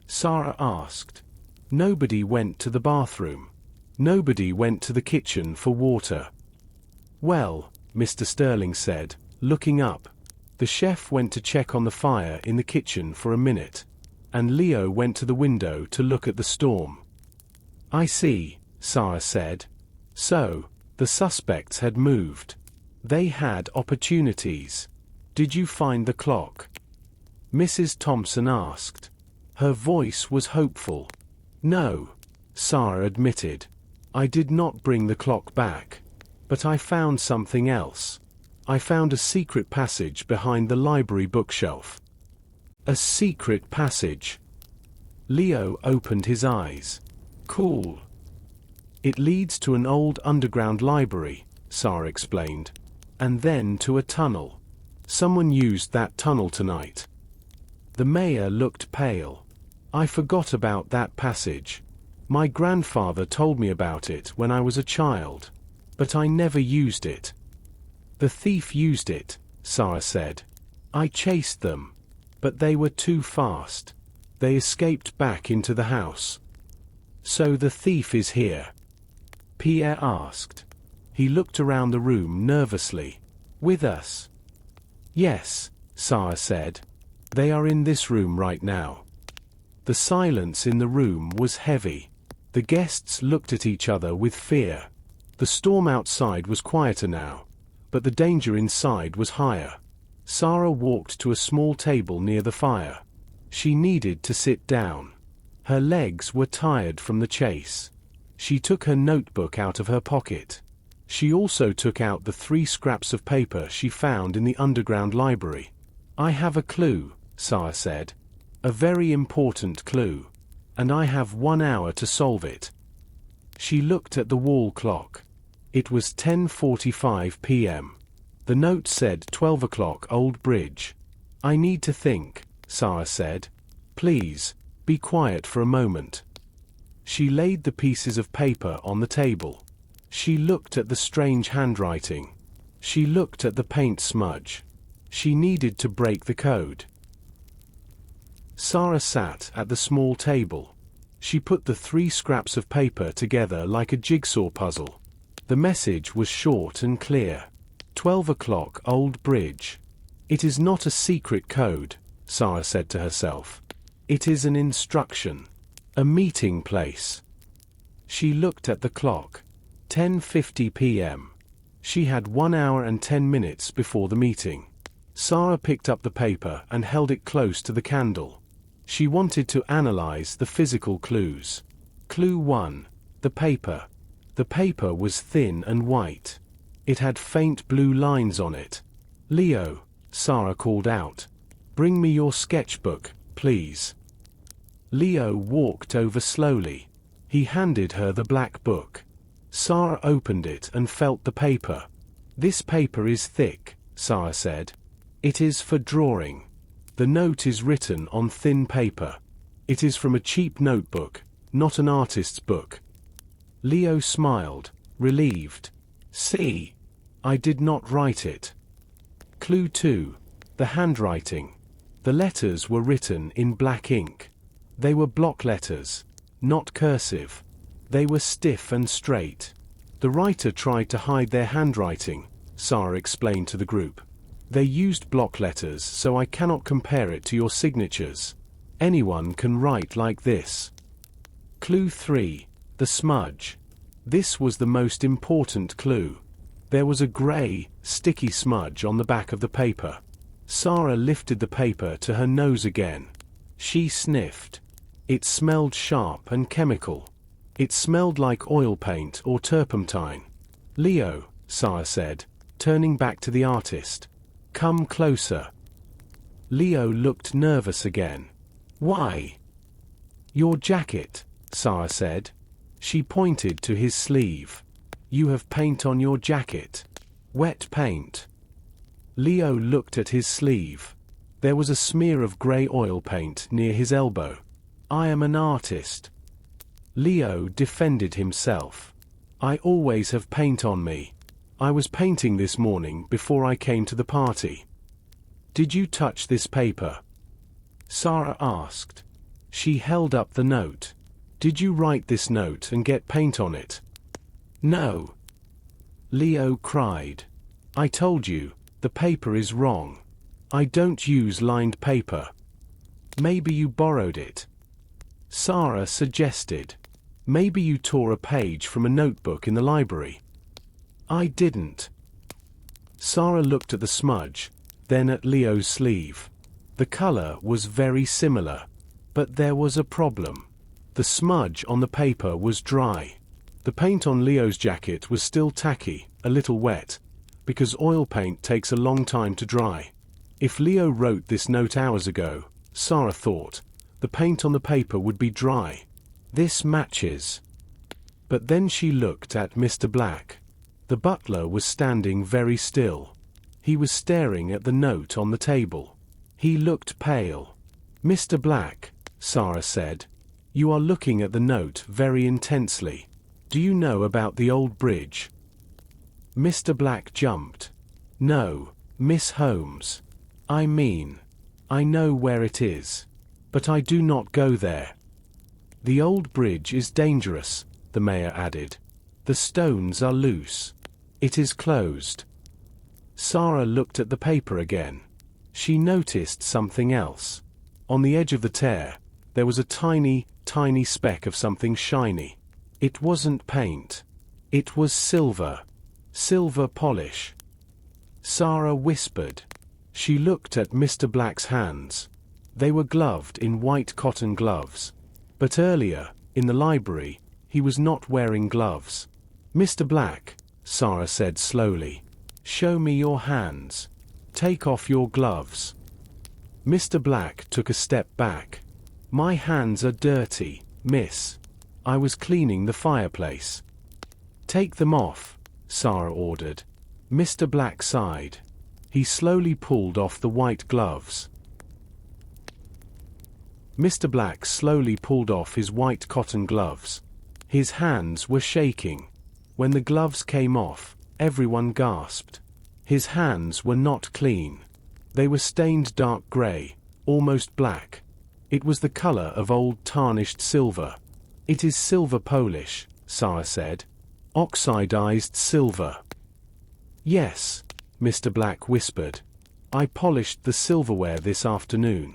Sara asked. Nobody went to the bathroom. Nobody went to the kitchen for water. "Well," Mr. Sterling said, looking up. "The chef went to check on the fire in the kitchen for a minute. And Leo went to the window to look at the storm." "I see," Sara said. "So, the suspects had moved. They had opportunities. Did you find the clock?" Mrs. Thompson asked. Her voice was hopeful. "No," Sara admitted. "I did not bring the clock back. But I found something else. I found a secret passage behind the library bookshelf." A secret passage. Leo opened his eyes. Cool. It leads to an old underground library, Sara explained. And then to a tunnel. Someone used that tunnel tonight. The mayor looked pale. I forgot about that passage. My grandfather told me about it when I was a child. But I never used it. The thief used it, Sara said. I chased them. But they were too fast. They escaped back into the house. So the thief is here? Pierre asked. He looked around the room nervously. With us? Yes, Sara said. They are in this room right now. The silence in the room was heavy. The guests looked at each other with fear. The storm outside was quieter now, but the danger inside was higher. Sara walked to a small table near the fire. She needed to sit down. Her legs were tired from the chase. She took her notebook out of her pocket. She also took out the 3 scraps of paper she found in the underground library. I have a clue, Sara said. A very important clue. And I have 1 hour to solve it. She looked at the wall clock. It was 10:45 p.m. The note said 12 o'clock Old Bridge. I need to think, Sara said. Please, be quiet for a moment. She laid the pieces of paper on the table. She looked at the strange handwriting. She looked at the paint smudge. She needed to break the code. Sara sat at the small table. She put the 3 scraps of paper together like a jigsaw puzzle. The message was short and clear. 12 o'clock Old Bridge. It is not a secret code, Sara said to herself. It is an instruction. A meeting place. She looked at the clock. 10:50 p.m. She had 1 hour and 10 minutes before the meeting. Sara picked up the paper and held it close to the candle. She wanted to analyze the physical clues. Clue 1. The paper. The paper was thin and white. It had faint blue lines on it. Leo, Sara called out. Bring me your sketchbook, please. Leo walked over slowly. He handed her the black book. Sara opened it and felt the paper. This paper is thick, Sara said. It is for drawing. The note is written on thin paper. It is from a cheap notebook, not an artist's book. Leo smiled, relieved. See? I did not write it. Clue 2. The handwriting. The letters were written in black ink. They were block letters, not cursive. They were stiff and straight. The writer tried to hide their handwriting, Sara explained to the group. They used block letters, so I cannot compare it to your signatures. Anyone can write like this. Clue 3. The smudge. This was the most important clue. There was a grey, sticky smudge on the back of the paper. Sara lifted the paper to her nose again. She sniffed. It smelled sharp and chemical. It smelled like oil paint or turpentine. Leo, Sara said, turning back to the artist. Come closer. Leo looked nervous again. Why? Your jacket, Sara said. She pointed to his sleeve. You have paint on your jacket. Wet paint. Leo looked at his sleeve. There was a smear of grey oil paint near his elbow. I am an artist. Leo defended himself. I always have paint on me. I was painting this morning before I came to the party. Did you touch this paper? Sara asked. She held up the note. Did you write this note and get paint on it? No. Leo cried. I told you, the paper is wrong. I don't use lined paper. Maybe you borrowed it. Sara suggested. Maybe you tore a page from a notebook in the library. I didn't. Sara looked at the smudge, then at Leo's sleeve. The color was very similar. But there was a problem. The smudge on the paper was dry. The paint on Leo's jacket was still tacky, a little wet, because oil paint takes a long time to dry. If Leo wrote this note hours ago, Sara thought. The paint on the paper would be dry. This matches. But then she looked at Mr. Black. The butler was standing very still. He was staring at the note on the table. He looked pale. "Mr. Black," Sara said, "you are looking at the note very intensely. Do you know about the old bridge?" Mr. Black jumped. "No, Miss Holmes. I mean, I know where it is. But I do not go there." "The old bridge is dangerous," the mayor added. "The stones are loose. It is closed." Sara looked at the paper again. She noticed something else. On the edge of the tear, there was a tiny, tiny speck of something shiny. It wasn't paint. It was silver. Silver polish. Sara whispered. She looked at Mr. Black's hands. They were gloved in white cotton gloves. But earlier, in the library, he was not wearing gloves. "Mr. Black," Sara said slowly, "show me your hands. Take off your gloves." Mr. Black took a step back. "My hands are dirty, miss. I was cleaning the fireplace." "Take them off," Sara ordered. Mr. Black sighed. He slowly pulled off the white gloves. Mr. Black slowly pulled off his white cotton gloves. His hands were shaking. When the gloves came off, everyone gasped. His hands were not clean. They were stained dark gray, almost black. It was the color of old tarnished silver. "It is silver polish," Sara said. "Oxidized silver." "Yes," Mr. Black whispered. "I polished the silverware this afternoon.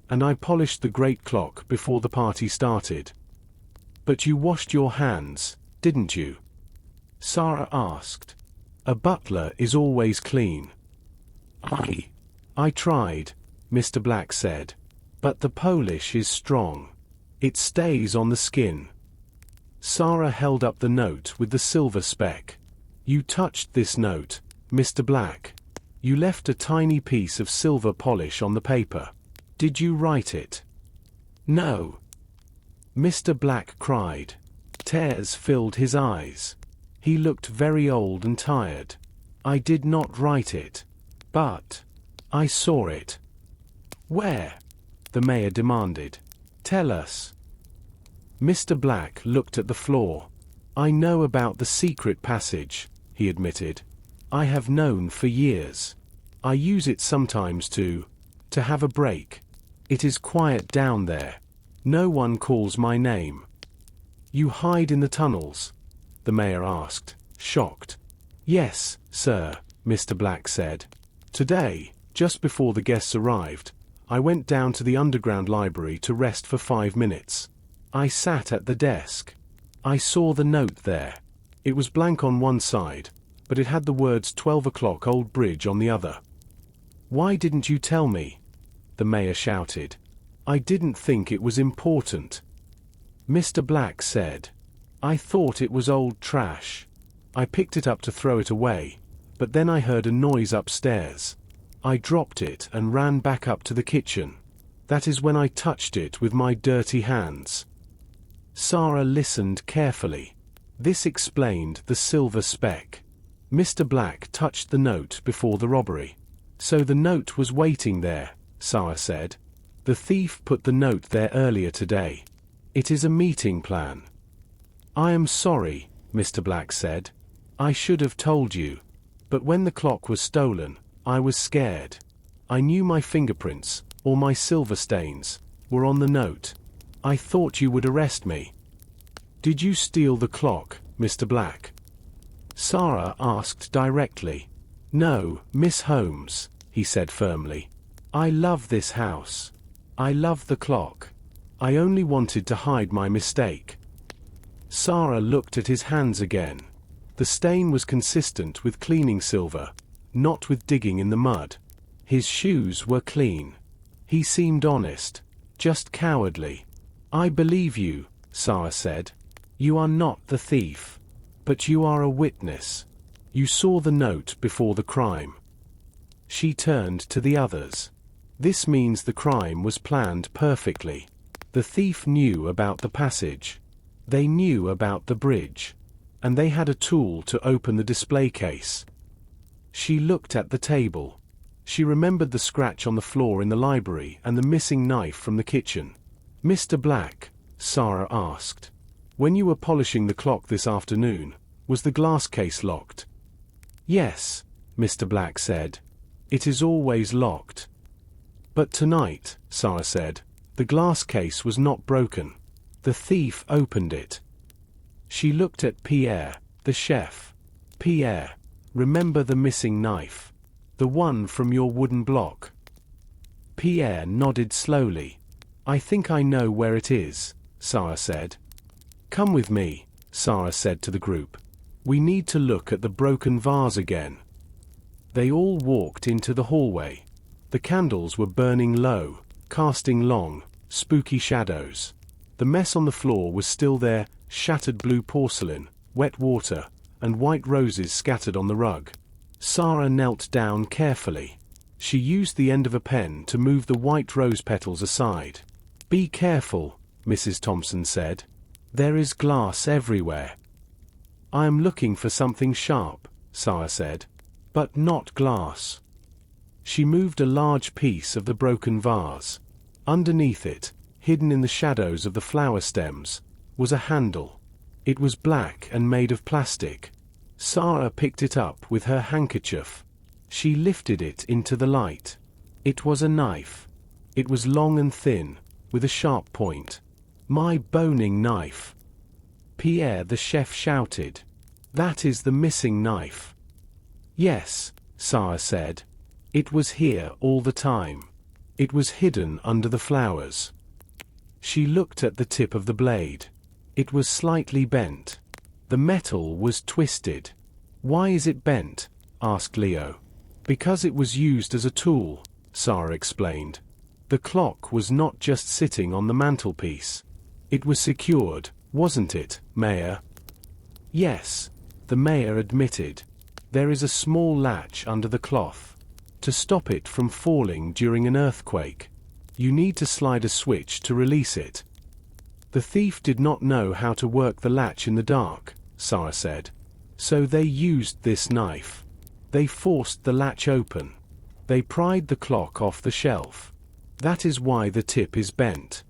And I polished the great clock before the party started." "But you washed your hands, didn't you?" Sara asked. "A butler is always clean." I tried," Mr. Black said. "But the polish is strong. It stays on the skin." Sara held up the note with the silver speck. "You touched this note, Mr. Black. You left a tiny piece of silver polish on the paper. Did you write it?" "No." Mr. Black cried. Tears filled his eyes. He looked very old and tired. "I did not write it. But I saw it." "Where?" the mayor demanded. "Tell us." Mr. Black looked at the floor. "I know about the secret passage," he admitted. "I have known for years. I use it sometimes to have a break. It is quiet down there. No one calls my name." "You hide in the tunnels?" the mayor asked, shocked. "Yes, sir," Mr. Black said. "Today, just before the guests arrived, I went down to the underground library to rest for 5 minutes. I sat at the desk. I saw the note there. It was blank on one side, but it had the words 12 o'clock Old Bridge on the other." "Why didn't you tell me?" the mayor shouted. "I didn't think it was important." Mr. Black said. "I thought it was old trash. I picked it up to throw it away, but then I heard a noise upstairs. I dropped it and ran back up to the kitchen. That is when I touched it with my dirty hands." Sara listened carefully. This explained the silver speck. Mr. Black touched the note before the robbery. "So the note was waiting there," Sara said. "The thief put the note there earlier today. It is a meeting plan." "I am sorry," Mr. Black said. "I should have told you. But when the clock was stolen, I was scared. I knew my fingerprints, or my silver stains, were on the note. I thought you would arrest me." "Did you steal the clock, Mr. Black?" Sara asked directly. "No, Miss Holmes," he said firmly. "I love this house. I love the clock. I only wanted to hide my mistake." Sara looked at his hands again. The stain was consistent with cleaning silver, not with digging in the mud. His shoes were clean. He seemed honest, just cowardly. "I believe you," Sara said. "You are not the thief. But you are a witness. You saw the note before the crime." She turned to the others. This means the crime was planned perfectly. The thief knew about the passage. They knew about the bridge. And they had a tool to open the display case. She looked at the table. She remembered the scratch on the floor in the library and the missing knife from the kitchen. "Mr. Black," Sara asked, "when you were polishing the clock this afternoon, was the glass case locked?" "Yes," Mr. Black said. "It is always locked." "But tonight," Sara said, "the glass case was not broken. The thief opened it." She looked at Pierre, the chef. "Pierre, remember the missing knife? The one from your wooden block?" Pierre nodded slowly. "I think I know where it is," Sara said. "Come with me," Sara said to the group. "We need to look at the broken vase again." They all walked into the hallway. The candles were burning low, casting long, spooky shadows. The mess on the floor was still there, shattered blue porcelain, wet water, and white roses scattered on the rug. Sara knelt down carefully. She used the end of a pen to move the white rose petals aside. "Be careful," Mrs. Thompson said. "There is glass everywhere." "I am looking for something sharp," Sara said. "But not glass." She moved a large piece of the broken vase. Underneath it, hidden in the shadows of the flower stems, was a handle. It was black and made of plastic. Sara picked it up with her handkerchief. She lifted it into the light. It was a knife. It was long and thin, with a sharp point. "My boning knife!" Pierre the chef shouted. "That is the missing knife." "Yes," Sara said. "It was here all the time. It was hidden under the flowers." She looked at the tip of the blade. It was slightly bent. The metal was twisted. "Why is it bent?" asked Leo. "Because it was used as a tool," Sara explained. "The clock was not just sitting on the mantelpiece. It was secured, wasn't it, Mayor?" "Yes," the mayor admitted. "There is a small latch under the cloth. To stop it from falling during an earthquake, you need to slide a switch to release it." "The thief did not know how to work the latch in the dark," Sara said. "So they used this knife. They forced the latch open. They pried the clock off the shelf. That is why the tip is bent."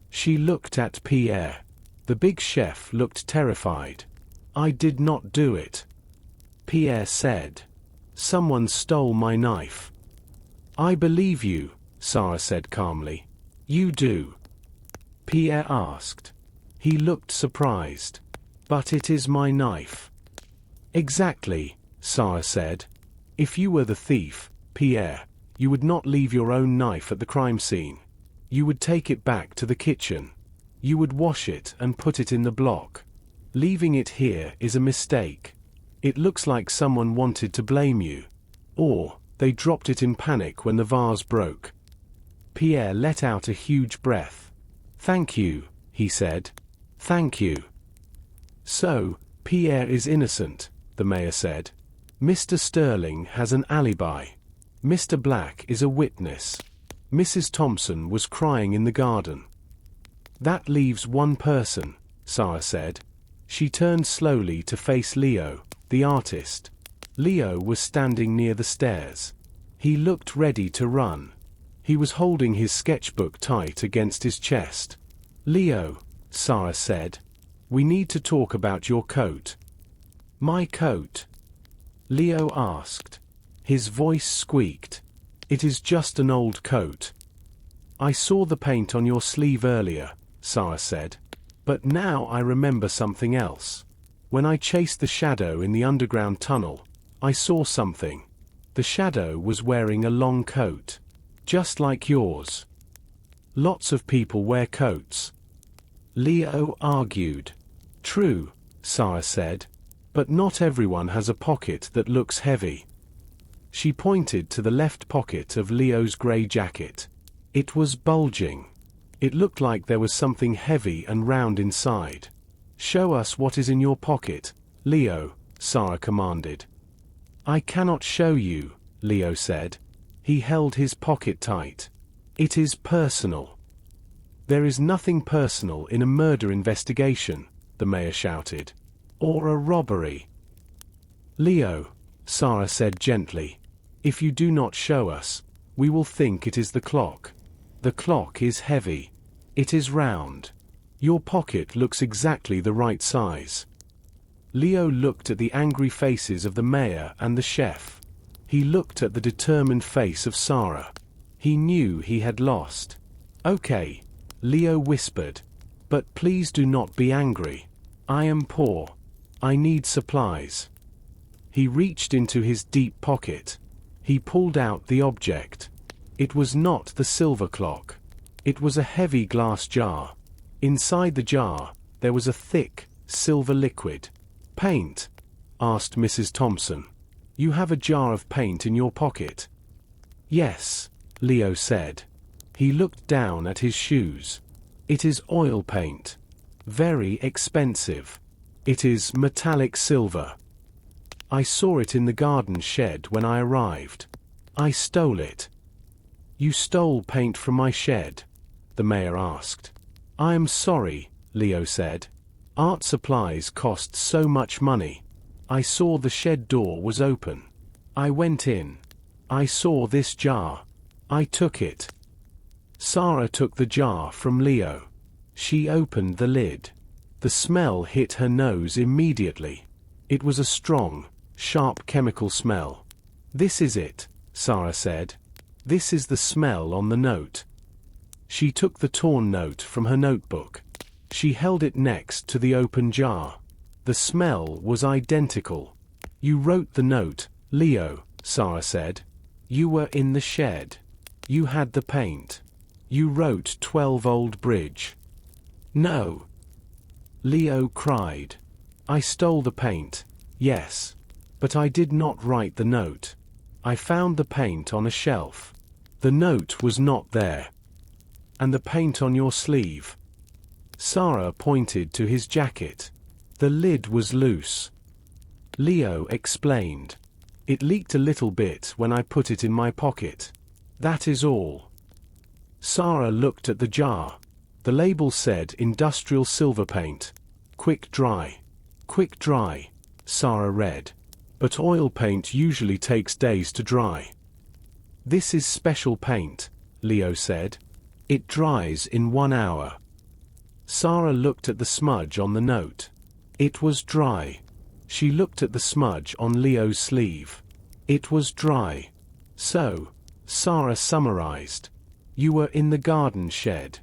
She looked at Pierre. The big chef looked terrified. "I did not do it," Pierre said. "Someone stole my knife." "I believe you," Sara said calmly. "You do?" Pierre asked. He looked surprised. "But it is my knife." "Exactly," Sara said. "If you were the thief, Pierre, you would not leave your own knife at the crime scene. You would take it back to the kitchen. You would wash it and put it in the block. Leaving it here is a mistake. It looks like someone wanted to blame you. Or, they dropped it in panic when the vase broke." Pierre let out a huge breath. "Thank you," he said. "Thank you." "So, Pierre is innocent," the mayor said. "Mr. Sterling has an alibi. Mr. Black is a witness. Mrs. Thompson was crying in the garden." "That leaves one person," Sara said. She turned slowly to face Leo, the artist. Leo was standing near the stairs. He looked ready to run. He was holding his sketchbook tight against his chest. "Leo," Sara said, "we need to talk about your coat." "My coat?" Leo asked. His voice squeaked. "It is just an old coat." "I saw the paint on your sleeve earlier," Sara said. "But now I remember something else. When I chased the shadow in the underground tunnel, I saw something. The shadow was wearing a long coat. Just like yours." "Lots of people wear coats," Leo argued. "True," Sara said. "But not everyone has a pocket that looks heavy." She pointed to the left pocket of Leo's grey jacket. It was bulging. It looked like there was something heavy and round inside. "Show us what is in your pocket, Leo," Sara commanded. "I cannot show you," Leo said. He held his pocket tight. It is personal. There is nothing personal in a murder investigation, the mayor shouted. Or a robbery. Leo, Sara said gently, if you do not show us, we will think it is the clock. The clock is heavy. It is round. Your pocket looks exactly the right size. Leo looked at the angry faces of the mayor and the chef. He looked at the determined face of Sara. He knew he had lost. Okay, Leo whispered. But please do not be angry. I am poor. I need supplies. He reached into his deep pocket. He pulled out the object. It was not the silver clock. It was a heavy glass jar. Inside the jar, there was a thick, silver liquid. Paint? Asked Mrs. Thompson. You have a jar of paint in your pocket? Yes, Leo said. He looked down at his shoes. It is oil paint. Very expensive. It is metallic silver. I saw it in the garden shed when I arrived. I stole it. You stole paint from my shed? The mayor asked. I am sorry, Leo said. Art supplies cost so much money. I saw the shed door was open. I went in. I saw this jar. I took it. Sara took the jar from Leo. She opened the lid. The smell hit her nose immediately. It was a strong, sharp chemical smell. This is it, Sara said. This is the smell on the note. She took the torn note from her notebook. She held it next to the open jar. The smell was identical. You wrote the note, Leo, Sara said. You were in the shed. You had the paint. You wrote 12 Old Bridge. No. Leo cried. I stole the paint, yes. But I did not write the note. I found the paint on a shelf. The note was not there. And the paint on your sleeve. Sara pointed to his jacket. The lid was loose. Leo explained. It leaked a little bit when I put it in my pocket. That is all. Sara looked at the jar. The label said industrial silver paint. Quick dry. Quick dry, Sara read. But oil paint usually takes days to dry. This is special paint, Leo said. It dries in 1 hour. Sara looked at the smudge on the note. It was dry. She looked at the smudge on Leo's sleeve. It was dry. So, Sara summarized. You were in the garden shed.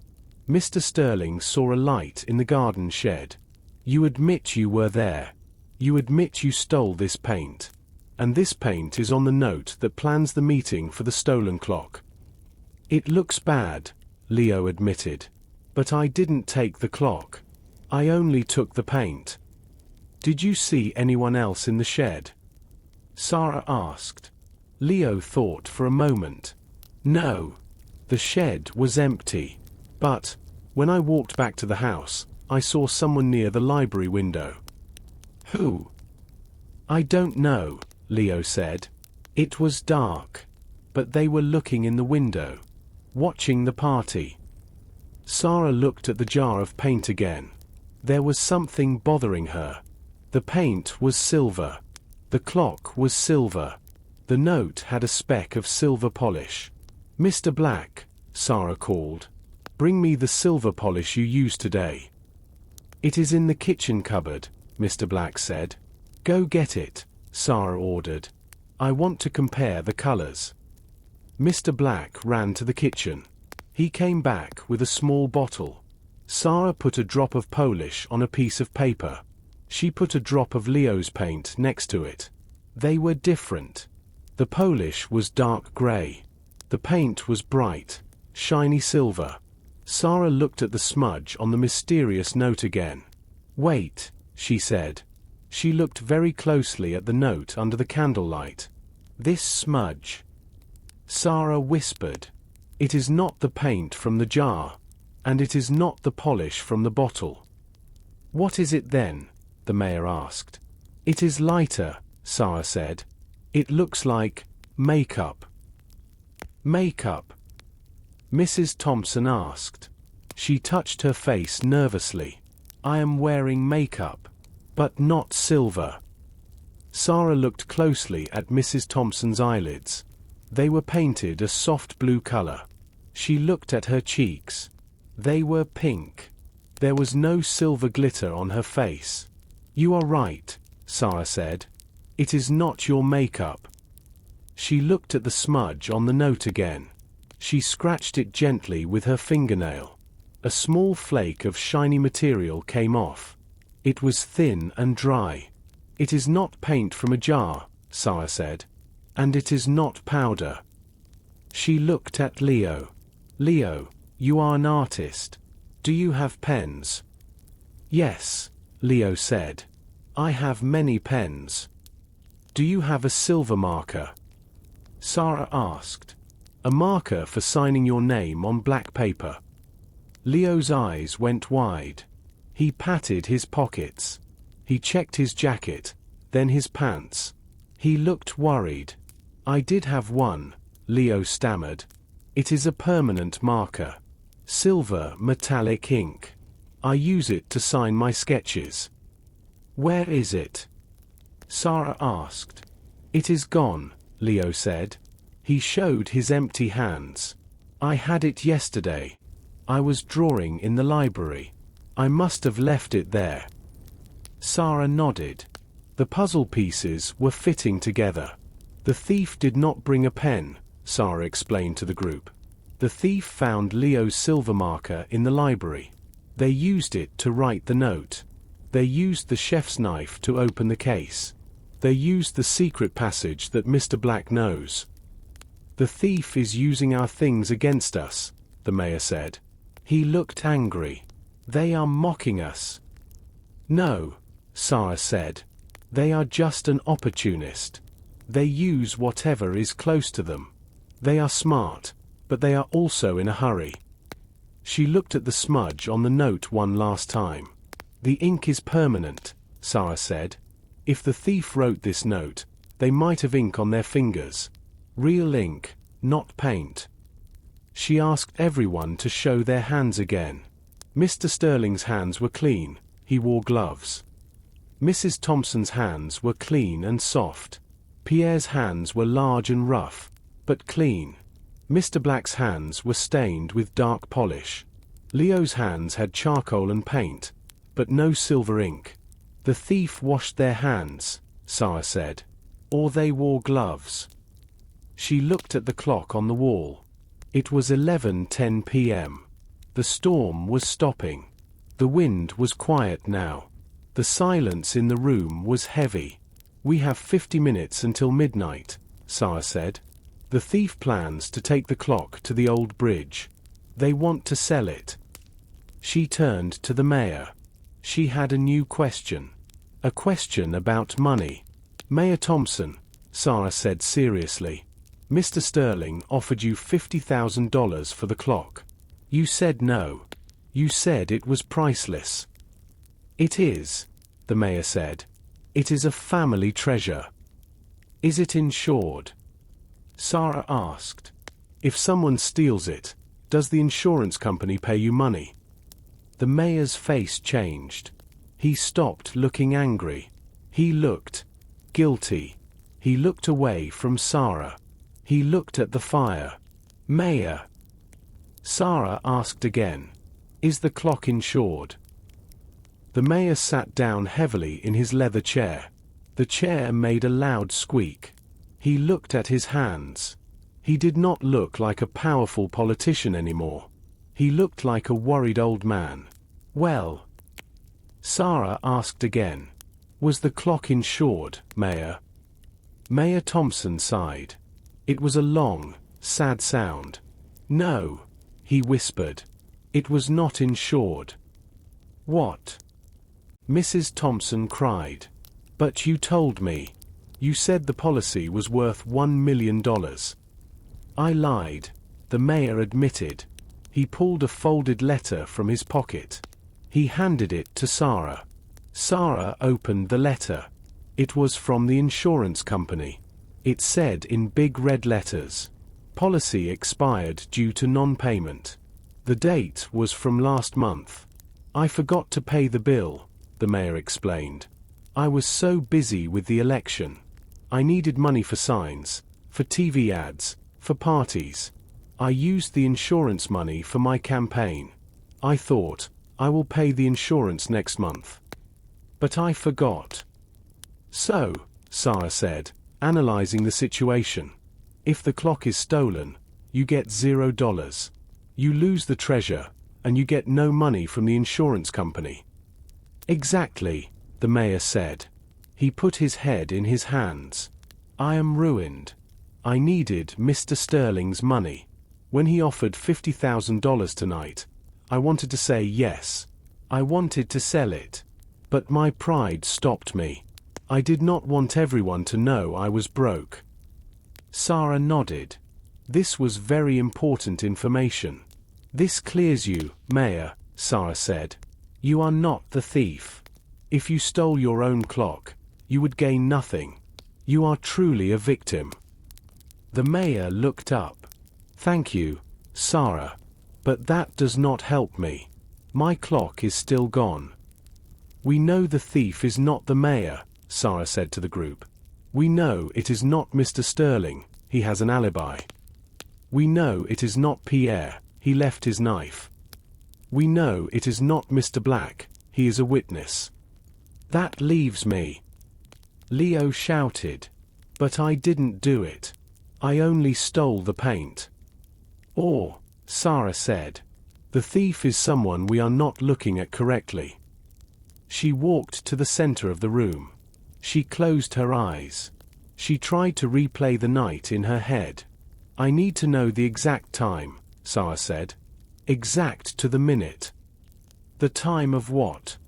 Mr. Sterling saw a light in the garden shed. You admit you were there. You admit you stole this paint. And this paint is on the note that plans the meeting for the stolen clock. It looks bad, Leo admitted. But I didn't take the clock. I only took the paint. Did you see anyone else in the shed? Sara asked. Leo thought for a moment. No. The shed was empty. But, when I walked back to the house, I saw someone near the library window. Who? I don't know, Leo said. It was dark. But they were looking in the window. Watching the party. Sara looked at the jar of paint again. There was something bothering her. The paint was silver. The clock was silver. The note had a speck of silver polish. Mr. Black, Sara called. Bring me the silver polish you used today. It is in the kitchen cupboard, Mr. Black said. Go get it, Sara ordered. I want to compare the colors. Mr. Black ran to the kitchen. He came back with a small bottle. Sara put a drop of polish on a piece of paper. She put a drop of Leo's paint next to it. They were different. The polish was dark gray. The paint was bright, shiny silver. Sara looked at the smudge on the mysterious note again. Wait, she said. She looked very closely at the note under the candlelight. This smudge. Sara whispered. It is not the paint from the jar. And it is not the polish from the bottle. What is it then? The mayor asked. It is lighter, Sara said. It looks like makeup. Makeup? Mrs. Thompson asked. She touched her face nervously. I am wearing makeup. But not silver. Sara looked closely at Mrs. Thompson's eyelids. They were painted a soft blue color. She looked at her cheeks. They were pink. There was no silver glitter on her face. You are right, Sara said. It is not your makeup. She looked at the smudge on the note again. She scratched it gently with her fingernail. A small flake of shiny material came off. It was thin and dry. It is not paint from a jar, Sara said. And it is not powder. She looked at Leo. Leo, you are an artist. Do you have pens? Yes, Leo said. I have many pens. Do you have a silver marker? Sara asked. A marker for signing your name on black paper. Leo's eyes went wide. He patted his pockets. He checked his jacket, then his pants. He looked worried. I did have one, Leo stammered. It is a permanent marker. Silver metallic ink. I use it to sign my sketches. Where is it? Sara asked. It is gone, Leo said. He showed his empty hands. I had it yesterday. I was drawing in the library. I must have left it there. Sara nodded. The puzzle pieces were fitting together. The thief did not bring a pen, Sara explained to the group. The thief found Leo's silver marker in the library. They used it to write the note. They used the chef's knife to open the case. They used the secret passage that Mr. Black knows. The thief is using our things against us, the mayor said. He looked angry. They are mocking us. No, Sara said. They are just an opportunist. They use whatever is close to them. They are smart, but they are also in a hurry. She looked at the smudge on the note one last time. The ink is permanent, Sara said. If the thief wrote this note, they might have ink on their fingers. Real ink, not paint. She asked everyone to show their hands again. Mr. Sterling's hands were clean. He wore gloves. Mrs. Thompson's hands were clean and soft. Pierre's hands were large and rough, but clean. Mr. Black's hands were stained with dark polish. Leo's hands had charcoal and paint, but no silver ink. The thief washed their hands, Sara said. Or they wore gloves. She looked at the clock on the wall. It was 11:10 p.m. The storm was stopping. The wind was quiet now. The silence in the room was heavy. We have 50 minutes until midnight, Sara said. The thief plans to take the clock to the old bridge. They want to sell it. She turned to the mayor. She had a new question. A question about money. Mayor Thompson, Sara said seriously. Mr. Sterling offered you $50,000 for the clock. You said no. You said it was priceless. It is, the mayor said. It is a family treasure. Is it insured? Sara asked. If someone steals it, does the insurance company pay you money? The mayor's face changed. He stopped looking angry. He looked guilty. He looked away from Sara. He looked at the fire. Mayor. Sara asked again. Is the clock insured? The mayor sat down heavily in his leather chair. The chair made a loud squeak. He looked at his hands. He did not look like a powerful politician anymore. He looked like a worried old man. Well? Sara asked again. Was the clock insured, Mayor? Mayor Thompson sighed. It was a long, sad sound. No, he whispered. It was not insured. What? Mrs. Thompson cried. But you told me. You said the policy was worth $1 million. I lied, the mayor admitted. He pulled a folded letter from his pocket. He handed it to Sara. Sara opened the letter. It was from the insurance company. It said in big red letters, Policy expired due to non-payment. The date was from last month. I forgot to pay the bill, the mayor explained. I was so busy with the election. I needed money for signs, for TV ads, for parties. I used the insurance money for my campaign. I thought, I will pay the insurance next month. But I forgot. So, Sara said, analyzing the situation. If the clock is stolen, you get $0. You lose the treasure, and you get no money from the insurance company. Exactly, the mayor said. He put his head in his hands. I am ruined. I needed Mr. Sterling's money. When he offered $50,000 tonight, I wanted to say yes. I wanted to sell it. But my pride stopped me. I did not want everyone to know I was broke. Sara nodded. This was very important information. This clears you, Mayor, Sara said. You are not the thief. If you stole your own clock, you would gain nothing. You are truly a victim. The mayor looked up. Thank you, Sara. But that does not help me. My clock is still gone. We know the thief is not the mayor, Sara said to the group. We know it is not Mr. Sterling, he has an alibi. We know it is not Pierre, he left his knife. We know it is not Mr. Black, he is a witness. That leaves me. Leo shouted. But I didn't do it. I only stole the paint. Or, Sara said, the thief is someone we are not looking at correctly. She walked to the center of the room. She closed her eyes. She tried to replay the night in her head. I need to know the exact time, Sara said. Exact to the minute. The time of what?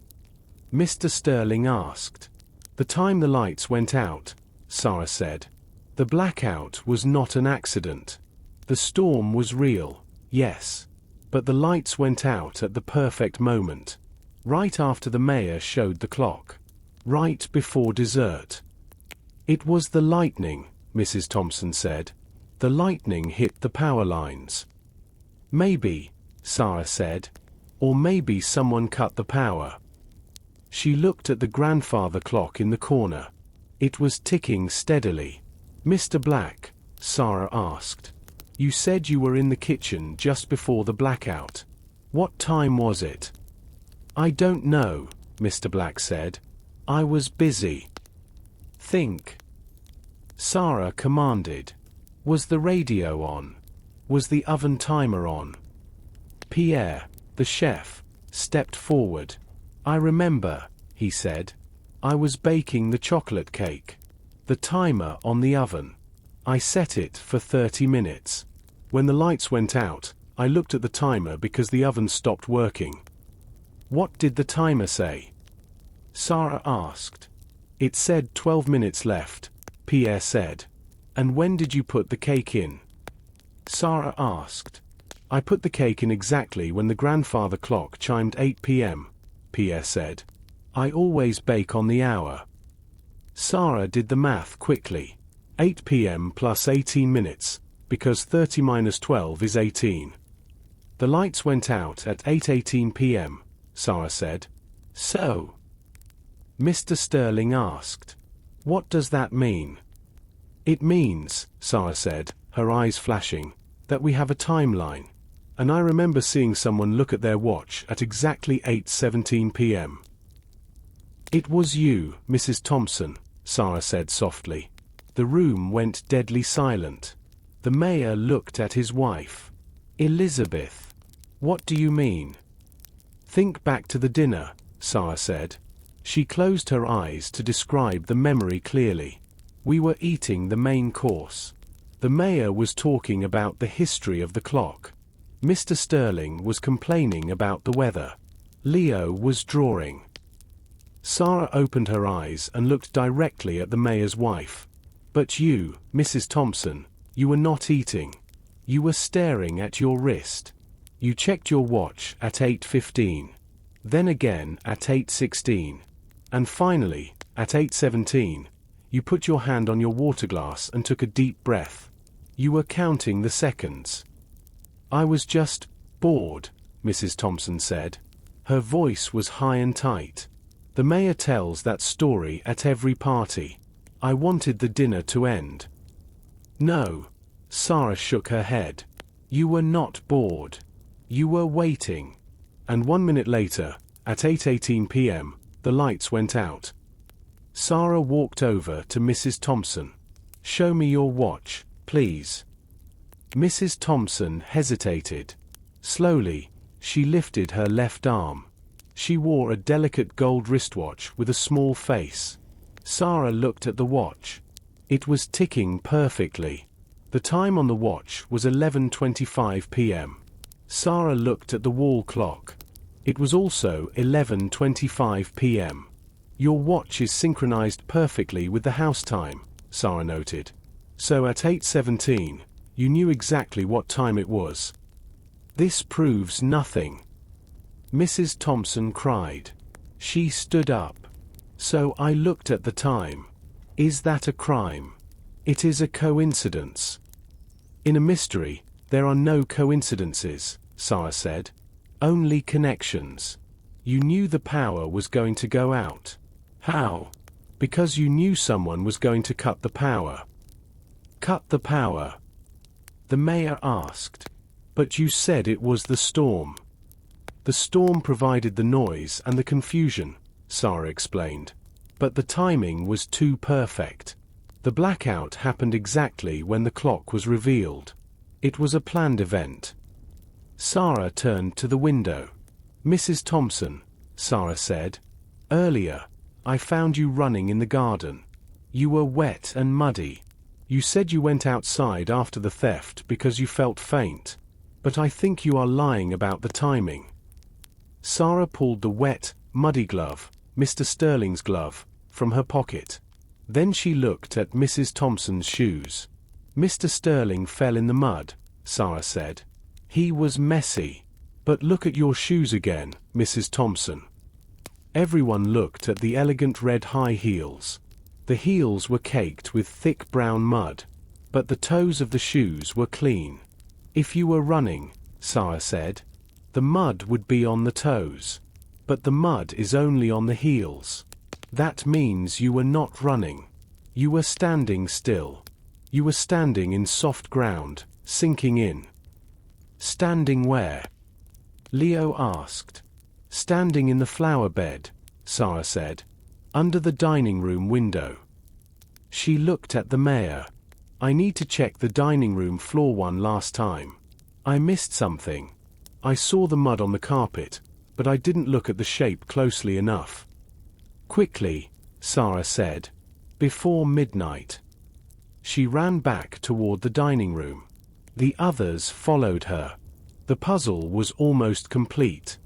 Mr. Sterling asked. The time the lights went out, Sara said. The blackout was not an accident. The storm was real, yes. But the lights went out at the perfect moment. Right after the mayor showed the clock. Right before dessert. It was the lightning, Mrs. Thompson said. The lightning hit the power lines. Maybe, Sara said. Or maybe someone cut the power. She looked at the grandfather clock in the corner. It was ticking steadily. Mr. Black, Sara asked. You said you were in the kitchen just before the blackout. What time was it? I don't know, Mr. Black said. I was busy. Think. Sara commanded. Was the radio on? Was the oven timer on? Pierre, the chef, stepped forward. I remember, he said. I was baking the chocolate cake. The timer on the oven. I set it for 30 minutes. When the lights went out, I looked at the timer because the oven stopped working. What did the timer say? Sara asked. It said 12 minutes left, Pierre said. And when did you put the cake in? Sara asked. I put the cake in exactly when the grandfather clock chimed 8 p.m., Pierre said. I always bake on the hour. Sara did the math quickly. 8 p.m. plus 18 minutes, because 30 minus 12 is 18. The lights went out at 8:18 p.m., Sara said. So? Mr. Sterling asked. What does that mean? It means, Sara said, her eyes flashing, that we have a timeline. And I remember seeing someone look at their watch at exactly 8:17 p.m. It was you, Mrs. Thompson, Sara said softly. The room went deadly silent. The mayor looked at his wife. Elizabeth. What do you mean? Think back to the dinner, Sara said. She closed her eyes to describe the memory clearly. We were eating the main course. The mayor was talking about the history of the clock. Mr. Sterling was complaining about the weather. Leo was drawing. Sara opened her eyes and looked directly at the mayor's wife. But you, Mrs. Thompson, you were not eating. You were staring at your wrist. You checked your watch at 8:15. Then again at 8:16. And finally, at 8:17, you put your hand on your water glass and took a deep breath. You were counting the seconds. I was just bored, Mrs. Thompson said. Her voice was high and tight. The mayor tells that story at every party. I wanted the dinner to end. No. Sara shook her head. You were not bored. You were waiting. And 1 minute later, at 8:18 p.m., the lights went out. Sara walked over to Mrs. Thompson. Show me your watch, please. Mrs. Thompson hesitated. Slowly, she lifted her left arm. She wore a delicate gold wristwatch with a small face. Sara looked at the watch. It was ticking perfectly. The time on the watch was 11:25 p.m. Sara looked at the wall clock. It was also 11:25 p.m. Your watch is synchronized perfectly with the house time, Sara noted. So at 8:17, you knew exactly what time it was. This proves nothing. Mrs. Thompson cried. She stood up. So I looked at the time. Is that a crime? It is a coincidence. In a mystery, there are no coincidences, Sara said. Only connections. You knew the power was going to go out. How? Because you knew someone was going to cut the power. Cut the power? The mayor asked. But you said it was the storm. The storm provided the noise and the confusion, Sara explained. But the timing was too perfect. The blackout happened exactly when the clock was revealed. It was a planned event. Sara turned to the window. Mrs. Thompson, Sara said. Earlier, I found you running in the garden. You were wet and muddy. You said you went outside after the theft because you felt faint. But I think you are lying about the timing. Sara pulled the wet, muddy glove, Mr. Sterling's glove, from her pocket. Then she looked at Mrs. Thompson's shoes. Mr. Sterling fell in the mud, Sara said. He was messy. But look at your shoes again, Mrs. Thompson. Everyone looked at the elegant red high heels. The heels were caked with thick brown mud, but the toes of the shoes were clean. If you were running, Sara said, the mud would be on the toes. But the mud is only on the heels. That means you were not running. You were standing still. You were standing in soft ground, sinking in. Standing where? Leo asked. Standing in the flower bed, Sara said. Under the dining room window. She looked at the mayor. I need to check the dining room floor one last time. I missed something. I saw the mud on the carpet, but I didn't look at the shape closely enough. Quickly, Sara said. Before midnight. She ran back toward the dining room. The others followed her. The puzzle was almost complete.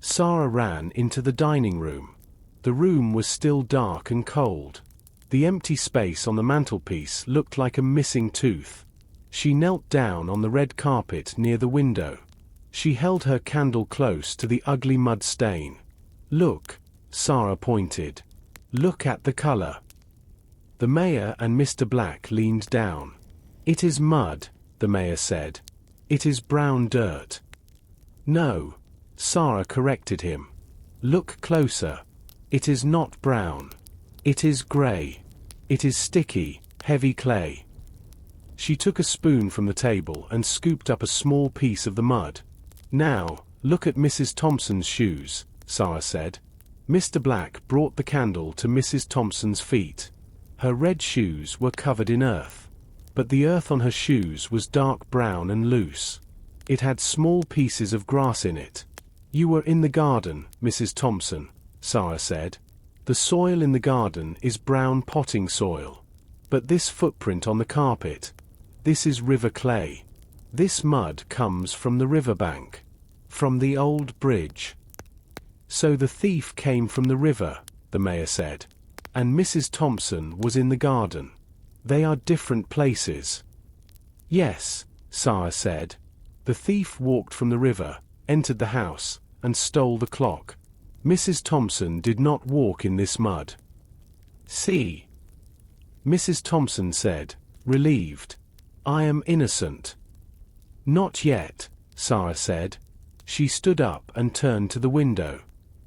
Sara ran into the dining room. The room was still dark and cold. The empty space on the mantelpiece looked like a missing tooth. She knelt down on the red carpet near the window. She held her candle close to the ugly mud stain. Look, Sara pointed. Look at the color. The mayor and Mr. Black leaned down. It is mud, the mayor said. It is brown dirt. No, Sara corrected him. Look closer. It is not brown. It is gray. It is sticky, heavy clay. She took a spoon from the table and scooped up a small piece of the mud. Now, look at Mrs. Thompson's shoes, Sara said. Mr. Black brought the candle to Mrs. Thompson's feet. Her red shoes were covered in earth. But the earth on her shoes was dark brown and loose. It had small pieces of grass in it. You were in the garden, Mrs. Thompson, Sara said. The soil in the garden is brown potting soil. But this footprint on the carpet, this is river clay. This mud comes from the riverbank. From the old bridge. So the thief came from the river, the mayor said. And Mrs. Thompson was in the garden. They are different places. Yes, Sara said. The thief walked from the river, entered the house, and stole the clock. Mrs. Thompson did not walk in this mud. See? Mrs. Thompson said, relieved. I am innocent." "Not yet," Sara said. She stood up and turned to the window.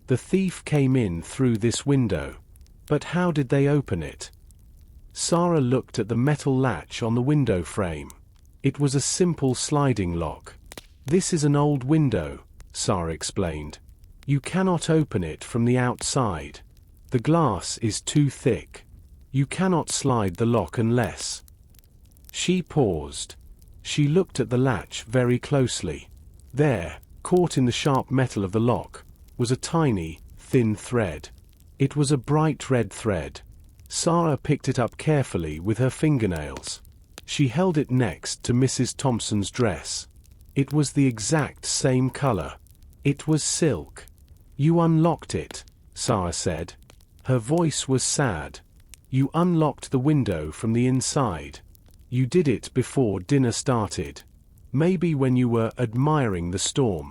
"The thief came in through this window. But how did they open it?" Sara looked at the metal latch on the window frame. It was a simple sliding lock. "This is an old window," Sara explained. "You cannot open it from the outside. The glass is too thick. You cannot slide the lock unless—" She paused. She looked at the latch very closely. There, caught in the sharp metal of the lock, was a tiny, thin thread. It was a bright red thread. Sara picked it up carefully with her fingernails. She held it next to Mrs. Thompson's dress. It was the exact same color. It was silk. "You unlocked it," Sara said. Her voice was sad. "You unlocked the window from the inside. You did it before dinner started. Maybe when you were admiring the storm."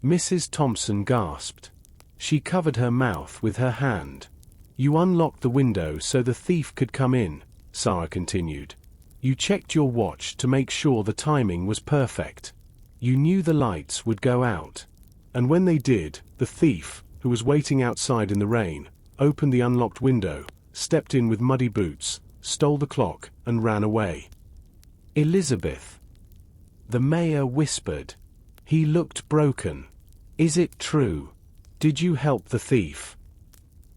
Mrs. Thompson gasped. She covered her mouth with her hand. "You unlocked the window so the thief could come in," Sara continued. "You checked your watch to make sure the timing was perfect. You knew the lights would go out. And when they did, the thief, who was waiting outside in the rain, opened the unlocked window, stepped in with muddy boots, stole the clock, and ran away." "Elizabeth," the mayor whispered. He looked broken. "Is it true? Did you help the thief?"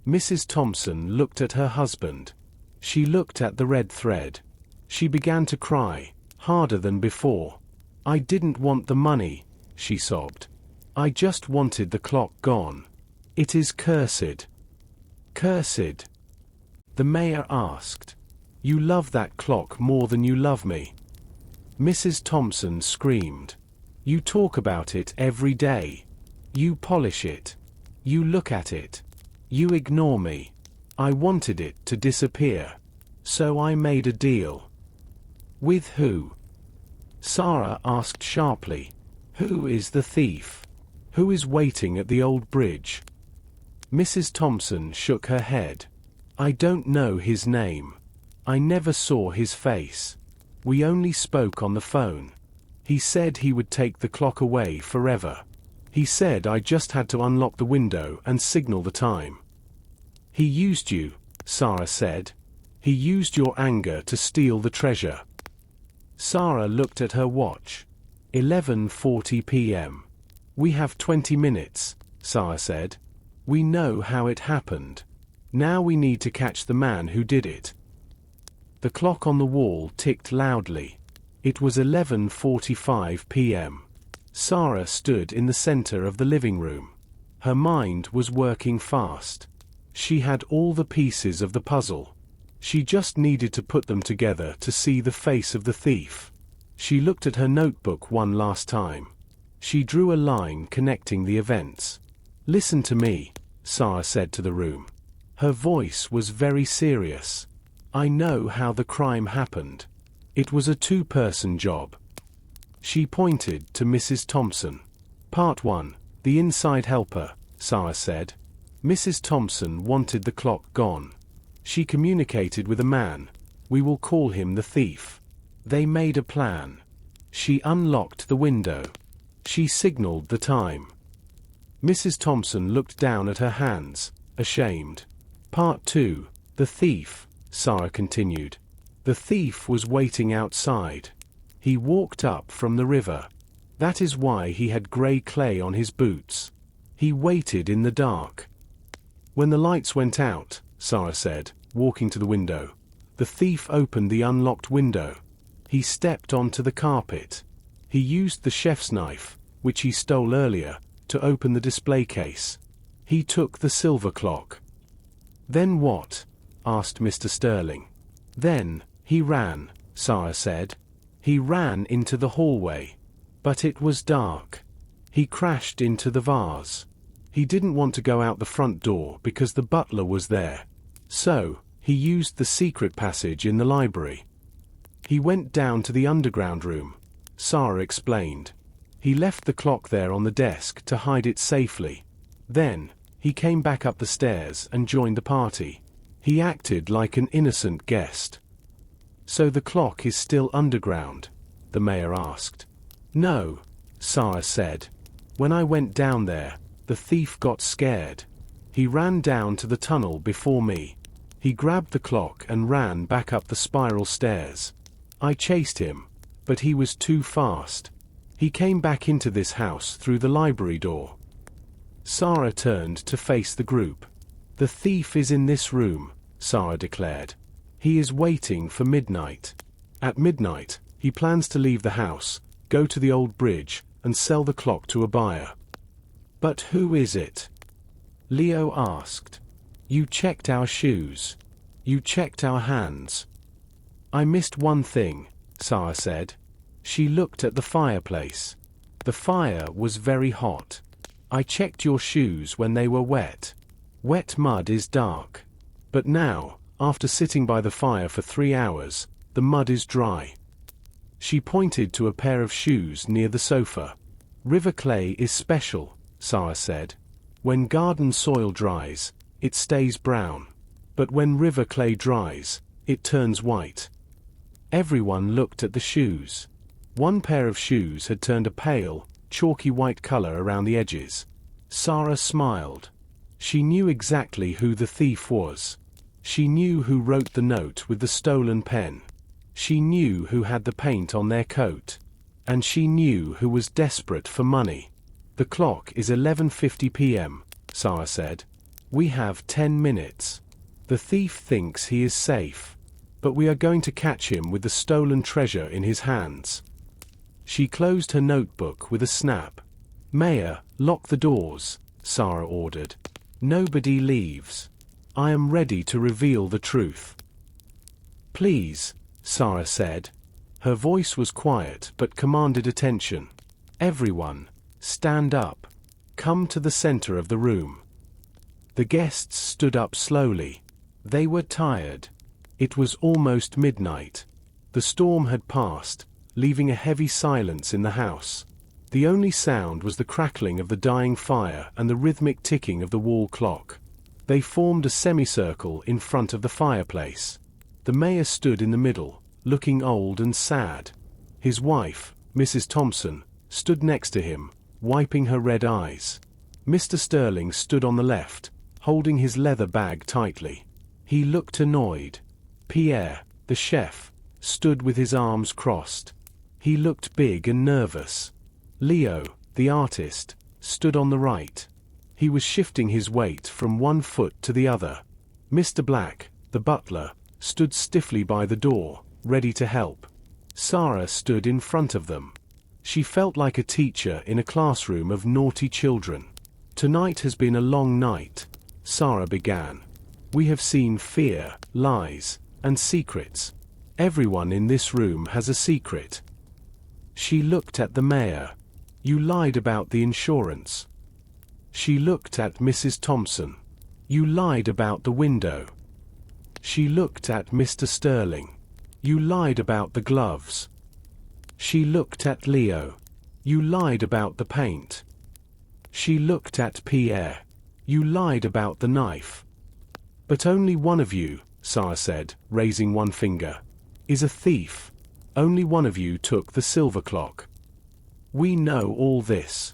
Mrs. Thompson looked at her husband. She looked at the red thread. She began to cry, harder than before. "I didn't want the money," she sobbed. "I just wanted the clock gone. It is cursed." "Cursed?" the mayor asked. "You love that clock more than you love me." Mrs. Thompson screamed. "You talk about it every day. You polish it. You look at it. You ignore me. I wanted it to disappear. So I made a deal." "With who?" Sara asked sharply. "Who is the thief? Who is waiting at the old bridge?" Mrs. Thompson shook her head. "I don't know his name. I never saw his face. We only spoke on the phone. He said he would take the clock away forever. He said I just had to unlock the window and signal the time." "He used you," Sara said. "He used your anger to steal the treasure." Sara looked at her watch. 11:40 p.m. "We have 20 minutes, Sara said. "We know how it happened. Now we need to catch the man who did it." The clock on the wall ticked loudly. It was 11:45 p.m. Sara stood in the center of the living room. Her mind was working fast. She had all the pieces of the puzzle. She just needed to put them together to see the face of the thief. She looked at her notebook one last time. She drew a line connecting the events. "Listen to me," Sara said to the room. Her voice was very serious. "I know how the crime happened. It was a two-person job." She pointed to Mrs. Thompson. "Part 1, the inside helper," Sara said. "Mrs. Thompson wanted the clock gone. She communicated with a man. We will call him the thief. They made a plan. She unlocked the window. She signaled the time." Mrs. Thompson looked down at her hands, ashamed. "Part 2, the thief," Sara continued. "The thief was waiting outside. He walked up from the river. That is why he had gray clay on his boots. He waited in the dark. When the lights went out," Sara said, walking to the window, "the thief opened the unlocked window. He stepped onto the carpet. He used the chef's knife, which he stole earlier, to open the display case. He took the silver clock." "Then what?" asked Mr. Sterling. "Then, he ran," Sara said. "He ran into the hallway. But it was dark. He crashed into the vase. He didn't want to go out the front door because the butler was there. So, he used the secret passage in the library. He went down to the underground room," Sara explained. "He left the clock there on the desk to hide it safely. Then, he came back up the stairs and joined the party. He acted like an innocent guest." So the clock is still underground? The mayor asked. No, Sara said. When I went down there, the thief got scared. He ran down to the tunnel before me. He grabbed the clock and ran back up the spiral stairs. I chased him, but he was too fast. He came back into this house through the library door. Sara turned to face the group. The thief is in this room, Sara declared. He is waiting for midnight. At midnight, he plans to leave the house, go to the old bridge, and sell the clock to a buyer. But who is it? Leo asked. You checked our shoes. You checked our hands. I missed one thing, Sara said. She looked at the fireplace. The fire was very hot. I checked your shoes when they were wet. Wet mud is dark. But now, after sitting by the fire for 3 hours, the mud is dry. She pointed to a pair of shoes near the sofa. River clay is special, Sara said. When garden soil dries, it stays brown. But when river clay dries, it turns white. Everyone looked at the shoes. One pair of shoes had turned a pale, chalky white color around the edges. Sara smiled. She knew exactly who the thief was. She knew who wrote the note with the stolen pen. She knew who had the paint on their coat. And she knew who was desperate for money. The clock is 11:50 p.m., Sara said. We have 10 minutes. The thief thinks he is safe. But we are going to catch him with the stolen treasure in his hands. She closed her notebook with a snap. Mayor, lock the doors, Sara ordered. Nobody leaves. I am ready to reveal the truth. Please, Sara said. Her voice was quiet but commanded attention. Everyone, stand up. Come to the center of the room. The guests stood up slowly. They were tired. It was almost midnight. The storm had passed, leaving a heavy silence in the house. The only sound was the crackling of the dying fire and the rhythmic ticking of the wall clock. They formed a semicircle in front of the fireplace. The mayor stood in the middle, looking old and sad. His wife, Mrs. Thompson, stood next to him, wiping her red eyes. Mr. Sterling stood on the left, holding his leather bag tightly. He looked annoyed. Pierre, the chef, stood with his arms crossed. He looked big and nervous. Leo, the artist, stood on the right. He was shifting his weight from one foot to the other. Mr. Black, the butler, stood stiffly by the door, ready to help. Sara stood in front of them. She felt like a teacher in a classroom of naughty children. Tonight has been a long night, Sara began. We have seen fear, lies, and secrets. Everyone in this room has a secret. She looked at the mayor. You lied about the insurance. She looked at Mrs. Thompson. You lied about the window. She looked at Mr. Sterling. You lied about the gloves. She looked at Leo. You lied about the paint. She looked at Pierre. You lied about the knife. But only one of you, Sara said, raising one finger, is a thief. Only one of you took the silver clock. We know all this.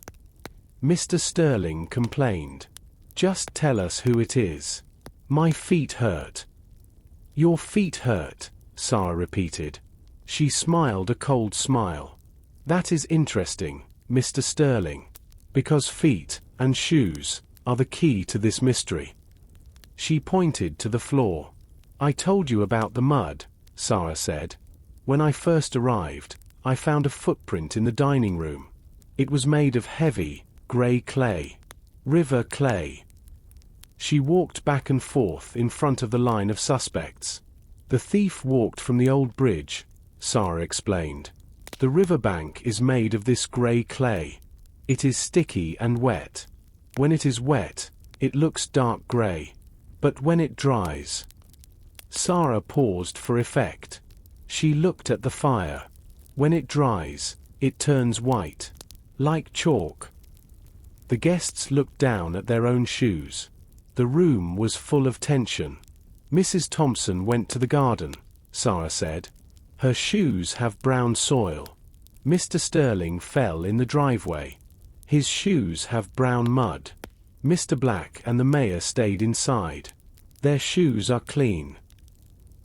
Mr. Sterling complained. Just tell us who it is. My feet hurt. Your feet hurt, Sara repeated. She smiled a cold smile. That is interesting, Mr. Sterling. Because feet and shoes are the key to this mystery. She pointed to the floor. I told you about the mud, Sara said. When I first arrived, I found a footprint in the dining room. It was made of heavy, grey clay. River clay. She walked back and forth in front of the line of suspects. The thief walked from the old bridge, Sara explained. The riverbank is made of this grey clay. It is sticky and wet. When it is wet, it looks dark grey. But when it dries... Sara paused for effect. She looked at the fire. When it dries, it turns white. Like chalk. The guests looked down at their own shoes. The room was full of tension. Mrs. Thompson went to the garden, Sara said. Her shoes have brown soil. Mr. Sterling fell in the driveway. His shoes have brown mud. Mr. Black and the mayor stayed inside. Their shoes are clean.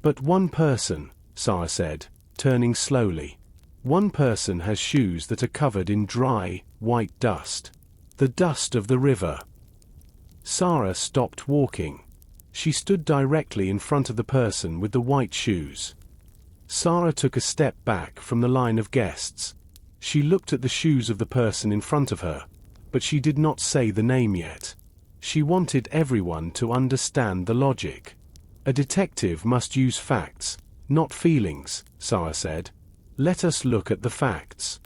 But one person, Sara said, turning slowly. One person has shoes that are covered in dry, white dust. The dust of the river. Sara stopped walking. She stood directly in front of the person with the white shoes. Sara took a step back from the line of guests. She looked at the shoes of the person in front of her, but she did not say the name yet. She wanted everyone to understand the logic. A detective must use facts, not feelings, Sara said. Let us look at the facts.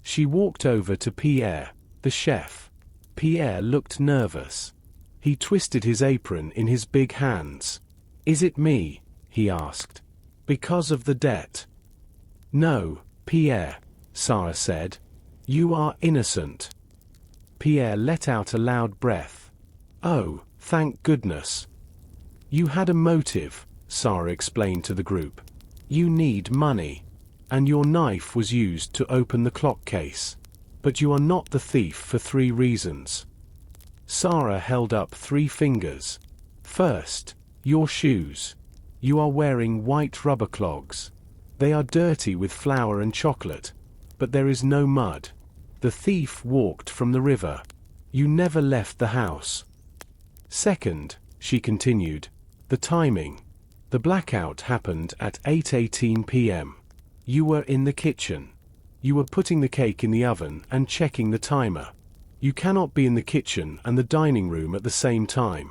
She walked over to Pierre, the chef. Pierre looked nervous. He twisted his apron in his big hands. Is it me? He asked. Because of the debt? No, Pierre, Sara said. You are innocent. Pierre let out a loud breath. Oh, thank goodness. You had a motive, Sara explained to the group. You need money. And your knife was used to open the clock case. But you are not the thief for 3 reasons. Sara held up 3 fingers. First, your shoes. You are wearing white rubber clogs. They are dirty with flour and chocolate, but there is no mud. The thief walked from the river. You never left the house. Second, she continued, the timing. The blackout happened at 8:18 p.m. You were in the kitchen. You were putting the cake in the oven and checking the timer. You cannot be in the kitchen and the dining room at the same time.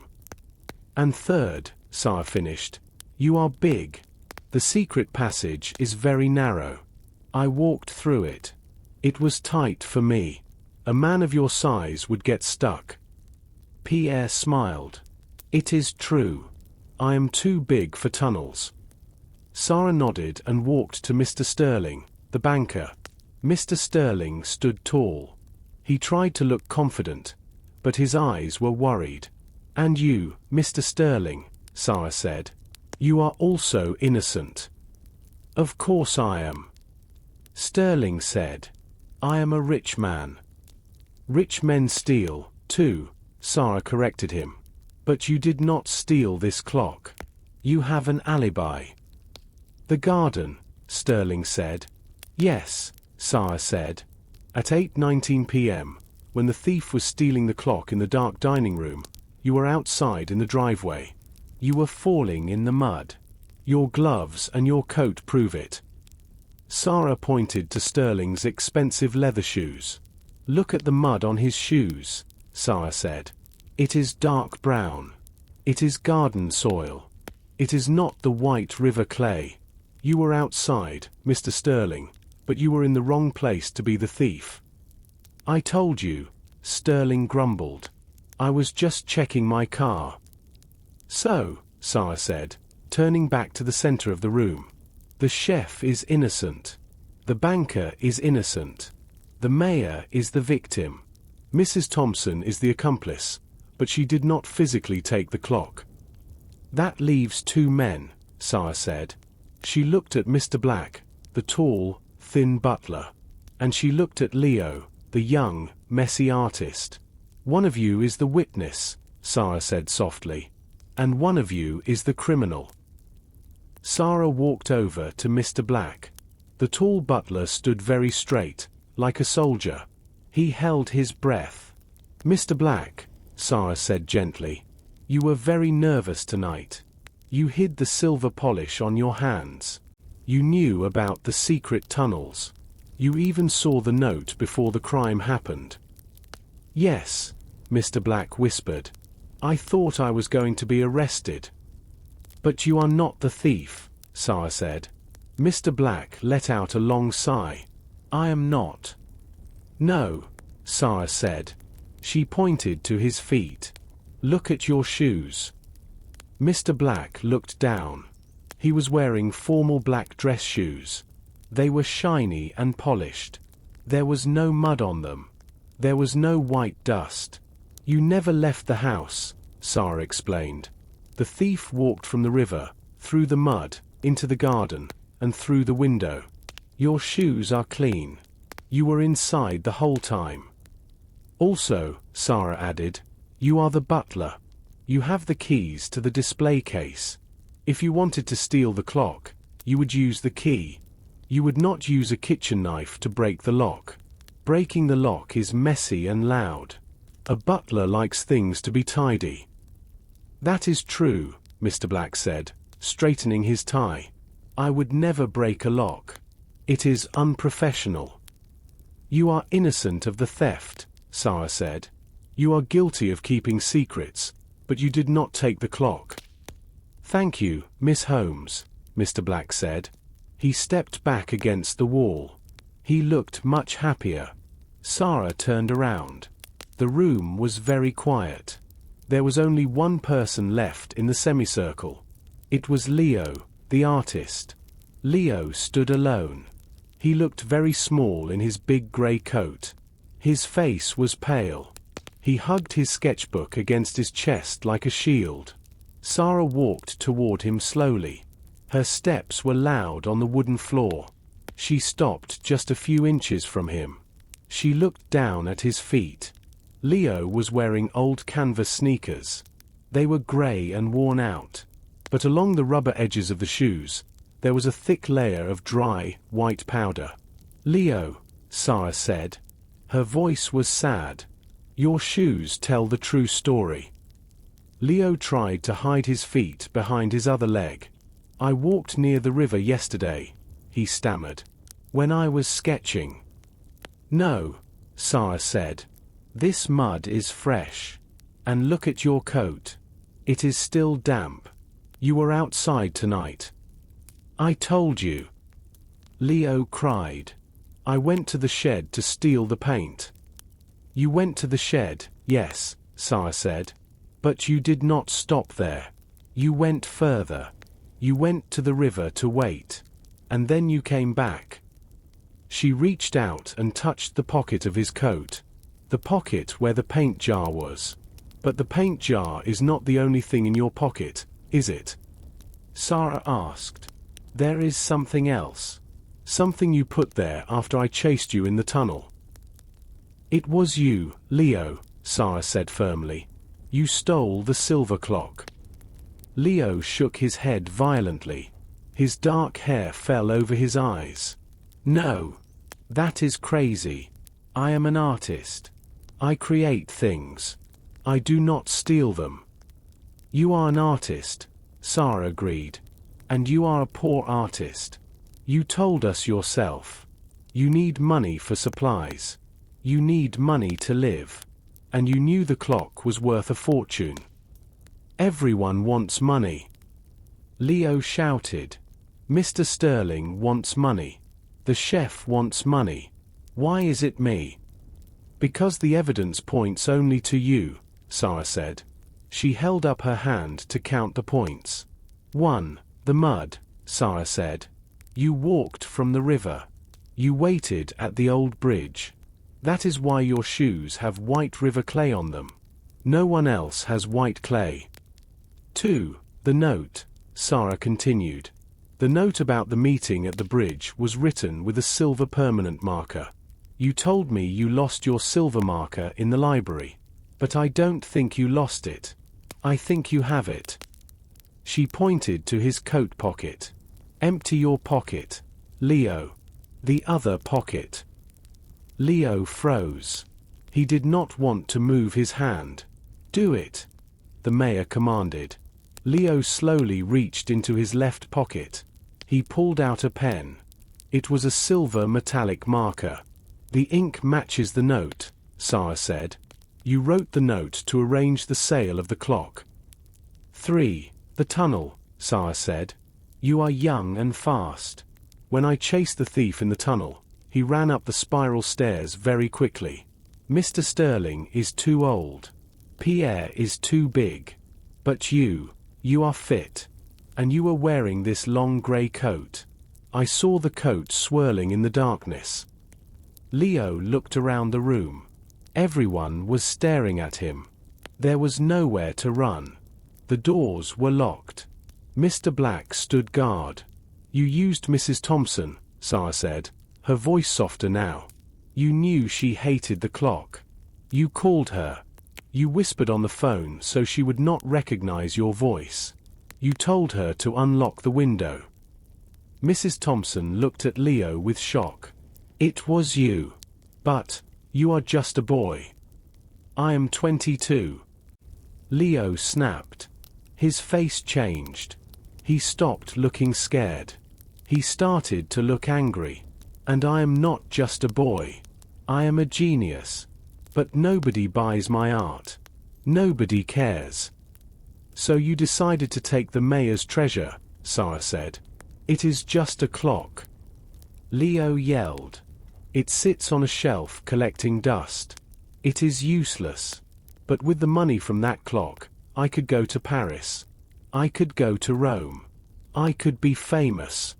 And third, Sara finished, you are big. The secret passage is very narrow. I walked through it. It was tight for me. A man of your size would get stuck. Pierre smiled. It is true. I am too big for tunnels. Sara nodded and walked to Mr. Sterling, the banker. Mr. Sterling stood tall. He tried to look confident, but his eyes were worried. And you, Mr. Sterling, Sara said. You are also innocent. Of course I am. Sterling said. I am a rich man. Rich men steal, too, Sara corrected him. But you did not steal this clock. You have an alibi. The garden, Sterling said. Yes, Sara said. At 8:19 p.m., when the thief was stealing the clock in the dark dining room, you were outside in the driveway. You were falling in the mud. Your gloves and your coat prove it. Sara pointed to Sterling's expensive leather shoes. Look at the mud on his shoes, Sara said. It is dark brown. It is garden soil. It is not the white river clay. You were outside, Mr. Sterling, but you were in the wrong place to be the thief. I told you, Sterling grumbled. I was just checking my car. So, Sara said, turning back to the center of the room. The chef is innocent. The banker is innocent. The mayor is the victim. Mrs. Thompson is the accomplice, but she did not physically take the clock. That leaves 2 men, Sara said. She looked at Mr. Black, the tall, thin butler, and she looked at Leo, the young, messy artist. One of you is the witness, Sara said softly, and one of you is the criminal. Sara walked over to Mr. Black. The tall butler stood very straight, like a soldier. He held his breath. Mr. Black, Sara said gently, you were very nervous tonight. You hid the silver polish on your hands. You knew about the secret tunnels. You even saw the note before the crime happened. Yes, Mr. Black whispered. I thought I was going to be arrested. But you are not the thief, Sara said. Mr. Black let out a long sigh. I am not. No, Sara said. She pointed to his feet. Look at your shoes. Mr. Black looked down. He was wearing formal black dress shoes. They were shiny and polished. There was no mud on them. There was no white dust. You never left the house, Sara explained. The thief walked from the river, through the mud, into the garden, and through the window. Your shoes are clean. You were inside the whole time. Also, Sara added, you are the butler. You have the keys to the display case. If you wanted to steal the clock, you would use the key. You would not use a kitchen knife to break the lock. Breaking the lock is messy and loud. A butler likes things to be tidy. That is true, Mr. Black said, straightening his tie. I would never break a lock. It is unprofessional. You are innocent of the theft, Sara said. You are guilty of keeping secrets, but you did not take the clock. Thank you, Miss Holmes, Mr. Black said. He stepped back against the wall. He looked much happier. Sara turned around. The room was very quiet. There was only one person left in the semicircle. It was Leo, the artist. Leo stood alone. He looked very small in his big grey coat. His face was pale. He hugged his sketchbook against his chest like a shield. Sara walked toward him slowly. Her steps were loud on the wooden floor. She stopped just a few inches from him. She looked down at his feet. Leo was wearing old canvas sneakers. They were grey and worn out. But along the rubber edges of the shoes, there was a thick layer of dry, white powder. Leo, Sara said. Her voice was sad. Your shoes tell the true story. Leo tried to hide his feet behind his other leg. I walked near the river yesterday, he stammered. When I was sketching. No, Sara said. This mud is fresh. And look at your coat. It is still damp. You were outside tonight. I told you. Leo cried. I went to the shed to steal the paint. You went to the shed, yes, Sara said. But you did not stop there. You went further. You went to the river to wait. And then you came back. She reached out and touched the pocket of his coat. The pocket where the paint jar was. But the paint jar is not the only thing in your pocket, is it? Sara asked. There is something else. Something you put there after I chased you in the tunnel. It was you, Leo, Sara said firmly. You stole the silver clock. Leo shook his head violently. His dark hair fell over his eyes. No. That is crazy. I am an artist. I create things. I do not steal them. You are an artist, Sara agreed. And you are a poor artist. You told us yourself. You need money for supplies. You need money to live. And you knew the clock was worth a fortune. Everyone wants money. Leo shouted. Mr. Sterling wants money. The chef wants money. Why is it me? Because the evidence points only to you, Sara said. She held up her hand to count the points. 1. The mud, Sara said. You walked from the river. You waited at the old bridge. That is why your shoes have white river clay on them. No one else has white clay. 2. The note, Sara continued. The note about the meeting at the bridge was written with a silver permanent marker. You told me you lost your silver marker in the library. But I don't think you lost it. I think you have it. She pointed to his coat pocket. Empty your pocket, Leo. The other pocket. Leo froze. He did not want to move his hand. Do it, the mayor commanded. Leo slowly reached into his left pocket. He pulled out a pen. It was a silver metallic marker. The ink matches the note, Sara said. You wrote the note to arrange the sale of the clock. 3. The tunnel, Sara said. You are young and fast. When I chased the thief in the tunnel, he ran up the spiral stairs very quickly. Mr. Sterling is too old. Pierre is too big. But you are fit. And you were wearing this long grey coat. I saw the coat swirling in the darkness. Leo looked around the room. Everyone was staring at him. There was nowhere to run. The doors were locked. Mr. Black stood guard. You used Mrs. Thompson, Sara said, her voice softer now. You knew she hated the clock. You called her. You whispered on the phone so she would not recognize your voice. You told her to unlock the window. Mrs. Thompson looked at Leo with shock. It was you. But, you are just a boy. I am 22. Leo snapped. His face changed. He stopped looking scared. He started to look angry. And I am not just a boy. I am a genius. But nobody buys my art. Nobody cares. So you decided to take the mayor's treasure, Sara said. It is just a clock. Leo yelled. It sits on a shelf collecting dust. It is useless. But with the money from that clock, I could go to Paris. I could go to Rome. I could be famous.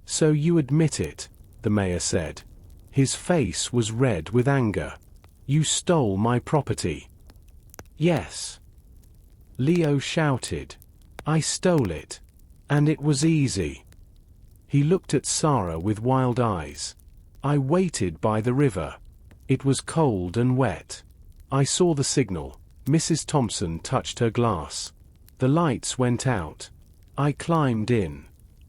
So you admit it, the mayor said. His face was red with anger. You stole my property. Yes. Leo shouted. I stole it. And it was easy. He looked at Sara with wild eyes. I waited by the river. It was cold and wet. I saw the signal. Mrs. Thompson touched her glass. The lights went out. I climbed in.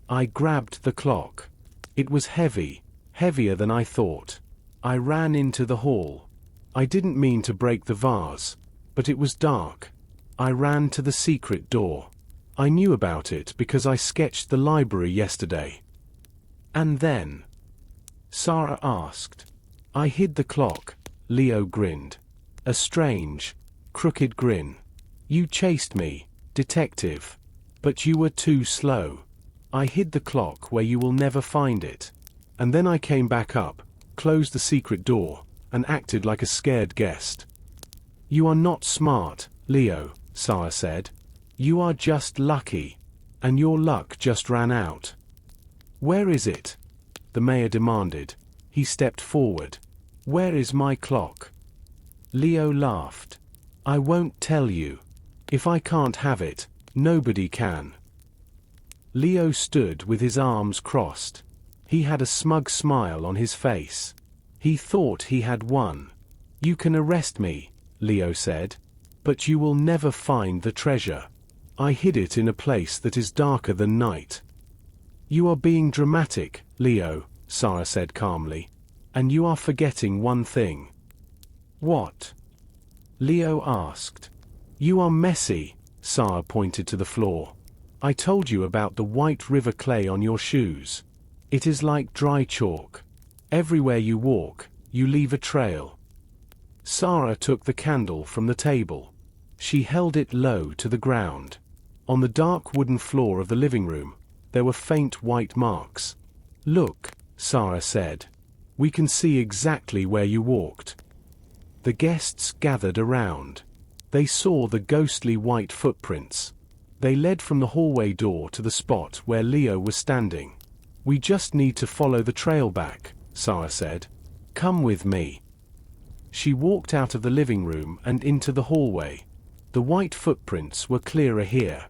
I grabbed the clock. It was heavy, heavier than I thought. I ran into the hall. I didn't mean to break the vase, but it was dark. I ran to the secret door. I knew about it because I sketched the library yesterday. And then? Sara asked. I hid the clock, Leo grinned. A strange, crooked grin. You chased me, detective. But you were too slow. I hid the clock where you will never find it. And then I came back up, closed the secret door, and acted like a scared guest. You are not smart, Leo, Sara said. You are just lucky. And your luck just ran out. Where is it? The mayor demanded. He stepped forward. Where is my clock? Leo laughed. I won't tell you. If I can't have it, nobody can. Leo stood with his arms crossed. He had a smug smile on his face. He thought he had won. You can arrest me, Leo said. But you will never find the treasure. I hid it in a place that is darker than night. You are being dramatic, Leo, Sara said calmly. And you are forgetting one thing. What? Leo asked. You are messy, Sara pointed to the floor. I told you about the white river clay on your shoes. It is like dry chalk. Everywhere you walk, you leave a trail. Sara took the candle from the table. She held it low to the ground. On the dark wooden floor of the living room, there were faint white marks. Look, Sara said. We can see exactly where you walked. The guests gathered around. They saw the ghostly white footprints. They led from the hallway door to the spot where Leo was standing. We just need to follow the trail back, Sara said. Come with me. She walked out of the living room and into the hallway. The white footprints were clearer here.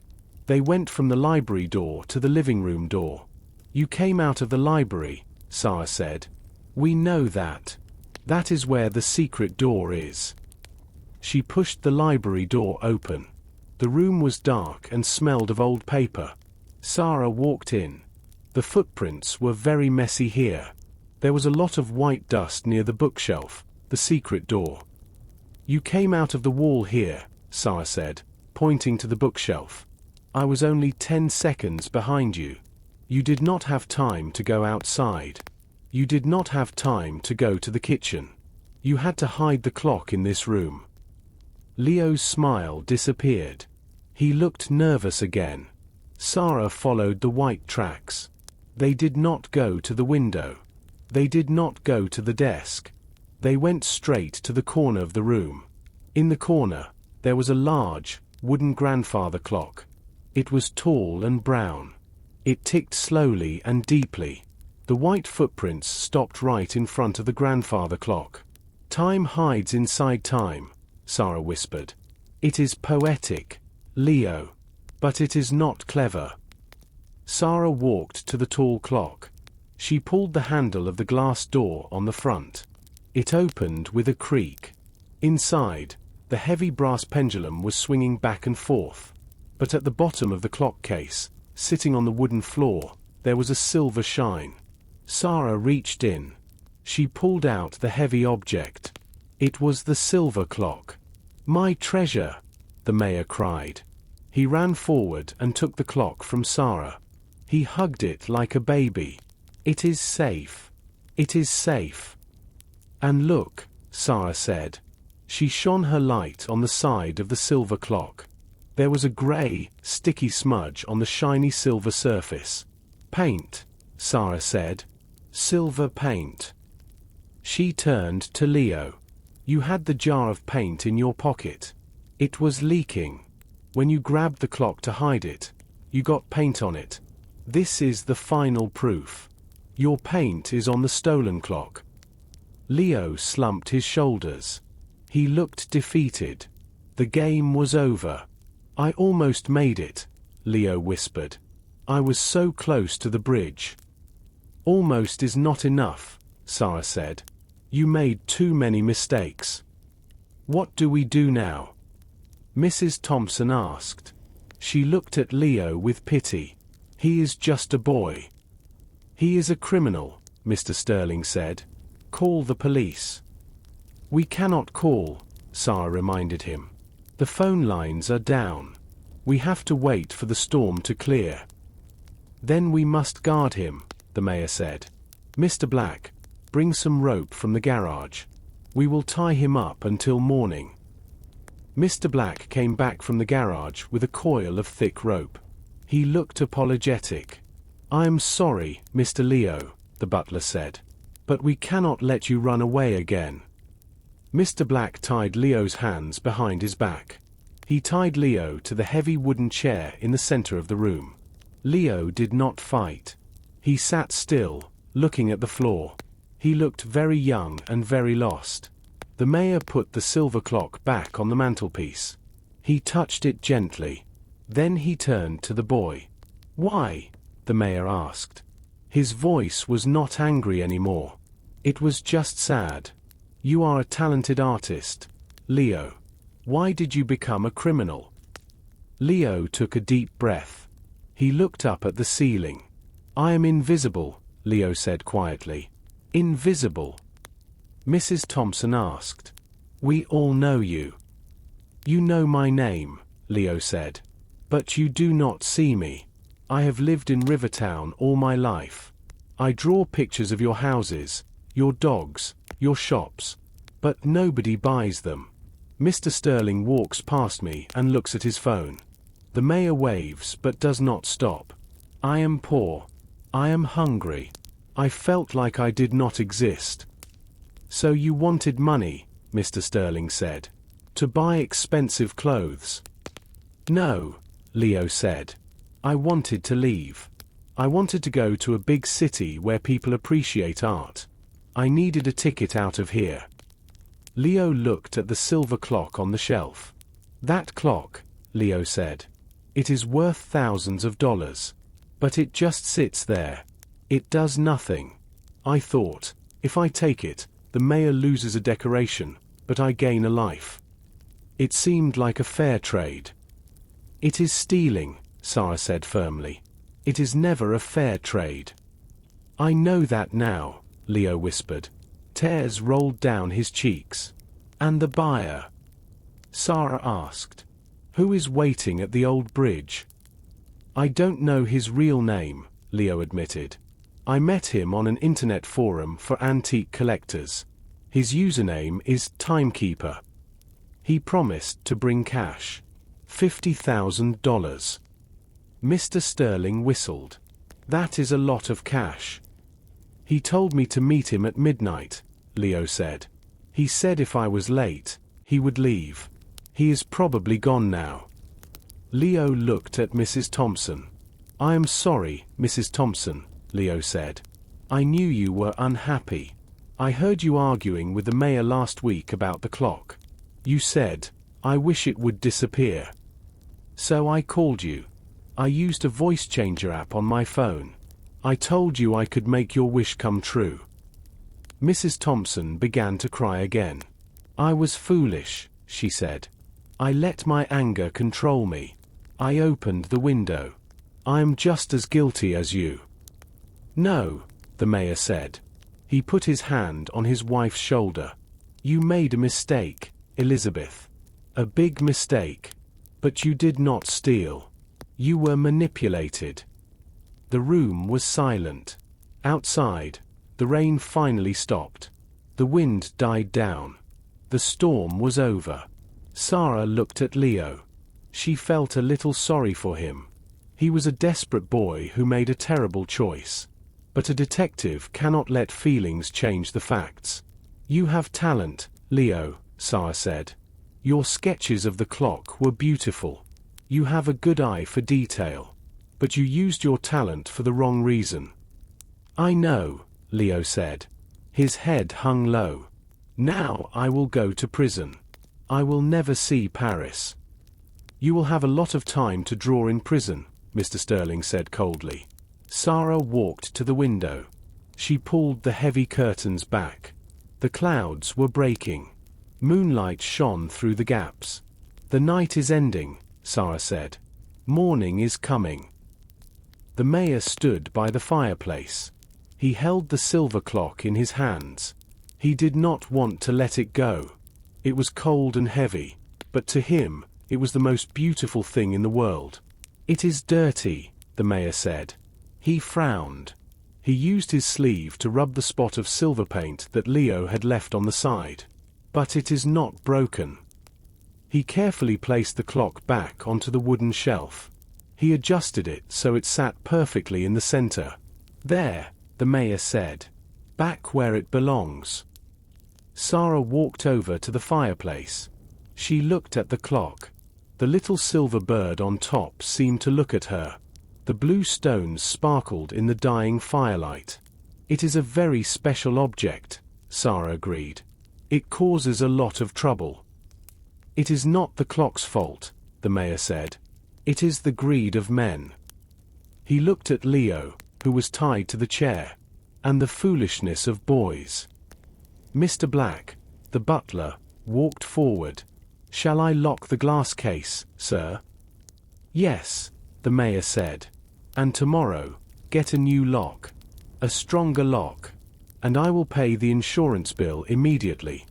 They went from the library door to the living room door. You came out of the library, Sara said. We know that. That is where the secret door is. She pushed the library door open. The room was dark and smelled of old paper. Sara walked in. The footprints were very messy here. There was a lot of white dust near the bookshelf, the secret door. You came out of the wall here, Sara said, pointing to the bookshelf. I was only 10 seconds behind you. You did not have time to go outside. You did not have time to go to the kitchen. You had to hide the clock in this room. Leo's smile disappeared. He looked nervous again. Sara followed the white tracks. They did not go to the window. They did not go to the desk. They went straight to the corner of the room. In the corner, there was a large, wooden grandfather clock. It was tall and brown. It ticked slowly and deeply. The white footprints stopped right in front of the grandfather clock. Time hides inside time, Sara whispered. It is poetic, Leo. But it is not clever. Sara walked to the tall clock. She pulled the handle of the glass door on the front. It opened with a creak. Inside, the heavy brass pendulum was swinging back and forth. But at the bottom of the clock case, sitting on the wooden floor, there was a silver shine. Sara reached in. She pulled out the heavy object. It was the silver clock. "My treasure!" the mayor cried. He ran forward and took the clock from Sara. He hugged it like a baby. "It is safe. It is safe." "And look," Sara said. She shone her light on the side of the silver clock. There was a grey, sticky smudge on the shiny silver surface. "Paint," Sara said. "Silver paint." She turned to Leo. "You had the jar of paint in your pocket. It was leaking. When you grabbed the clock to hide it, you got paint on it. This is the final proof. Your paint is on the stolen clock." Leo slumped his shoulders. He looked defeated. The game was over. "I almost made it," Leo whispered. "I was so close to the bridge." "Almost is not enough," Sara said. "You made too many mistakes." "What do we do now?" Mrs. Thompson asked. She looked at Leo with pity. "He is just a boy." "He is a criminal," Mr. Sterling said. "Call the police." "We cannot call," Sara reminded him. "The phone lines are down. We have to wait for the storm to clear." "Then we must guard him," the mayor said. "Mr. Black, bring some rope from the garage. We will tie him up until morning." Mr. Black came back from the garage with a coil of thick rope. He looked apologetic. "I am sorry, Mr. Leo," the butler said. "But we cannot let you run away again." Mr. Black tied Leo's hands behind his back. He tied Leo to the heavy wooden chair in the center of the room. Leo did not fight. He sat still, looking at the floor. He looked very young and very lost. The mayor put the silver clock back on the mantelpiece. He touched it gently. Then he turned to the boy. "Why?" the mayor asked. His voice was not angry anymore. It was just sad. "You are a talented artist, Leo. Why did you become a criminal?" Leo took a deep breath. He looked up at the ceiling. "I am invisible," Leo said quietly. "Invisible?" Mrs. Thompson asked. "We all know you." "You know my name," Leo said. "But you do not see me. I have lived in Rivertown all my life. I draw pictures of your houses, your dogs, your shops. But nobody buys them." Mr. Sterling walks past me and looks at his phone. The mayor waves but does not stop. "I am poor. I am hungry. I felt like I did not exist." "So you wanted money," Mr. Sterling said. "To buy expensive clothes." "No," Leo said. "I wanted to leave. I wanted to go to a big city where people appreciate art. I needed a ticket out of here." Leo looked at the silver clock on the shelf. "That clock," Leo said. "It is worth thousands of dollars. But it just sits there. It does nothing. I thought, if I take it, the mayor loses a decoration, but I gain a life. It seemed like a fair trade." "It is stealing," Sara said firmly. "It is never a fair trade." "I know that now," Leo whispered. Tears rolled down his cheeks. "And the buyer?" Sara asked. "Who is waiting at the old bridge?" "I don't know his real name," Leo admitted. "I met him on an internet forum for antique collectors. His username is Timekeeper. He promised to bring cash. $50,000. Mr. Sterling whistled. "That is a lot of cash." "He told me to meet him at midnight," Leo said. "He said if I was late, he would leave. He is probably gone now." Leo looked at Mrs. Thompson. "I am sorry, Mrs. Thompson," Leo said. "I knew you were unhappy. I heard you arguing with the mayor last week about the clock. You said, 'I wish it would disappear.' So I called you." I used a voice changer app on my phone. I told you I could make your wish come true." Mrs. Thompson began to cry again. "I was foolish," she said. "I let my anger control me. I opened the window. I am just as guilty as you." "No," the mayor said. He put his hand on his wife's shoulder. "You made a mistake, Elizabeth. A big mistake. But you did not steal. You were manipulated." The room was silent. Outside, the rain finally stopped. The wind died down. The storm was over. Sara looked at Leo. She felt a little sorry for him. He was a desperate boy who made a terrible choice. But a detective cannot let feelings change the facts. "You have talent, Leo," Sara said. "Your sketches of the clock were beautiful. You have a good eye for detail. But you used your talent for the wrong reason." "I know," Leo said. His head hung low. "Now I will go to prison. I will never see Paris." "You will have a lot of time to draw in prison," Mr. Sterling said coldly. Sara walked to the window. She pulled the heavy curtains back. The clouds were breaking. Moonlight shone through the gaps. "The night is ending," Sara said. "Morning is coming." The mayor stood by the fireplace. He held the silver clock in his hands. He did not want to let it go. It was cold and heavy, but to him, it was the most beautiful thing in the world. "It is dirty," the mayor said. He frowned. He used his sleeve to rub the spot of silver paint that Leo had left on the side. "But it is not broken." He carefully placed the clock back onto the wooden shelf. He adjusted it so it sat perfectly in the center. "There," the mayor said. "Back where it belongs." Sara walked over to the fireplace. She looked at the clock. The little silver bird on top seemed to look at her. The blue stones sparkled in the dying firelight. "It is a very special object," Sara agreed. "It causes a lot of trouble." "It is not the clock's fault," the mayor said. "It is the greed of men." He looked at Leo, who was tied to the chair, and the foolishness of boys. Mr. Black, the butler, walked forward. "Shall I lock the glass case, sir?" "Yes," the mayor said. "And tomorrow, get a new lock. A stronger lock. And I will pay the insurance bill immediately."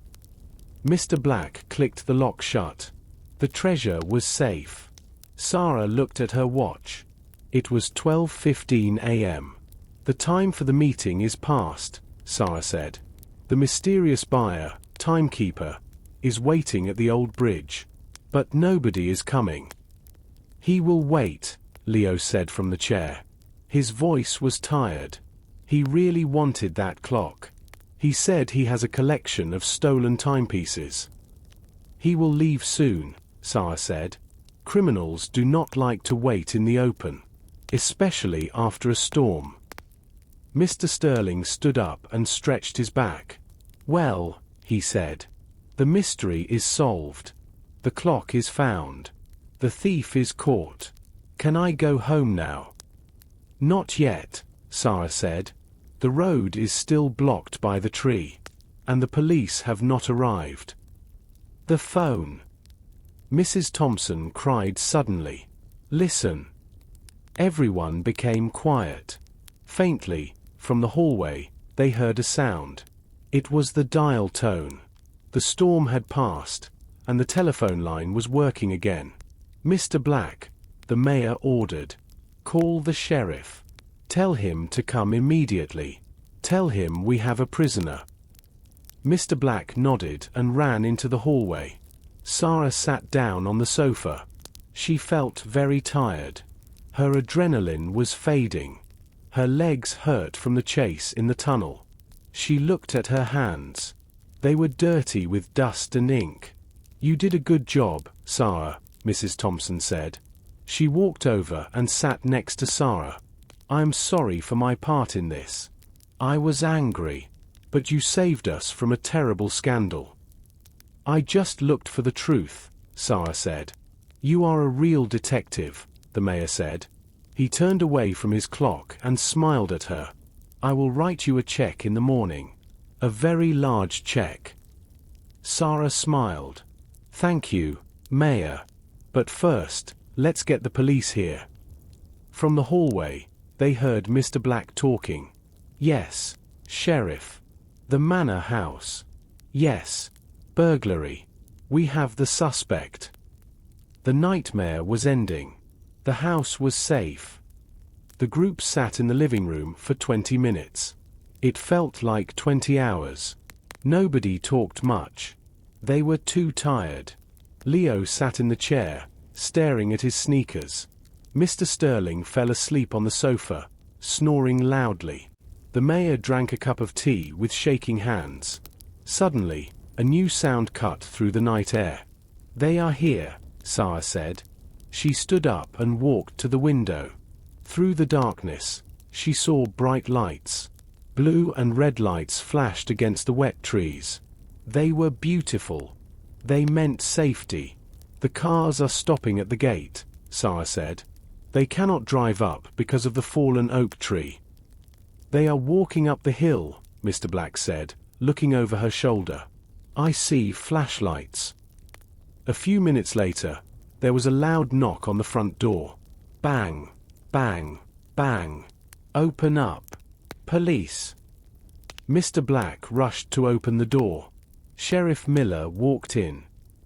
Mr. Black clicked the lock shut. The treasure was safe. Sara looked at her watch. It was 12:15 a.m. "The time for the meeting is past," Sara said. "The mysterious buyer, timekeeper, is waiting at the old bridge. But nobody is coming." "He will wait," Leo said from the chair. His voice was tired. He really wanted that clock. He said he has a collection of stolen timepieces. "He will leave soon," Sara said. "Criminals do not like to wait in the open, especially after a storm." Mr. Sterling stood up and stretched his back. "Well," he said, "the mystery is solved. The clock is found. The thief is caught. Can I go home now?" "Not yet," Sara said. "The road is still blocked by the tree. And the police have not arrived." "The phone." Mrs. Thompson cried suddenly. "Listen." Everyone became quiet. Faintly, from the hallway, they heard a sound. It was the dial tone. The storm had passed, and the telephone line was working again. "Mr. Black," the mayor ordered. "Call the sheriff. Tell him to come immediately. Tell him we have a prisoner." Mr. Black nodded and ran into the hallway. Sara sat down on the sofa. She felt very tired. Her adrenaline was fading. Her legs hurt from the chase in the tunnel. She looked at her hands. They were dirty with dust and ink. "You did a good job, Sara," Mrs. Thompson said. She walked over and sat next to Sara. "I am sorry for my part in this. I was angry. But you saved us from a terrible scandal." "I just looked for the truth," Sara said. "You are a real detective," the mayor said. He turned away from his clock and smiled at her. I will write you a check in the morning. A very large check. Sara smiled. Thank you, Mayor. But first, let's get the police here. From the hallway, they heard Mr. Black talking. Yes, Sheriff. The manor house. Yes. Burglary. We have the suspect. The nightmare was ending. The house was safe. The group sat in the living room for 20 minutes. It felt like 20 hours. Nobody talked much. They were too tired. Leo sat in the chair, staring at his sneakers. Mr. Sterling fell asleep on the sofa, snoring loudly. The mayor drank a cup of tea with shaking hands. Suddenly, a new sound cut through the night air. They are here, Sara said. She stood up and walked to the window. Through the darkness, she saw bright lights. Blue and red lights flashed against the wet trees. They were beautiful. They meant safety. The cars are stopping at the gate, Sara said. They cannot drive up because of the fallen oak tree. They are walking up the hill, Mr. Black said, looking over her shoulder. I see flashlights. A few minutes later, there was a loud knock on the front door. Bang, bang, bang. Open up. Police. Mr. Black rushed to open the door. Sheriff Miller walked in.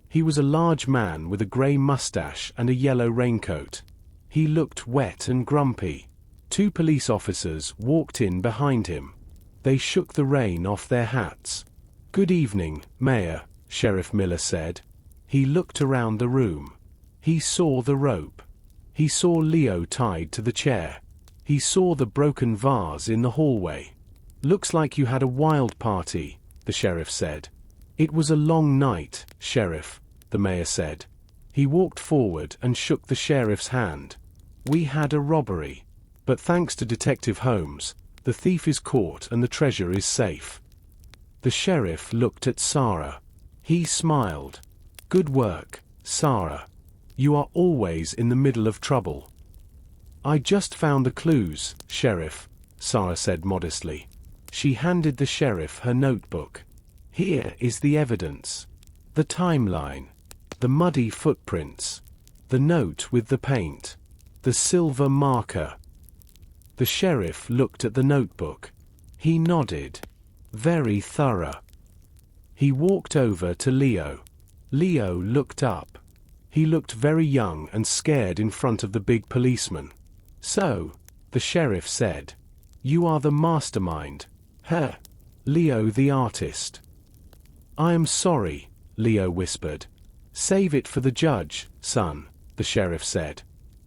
He was a large man with a grey mustache and a yellow raincoat. He looked wet and grumpy. 2 police officers walked in behind him. They shook the rain off their hats. Good evening, Mayor, Sheriff Miller said. He looked around the room. He saw the rope. He saw Leo tied to the chair. He saw the broken vase in the hallway. Looks like you had a wild party, the sheriff said. It was a long night, Sheriff, the mayor said. He walked forward and shook the sheriff's hand. We had a robbery. But thanks to Detective Holmes, the thief is caught and the treasure is safe. The sheriff looked at Sara. He smiled. Good work, Sara. You are always in the middle of trouble. I just found the clues, Sheriff, Sara said modestly. She handed the sheriff her notebook. Here is the evidence. The timeline. The muddy footprints. The note with the paint. The silver marker. The sheriff looked at the notebook. He nodded. Very thorough. He walked over to Leo. Leo looked up. He looked very young and scared in front of the big policeman. So, the sheriff said, you are the mastermind. Leo the artist. I am sorry, Leo whispered. Save it for the judge, son, the sheriff said.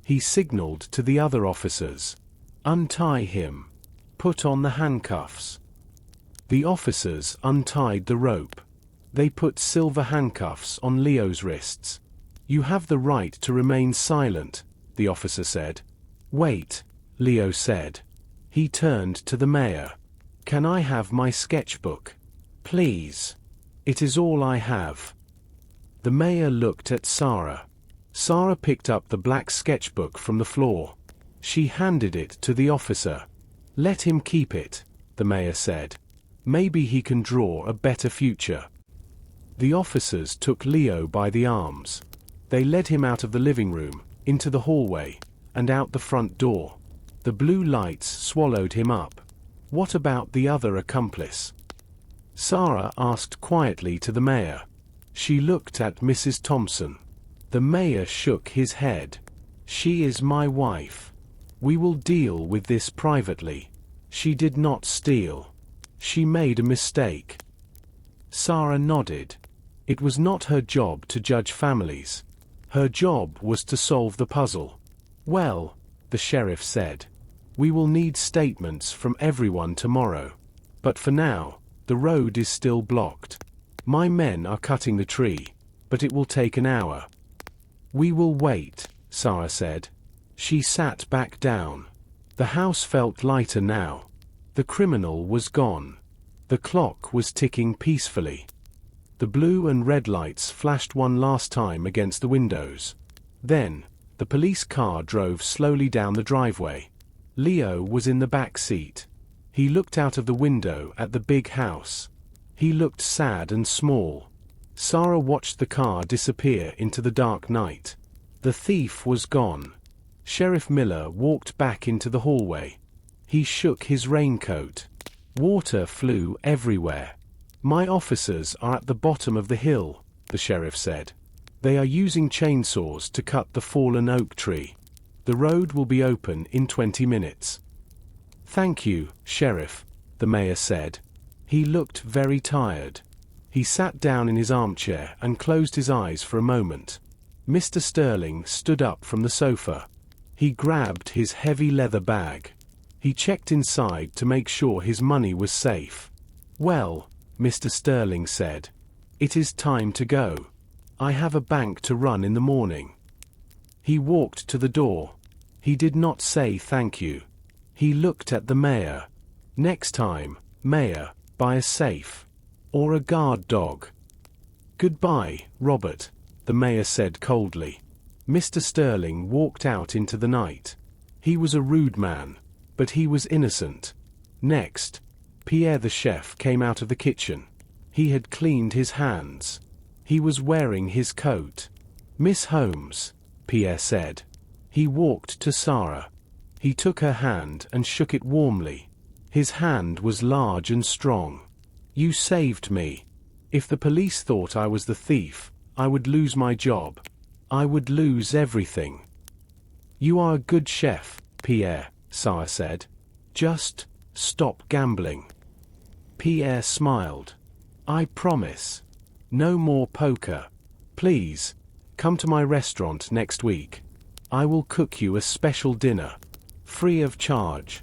He signaled to the other officers. Untie him. Put on the handcuffs. The officers untied the rope. They put silver handcuffs on Leo's wrists. You have the right to remain silent, the officer said. Wait, Leo said. He turned to the mayor. Can I have my sketchbook? Please. It is all I have. The mayor looked at Sara. Sara picked up the black sketchbook from the floor. She handed it to the officer. Let him keep it, the mayor said. Maybe he can draw a better future. The officers took Leo by the arms. They led him out of the living room, into the hallway, and out the front door. The blue lights swallowed him up. What about the other accomplice? Sara asked quietly to the mayor. She looked at Mrs. Thompson. The mayor shook his head. She is my wife. We will deal with this privately. She did not steal. She made a mistake. Sara nodded. It was not her job to judge families. Her job was to solve the puzzle. Well, the sheriff said, we will need statements from everyone tomorrow. But for now, the road is still blocked. My men are cutting the tree, but it will take an hour. We will wait, Sara said. She sat back down. The house felt lighter now. The criminal was gone. The clock was ticking peacefully. The blue and red lights flashed one last time against the windows. Then, The police car drove slowly down the driveway. Leo was in the back seat. He looked out of the window at the big house. He looked sad and small. Sara watched the car disappear into the dark night. The thief was gone. Sheriff Miller walked back into the hallway. He shook his raincoat. Water flew everywhere. "My officers are at the bottom of the hill," the sheriff said. "They are using chainsaws to cut the fallen oak tree. The road will be open in 20 minutes. "Thank you, Sheriff," the mayor said. He looked very tired. He sat down in his armchair and closed his eyes for a moment. Mr. Sterling stood up from the sofa. He grabbed his heavy leather bag. He checked inside to make sure his money was safe. "Well," Mr. Sterling said, "it is time to go. I have a bank to run in the morning." He walked to the door. He did not say thank you. He looked at the mayor. "Next time, Mayor, buy a safe. Or a guard dog." "Goodbye, Robert," the mayor said coldly. Mr. Sterling walked out into the night. He was a rude man, but he was innocent. Next, Pierre the chef came out of the kitchen. He had cleaned his hands. He was wearing his coat. "Miss Holmes," Pierre said. He walked to Sara. He took her hand and shook it warmly. His hand was large and strong. "You saved me. If the police thought I was the thief, I would lose my job. I would lose everything." "You are a good chef, Pierre," Sara said. "Just stop gambling." Pierre smiled. "I promise. No more poker. Please, come to my restaurant next week. I will cook you a special dinner. Free of charge."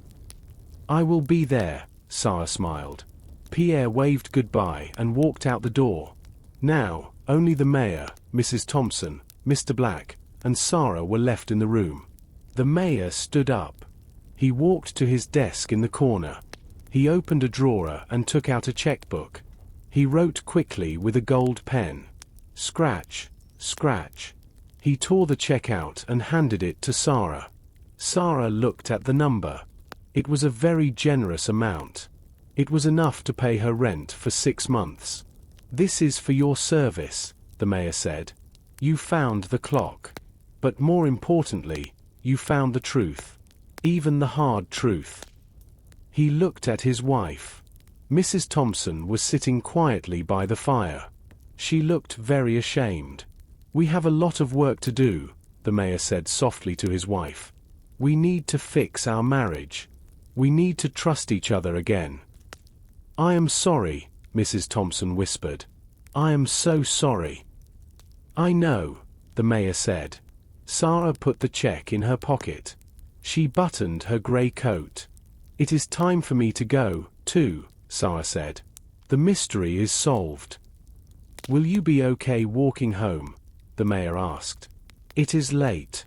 "I will be there," Sara smiled. Pierre waved goodbye and walked out the door. Now, only the mayor, Mrs. Thompson, Mr. Black, and Sara were left in the room. The mayor stood up. He walked to his desk in the corner. He opened a drawer and took out a checkbook. He wrote quickly with a gold pen. Scratch, scratch. He tore the check out and handed it to Sara. Sara looked at the number. It was a very generous amount. It was enough to pay her rent for 6 months. "This is for your service," the mayor said. "You found the clock. But more importantly, you found the truth. Even the hard truth." He looked at his wife. Mrs. Thompson was sitting quietly by the fire. She looked very ashamed. "We have a lot of work to do," the mayor said softly to his wife. "We need to fix our marriage. We need to trust each other again." "I am sorry," Mrs. Thompson whispered. "I am so sorry." "I know," the mayor said. Sara put the check in her pocket. She buttoned her grey coat. "It is time for me to go, too," Sara said. "The mystery is solved." "Will you be okay walking home?" the mayor asked. "It is late."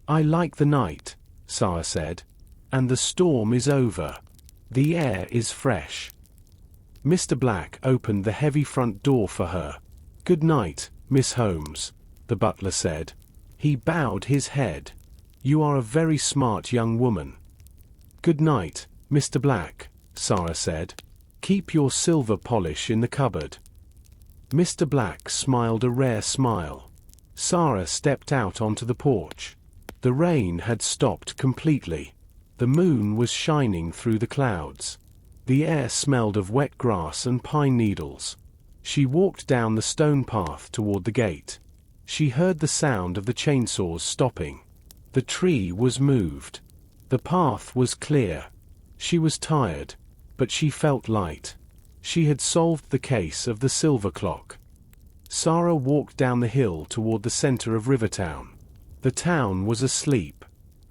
"I like the night," Sara said. "And the storm is over. The air is fresh." Mr. Black opened the heavy front door for her. "Good night, Miss Holmes," the butler said. He bowed his head. "You are a very smart young woman." "Good night, Mr. Black," Sara said. "Keep your silver polish in the cupboard." Mr. Black smiled a rare smile. Sara stepped out onto the porch. The rain had stopped completely. The moon was shining through the clouds. The air smelled of wet grass and pine needles. She walked down the stone path toward the gate. She heard the sound of the chainsaws stopping. The tree was moved. The path was clear. She was tired, but she felt light. She had solved the case of the silver clock. Sara walked down the hill toward the center of Rivertown. The town was asleep.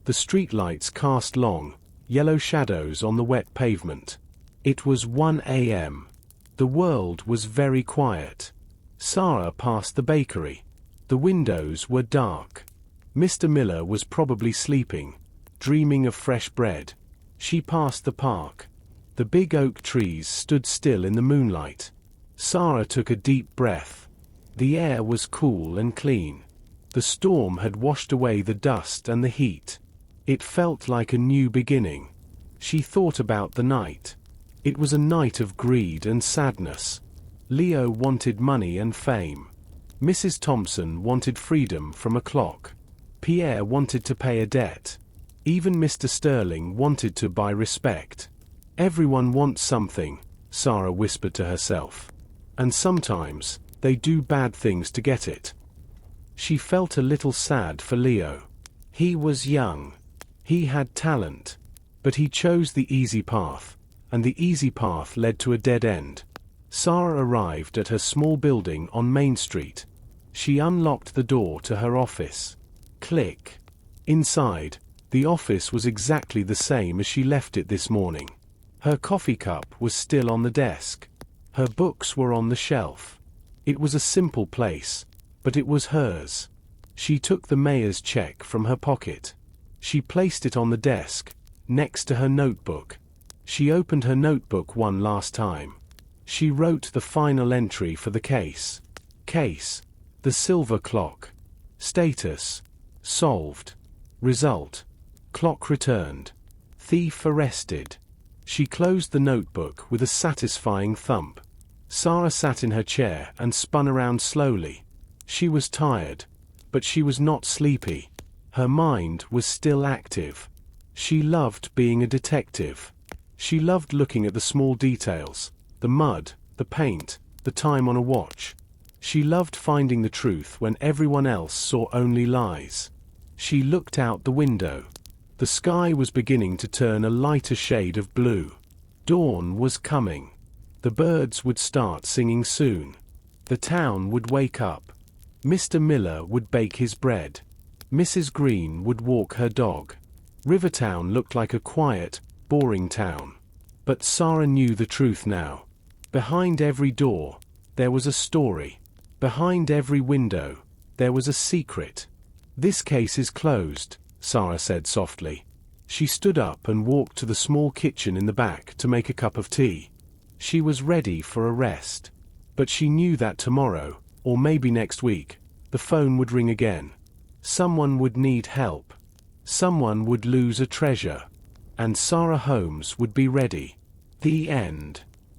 The streetlights cast long, yellow shadows on the wet pavement. It was 1 a.m. The world was very quiet. Sara passed the bakery. The windows were dark. Mr. Miller was probably sleeping, dreaming of fresh bread. She passed the park. The big oak trees stood still in the moonlight. Sara took a deep breath. The air was cool and clean. The storm had washed away the dust and the heat. It felt like a new beginning. She thought about the night. It was a night of greed and sadness. Leo wanted money and fame. Mrs. Thompson wanted freedom from a clock. Pierre wanted to pay a debt. Even Mr. Sterling wanted to buy respect. Everyone wants something, Sara whispered to herself. And sometimes, they do bad things to get it. She felt a little sad for Leo. He was young. He had talent. But he chose the easy path, and the easy path led to a dead end. Sara arrived at her small building on Main Street. She unlocked the door to her office. Click. Inside, the office was exactly the same as she left it this morning. Her coffee cup was still on the desk. Her books were on the shelf. It was a simple place, but it was hers. She took the mayor's check from her pocket. She placed it on the desk, next to her notebook. She opened her notebook one last time. She wrote the final entry for the case. Case: the silver clock. Status: solved. Result: clock returned. Thief arrested. She closed the notebook with a satisfying thump. Sara sat in her chair and spun around slowly. She was tired, but she was not sleepy. Her mind was still active. She loved being a detective. She loved looking at the small details, the mud, the paint, the time on a watch. She loved finding the truth when everyone else saw only lies. She looked out the window. The sky was beginning to turn a lighter shade of blue. Dawn was coming. The birds would start singing soon. The town would wake up. Mr. Miller would bake his bread. Mrs. Green would walk her dog. Rivertown looked like a quiet, boring town. But Sara knew the truth now. Behind every door, there was a story. Behind every window, there was a secret. This case is closed, Sara said softly. She stood up and walked to the small kitchen in the back to make a cup of tea. She was ready for a rest. But she knew that tomorrow, or maybe next week, the phone would ring again. Someone would need help. Someone would lose a treasure. And Sara Holmes would be ready. The end.